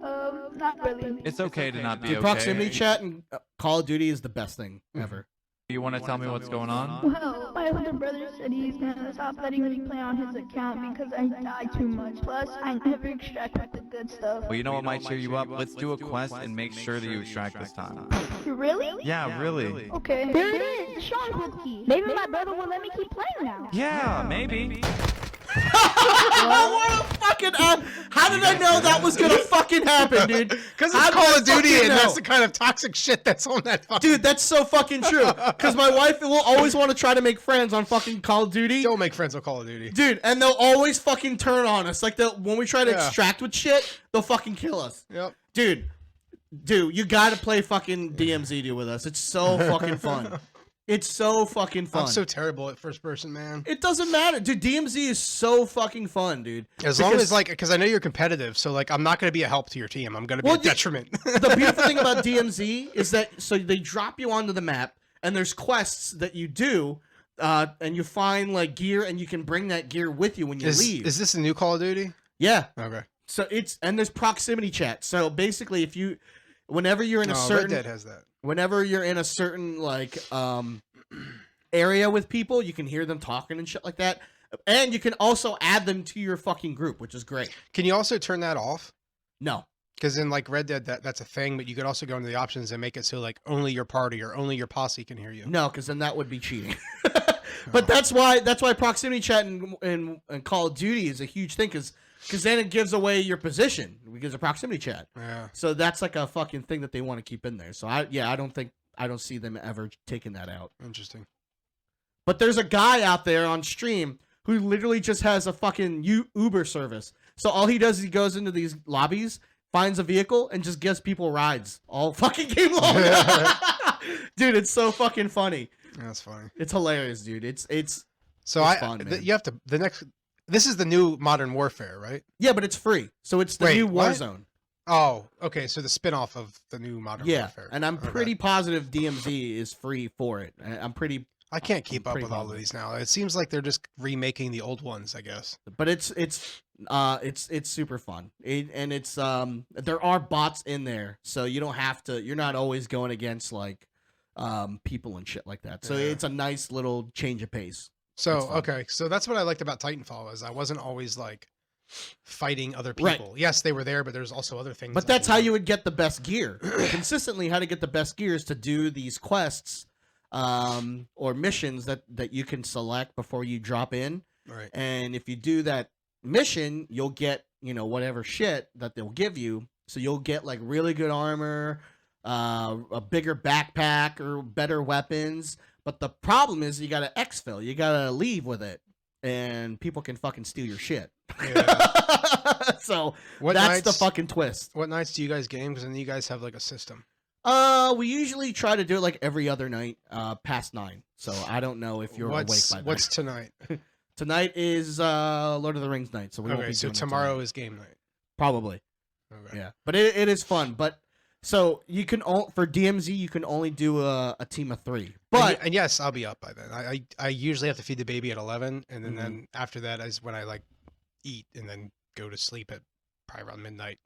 Not really. It's okay to not be Dude, okay. proximity chat and Call of Duty is the best thing ever. You want to tell me what's going on? Well, my older brother said he's gonna stop letting me play on his account because I die too much. Plus, I never extract with the good stuff. Well, you know what might cheer you up? Let's do a quest and make sure that you extract this time. Really? Yeah, really. Okay. There it is, the Sean cookie. Maybe my brother will let me keep playing now. Yeah, maybe. What a fucking how did I know that was gonna fucking happen, dude? Because How it's did Call I of Duty, fucking and that's know? the kind of toxic shit that's on that fucking... Dude, that's so fucking true. Because my wife will always want to try to make friends on fucking Call of Duty. Don't make friends with Call of Duty. Dude, and they'll always fucking turn on us. Like, when we try to Yeah. extract with shit, they'll fucking kill us. Yep. Dude, you gotta play fucking DMZ dude with us. It's so fucking fun. It's so fucking fun. I'm so terrible at first person, man. It doesn't matter. Dude, DMZ is so fucking fun, dude. As long Because- as, like, because I know you're competitive, so, like, I'm not going to be a help to your team. I'm going to be Well, a detriment. The beautiful thing about DMZ is that so they drop you onto the map and there's quests that you do and you find like gear and you can bring that gear with you when you leave. Is this a new Call of Duty? Yeah. Okay. So and there's proximity chat. So basically whenever you're in a certain Red Dead has that. whenever you're in a certain like area with people, you can hear them talking and shit like that. And you can also add them to your fucking group, which is great. Can you also turn that off? No. Because in like Red Dead, that's a thing, but you could also go into the options and make it so like only your party or only your posse can hear you. No, because then that would be cheating. But that's why proximity chat and Call of Duty is a huge thing because then it gives away your position because of proximity chat. Yeah. So that's like a fucking thing that they want to keep in there. So I don't see them ever taking that out. Interesting. But there's a guy out there on stream who literally just has a fucking Uber service. So all he does is he goes into these lobbies, finds a vehicle, and just gives people rides all fucking game long. Dude, it's so fucking funny. That's funny. It's hilarious, dude. It's So fun, man. you have to this is the new Modern Warfare, right? yeah, but it's free. So it's the Wait, new what? Warzone. Oh, okay. So the spin-off of the new Modern Yeah, Warfare. and I'm Okay. pretty positive DMZ is free for it. I'm pretty, I can't keep up pretty with all of positive. these now. It seems like they're just remaking the old ones, I guess. but it's super fun. And it's there are bots in there, so you don't have to. You're not always going against like people and shit like that. So Yeah. it's a nice little change of pace. So It's fun. okay, so that's what I liked about Titanfall is I wasn't always like fighting other Right. people. Yes, they were there, but there's also other things. But I that's could how do. you would get the best gear. Consistently, how to get the best gear is to do these quests or missions that you can select before you drop in. Right. And if you do that mission, you'll get, whatever shit that they'll give you. So you'll get like really good armor, a bigger backpack, or better weapons. But the problem is you got to exfil. You got to leave with it. And people can fucking steal your shit. Yeah. So What that's the nights- fucking twist. What nights do you guys game? Because then you guys have like a system. We usually try to do it like every other night, past 9. So I don't know if you're awake by then. What's tonight? Tonight is Lord of the Rings night, so we won't Okay, be so doing it tomorrow tonight. is game night. Probably. Okay. Yeah, but it is fun. But so you can for DMZ you can only do a team of 3. But And yes, I'll be up by then. I usually have to feed the baby at 11, and then, Mhm. then after that is when I like eat and then go to sleep at probably around midnight.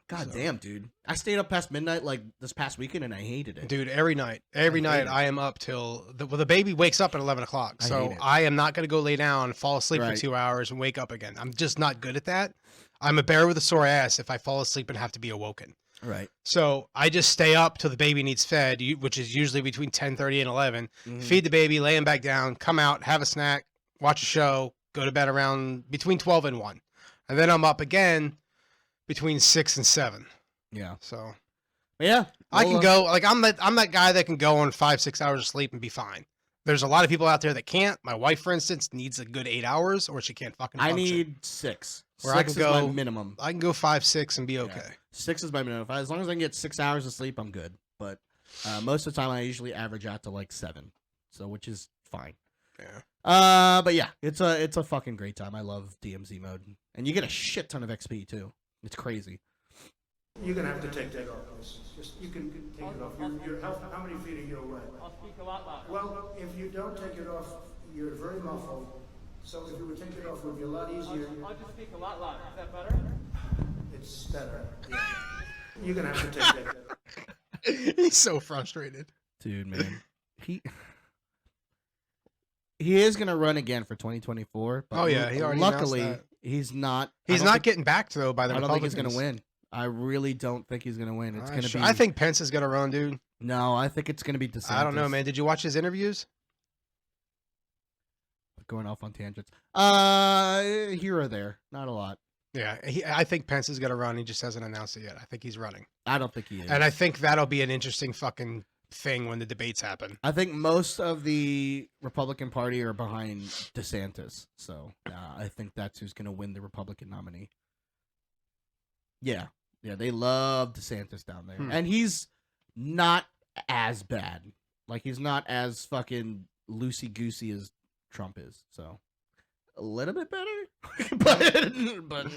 god so- damn, dude, I stayed up past midnight like this past weekend, and I hated it. Dude, every night hate I it. am up till the baby wakes up at 11 o'clock. I hate So it. I am not going to go lay down, fall asleep Right. for 2 hours, and wake up again. I'm just not good at that. I'm a bear with a sore ass if I fall asleep and have to be awoken. Right. So I just stay up till the baby needs fed, which is usually between 10:30 and 11. Mhm. Feed the baby, lay him back down, come out, have a snack, watch a show, go to bed around between 12 and 1. And then I'm up again between 6 and 7. Yeah. So But yeah. I we'll, can go like I'm that guy that can go on 5-6 hours of sleep and be fine. There's a lot of people out there that can't. My wife, for instance, needs a good 8 hours or she can't fucking I function. need 6. Where I 6 can is my go- minimum. I can go 5-6 and be okay. 6 is my minimum. As long as I can get 6 hours of sleep, I'm good. But most of the time, I usually average out to like 7, so which is fine. Yeah. But yeah, it's a fucking great time. I love DMZ mode, and you get a shit ton of XP too. It's crazy. You're gonna have to take that off. Just you can take it off. How many feet are you away? I'll speak a lot louder. Well, if you don't take it off, you're very muffled. So if you would take it off, it would be a lot easier. I'll just speak a lot louder. Is that better? It's better. Yeah. You're gonna have to take that. He's so frustrated. Dude, man, he is gonna run again for 2024. But Oh, yeah, he already announced luckily that. he's not. He's I don't not think- getting backed though by the I don't think he's Republicans. gonna win. I really don't think he's gonna win. It's gonna be. I think Pence is gonna run, dude. No, I think it's gonna be DeSantis. I don't know, man. Did you watch his interviews? Going off on tangents. Here or there, not a lot. Yeah, I think Pence is gonna run. He just hasn't announced it yet. I think he's running, I don't think he is. and I think that'll be an interesting fucking thing when the debates happen. I think most of the Republican Party are behind DeSantis, so I think that's who's going to win the Republican nominee. Yeah, they love DeSantis down there, and he's not as bad. Like he's not as fucking loosey goosey as Trump is. So a little bit better, but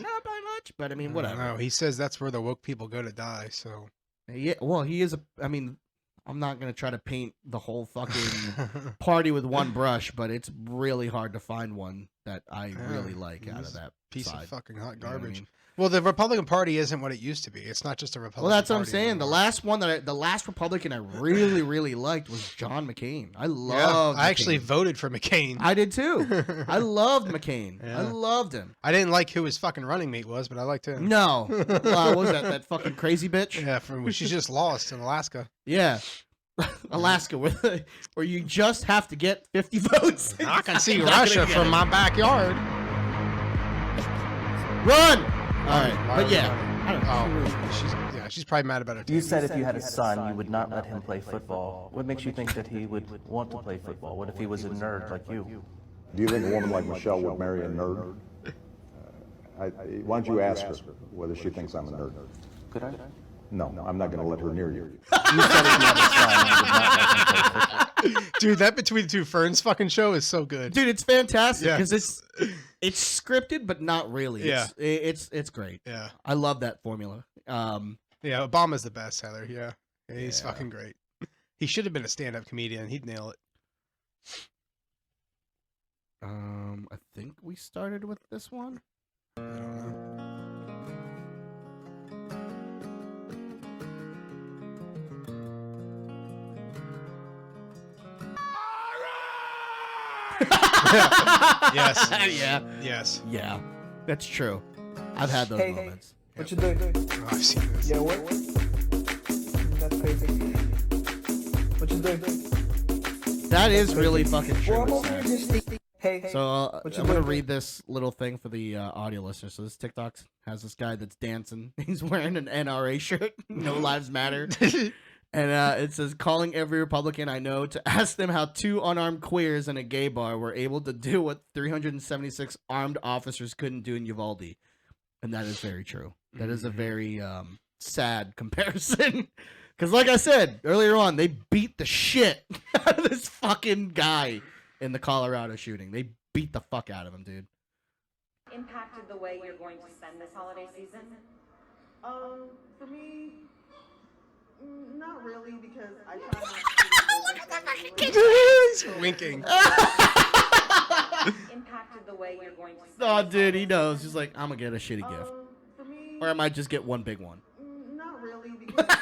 not by much. But I mean, whatever. No, he says that's where the woke people go to die. So Yeah, well, he is a. I mean, I'm not gonna try to paint the whole fucking party with one brush, but it's really hard to find one that I Yeah, really like out he's of that piece side. of fucking hot You know what I garbage. mean? Well, the Republican Party isn't what it used to be. It's not just a Republican. Well, that's what I'm Party saying. anymore. The last Republican I really liked was John McCain. I Yeah, loved. I actually McCain. voted for McCain. I did too. I loved McCain. I Yeah. loved him. I didn't like who his fucking running mate was, but I liked him. No, what was that? That fucking crazy bitch. Yeah, from she's just lost in Alaska. Yeah. Alaska, where you just have to get 50 votes. I can see Not gonna Russia get from it. my backyard. Run! right, but yeah, I don't know. She's probably mad about it. You said if you had a son, you would not let him play football. What makes you think that he would want to play football? What if he was a nerd like you? Do you think a woman like Michelle would marry a nerd? Why don't you ask her whether she thinks I'm a nerd? Could I? No, I'm not going to let her near you. You said if you had a son, you would not let him play football. Dude, that Between the Two Ferns fucking show is so good. Dude, it's fantastic Yeah. because it's scripted, but not really. Yeah. It's great. Yeah. I love that formula. Yeah, Obama's the best, Heather. Yeah. He's Yeah. fucking great. He should have been a stand-up comedian. He'd nail it. I think we started with this one. Yes. Yeah. Yes. Yeah. That's true. I've had those moments. What you doing? Oh, I've seen this. Yeah, what? That's crazy. What you doing? That is really fucking true. Well, I'm It's over sad. here just Hey. So What you I'm gonna doing? read this little thing for the audio listeners. So this TikTok has this guy that's dancing. He's wearing an NRA shirt, No Lives Matter, and it says, "Calling every Republican I know to ask them how 2 unarmed queers in a gay bar were able to do what 376 armed officers couldn't do in Uvalde," and that is very true. That is a very sad comparison. Because, like I said earlier on, they beat the shit out of this fucking guy in the Colorado shooting. They beat the fuck out of him, dude. Impacted the way you're going to spend this holiday season? For me, not really, because I try not to. He's winking. Impacted the way you're going to spend Oh, this dude, he holiday knows. He's like, I'm gonna get a shitty gift. For me, Or I might just get one big one. not really, because I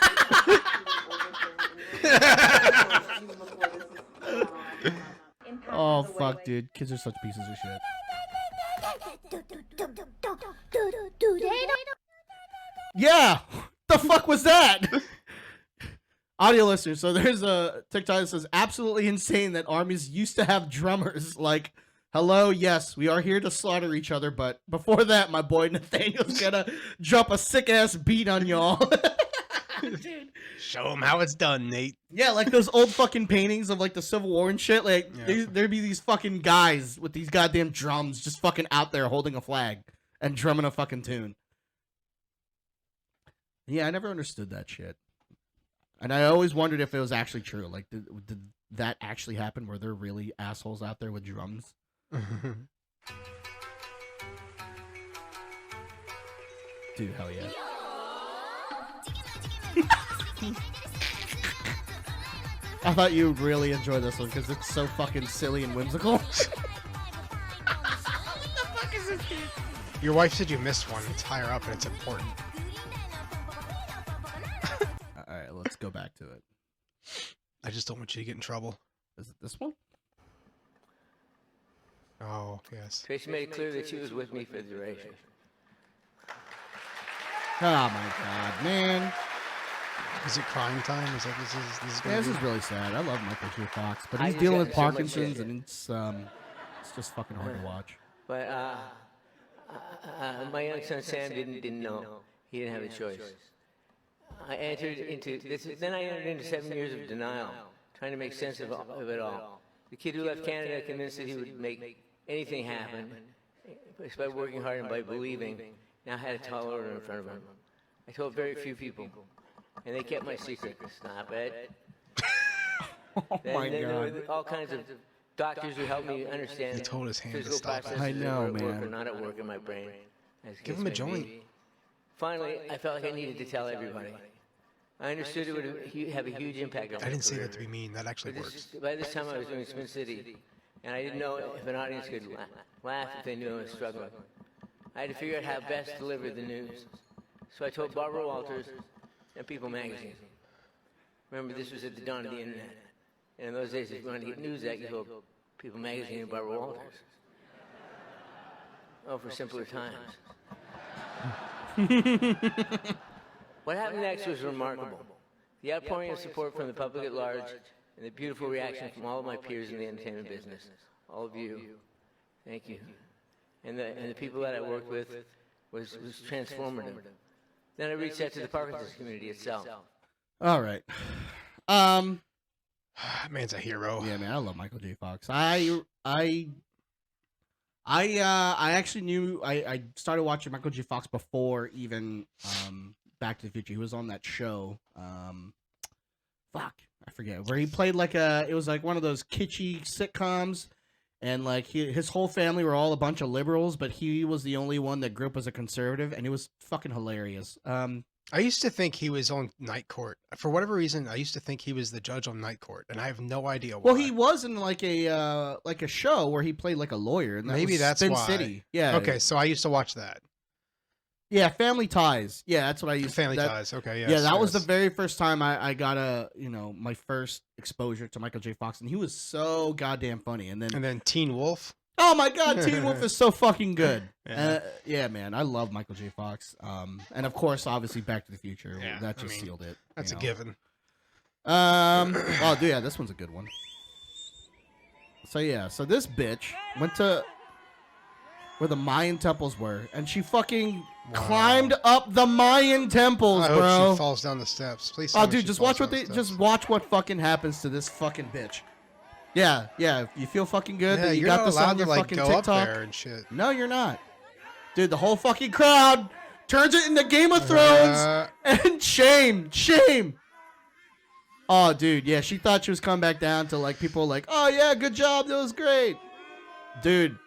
try not to even before this is going on. Impacted Oh, the way- fuck, dude. Kids are such pieces of shit. Yeah! The fuck was that? Audio listeners, so there's a TikTok that says, absolutely insane that armies used to have drummers. Like, hello, yes, we are here to slaughter each other, but before that, my boy Nathaniel's gonna drop a sick-ass beat on y'all. Dude. Show him how it's done, Nate. Yeah, like those old fucking paintings of like the Civil War and shit. Like Yeah. there'd be these fucking guys with these goddamn drums just fucking out there holding a flag and drumming a fucking tune. Yeah, I never understood that shit. And I always wondered if it was actually true. Like, did that actually happen? Were there really assholes out there with drums? Dude, hell yeah. I thought you would really enjoy this one because it's so fucking silly and whimsical. Your wife said you missed one. It's higher up and it's important. Alright, let's go back to it. I just don't want you to get in trouble. Is it this one? Oh, yes. Tracy made it clear that she was with me for the duration. Oh my god, man. Is it crying time? Is that this is Yeah, this gonna is really sad. I love Michael J. Fox, but I he's just dealing got with so much Parkinson's shit. and it's just fucking hard to watch. But my young son Sam didn't know. He didn't have a choice. I entered into this. Then I entered into 7 years of denial, trying to make sense of it all. The kid who left Canada convinced that he would make anything happen, just by working hard and by believing, now had a tall order in front of him. I told very few people, and they kept my secret. Stop it. Oh my Then there god. were all kinds of doctors who helped me understand He told his hand to physical stop it. processes I know, that were at work man. or not at work in my brain. as Give case him a may joint. be. Finally, I felt like I needed to tell everybody. I understood it would have a huge impact on I my didn't say career. that to be mean. That actually But works. by this time, I was doing Spin City, and I didn't know if an audience could laugh if they knew I was struggling. I had to figure out how best to deliver the news. So I told Barbara Walters and People Magazine. Remember, this was at the dawn of the internet. And in those days, if you wanted to get news out, you told People Magazine and Barbara Walters. Oh, for simpler times. What happened next was remarkable. The outpouring of support from the public at large and the beautiful reaction from all of my peers in the entertainment business. All of you. Thank you. And the people that I worked with was transformative. Then I reached out to the Parkinson's community itself. All right. Man's a hero. Yeah, man, I love Michael J. Fox. I actually knew I started watching Michael J. Fox before even Back to the Future. He was on that show. I forget where he played it was like one of those kitschy sitcoms, and like his whole family were all a bunch of liberals, but he was the only one that grew up as a conservative, and it was fucking hilarious. I used to think he was on Night Court. For whatever reason, I used to think he was the judge on Night Court, and I have no idea why. Well, he was in like a show where he played like a lawyer, and maybe that's Spin why. City. Yeah. Okay, so I used to watch that. Yeah, Family Ties. Yeah, that's what I used. Family Ties. Okay, yes, yeah, that was the yes. very first time I got my first exposure to Michael J. Fox, and he was so goddamn funny. And then Teen Wolf. Oh my God, Teen Wolf is so fucking good. Yeah. Yeah, man, I love Michael J. Fox. And of course, obviously, Back to the Future. Yeah, that just sealed it. That's you a know. given. Oh, dude, yeah, this one's a good one. So yeah, so this bitch went to where the Mayan temples were, and she fucking climbed up the Mayan temples, I bro. hope she falls down the steps. Please. Oh, tell me dude, she just falls watch down the steps. just watch what fucking happens to this fucking bitch. Yeah, you feel fucking good Yeah, that you you're got not this allowed on your to, like, fucking go up TikTok. there and shit. No, you're not. Dude, the whole fucking crowd turns it into Game of Thrones and shame. Oh, dude, yeah, she thought she was coming back down to like people like, oh yeah, good job, that was great. Dude,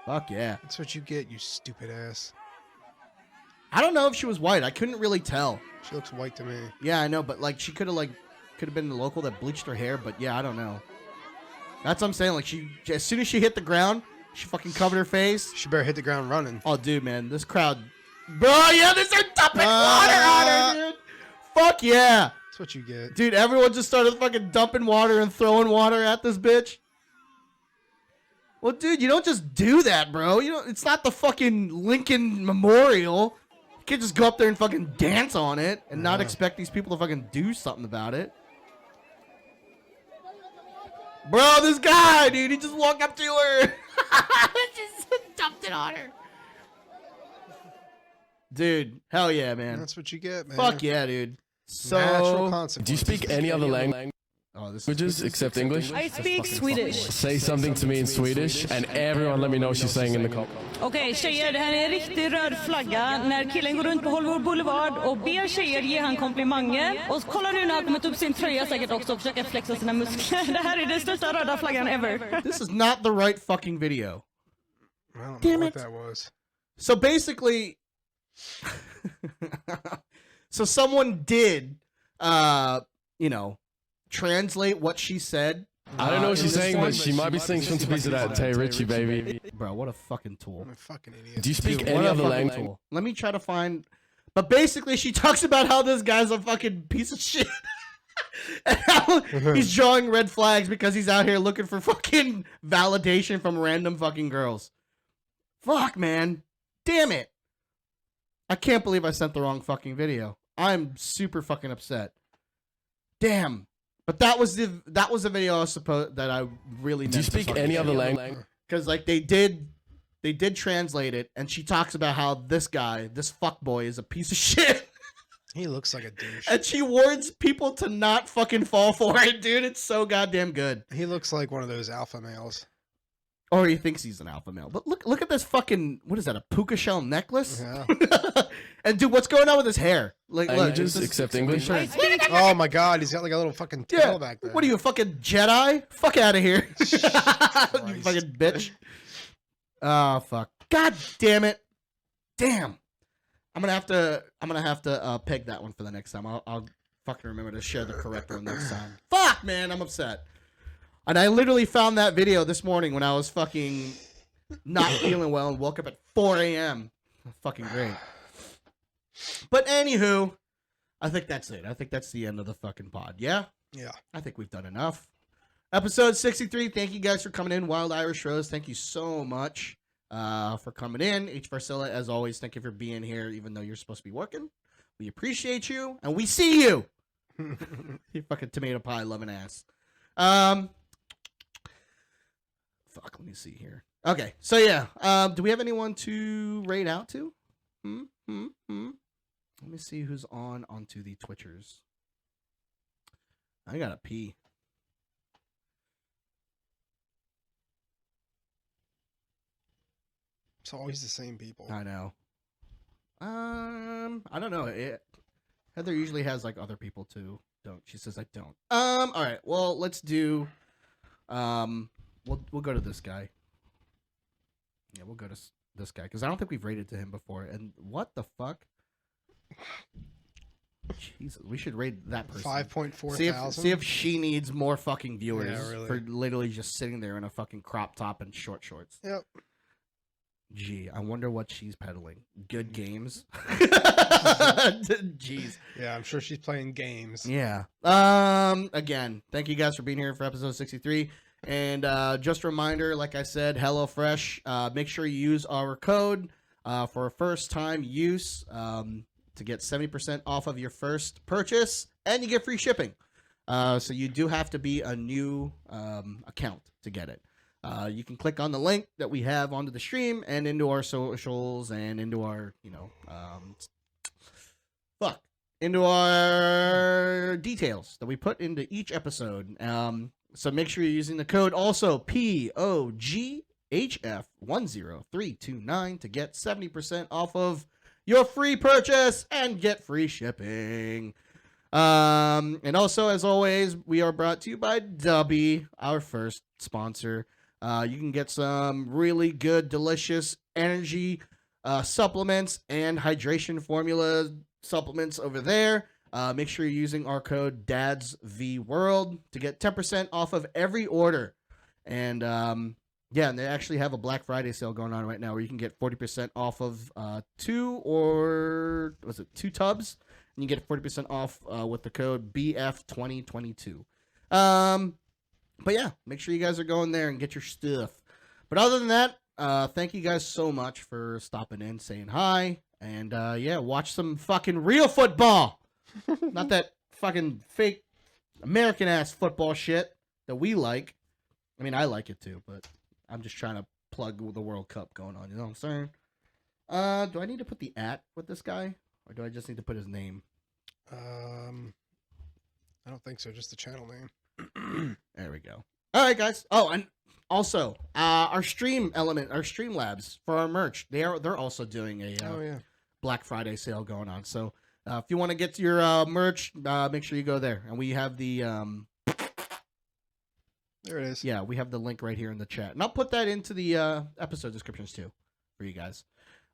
fuck yeah. That's what you get, you stupid ass. I don't know if she was white. I couldn't really tell. She looks white to me. Yeah, I know, but like she could have been the local that bleached her hair, but yeah, I don't know. That's what I'm saying. Like as soon as she hit the ground, she fucking covered her face. She better hit the ground running. Oh, dude, man, this crowd, bro, yeah, they're dumping water on her, dude. Fuck yeah. That's what you get. Dude, everyone just started fucking dumping water and throwing water at this bitch. Well, dude, you don't just do that, bro. It's not the fucking Lincoln Memorial. You can't just go up there and fucking dance on it and not expect these people to fucking do something about it. Bro, this guy, dude, he just walked up to her. Just dumped it on her. Dude, hell yeah, man. That's what you get, man. Fuck yeah, dude. So, Natural consequences. Do you speak any other languages except English? I speak Swedish. Say something to me in Swedish and everyone let me know what she's saying in the comments. Okej, tjejer, det här är en riktig röd flagga. När killen går runt på Hollywood Boulevard och ber tjejer ge han komplimanger. Och kolla nu när han kommit upp sin tröja säkert också och försöker flexa sina muskler. Det här är den största röda flaggan ever. This is not the right fucking video. I don't Damn know it. what that was. So basically, so someone did, translate what she said. I don't know what she's saying, but she might be saying some piece of that Tay Ritchie, baby. Bro, what a fucking tool. I'm a fucking idiot. Do you speak Dude, any what a other fucking language? tool. Let me try to find. But basically, she talks about how this guy's a fucking piece of shit. And how he's drawing red flags because he's out here looking for fucking validation from random fucking girls. Fuck, man. Damn it. I can't believe I sent the wrong fucking video. I'm super fucking upset. Damn. But that was the video I was supposed that I really meant. Do you speak any other language? Because like they did translate it, and she talks about how this guy, this fuckboy, is a piece of shit. He looks like a douche. And she warns people to not fucking fall for it, dude. It's so goddamn good. He looks like one of those alpha males. Or he thinks he's an alpha male. But look at this fucking, what is that, a puka shell necklace? Yeah. And dude, what's going on with his hair? Like, Languages look, except English? Oh my god, he's got like a little fucking tail back there. What are you, a fucking Jedi? Fuck out of here. You fucking bitch. Oh, fuck. God damn it. Damn. I'm gonna have to peg that one for the next time. I'll fucking remember to share the correct one next time. Fuck, man, I'm upset. And I literally found that video this morning when I was fucking not feeling well and woke up at 4 a.m. Fucking great. But anywho, I think that's it. I think that's the end of the fucking pod. Yeah? Yeah. I think we've done enough. Episode 63. Thank you guys for coming in. Wild Irish Rose, thank you so much for coming in. H. Varcilla, as always, thank you for being here, even though you're supposed to be working. We appreciate you, and we see you. You fucking tomato pie loving ass. Fuck, let me see here. Okay, so yeah. Do we have anyone to raid out to? Let me see who's onto the Twitchers. I gotta pee. It's always the same people. I know. I don't know. Heather usually has like other people too. Don't she says I don't. All right. Well, let's do. We'll go to this guy. Yeah, we'll go to this guy because I don't think we've rated to him before. And what the fuck? Jesus, we should rate that person. 5.4 thousand. See if she needs more fucking viewers really. for literally just sitting there in a fucking crop top and short shorts. Yep. Gee, I wonder what she's peddling. Good games. Jeez. Yeah, I'm sure she's playing games. Yeah. Again, thank you guys for being here for episode 63. And just a reminder, like I said, HelloFresh. Make sure you use our code for a first-time use to get 70% off of your first purchase, and you get free shipping. So you do have to be a new account to get it. You can click on the link that we have onto the stream and into our socials and into our, into our details that we put into each episode. So make sure you're using the code also POGHF10329 to get 70% off of your free purchase and get free shipping. And also, as always, we are brought to you by Dubby, our first sponsor. You can get some really good, delicious energy supplements and hydration formula supplements over there. Make sure you're using our code DADSVWorld to get 10% off of every order. And yeah, and they actually have a Black Friday sale going on right now where you can get 40% off of two tubs, and you get 40% off with the code BF2022. But yeah, make sure you guys are going there and get your stuff. But other than that, thank you guys so much for stopping in, saying hi, and yeah, watch some fucking real football. Not that fucking fake American-ass football shit that we like. I mean, I like it too, but I'm just trying to plug the World Cup going on. You know what I'm saying? Do I need to put the @ with this guy, or do I just need to put his name? I don't think so. Just the channel name. There we go. All right, guys. Oh, and also, our stream labs for our merch, they're also doing a Black Friday sale going on. So if you want to get your merch, make sure you go there. And we have the there it is. Yeah, we have the link right here in the chat, and I'll put that into the episode descriptions too for you guys.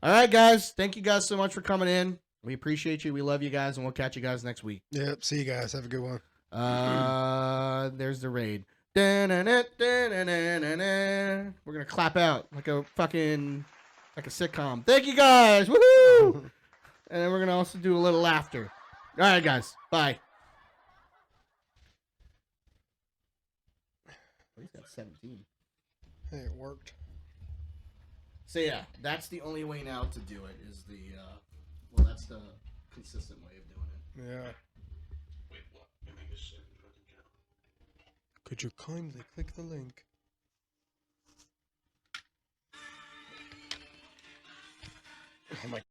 All right, guys. Thank you guys so much for coming in. We appreciate you. We love you guys, and we'll catch you guys next week. Yep. See you guys. Have a good one. There's the raid. We're gonna clap out like a sitcom. Thank you guys. Woohoo! And then we're gonna also do a little laughter. All right, guys. Bye. He's got 17. Hey, it worked. So yeah, that's the only way now to do it. Is that's the consistent way of doing it. Yeah. Could you kindly click the link? Oh my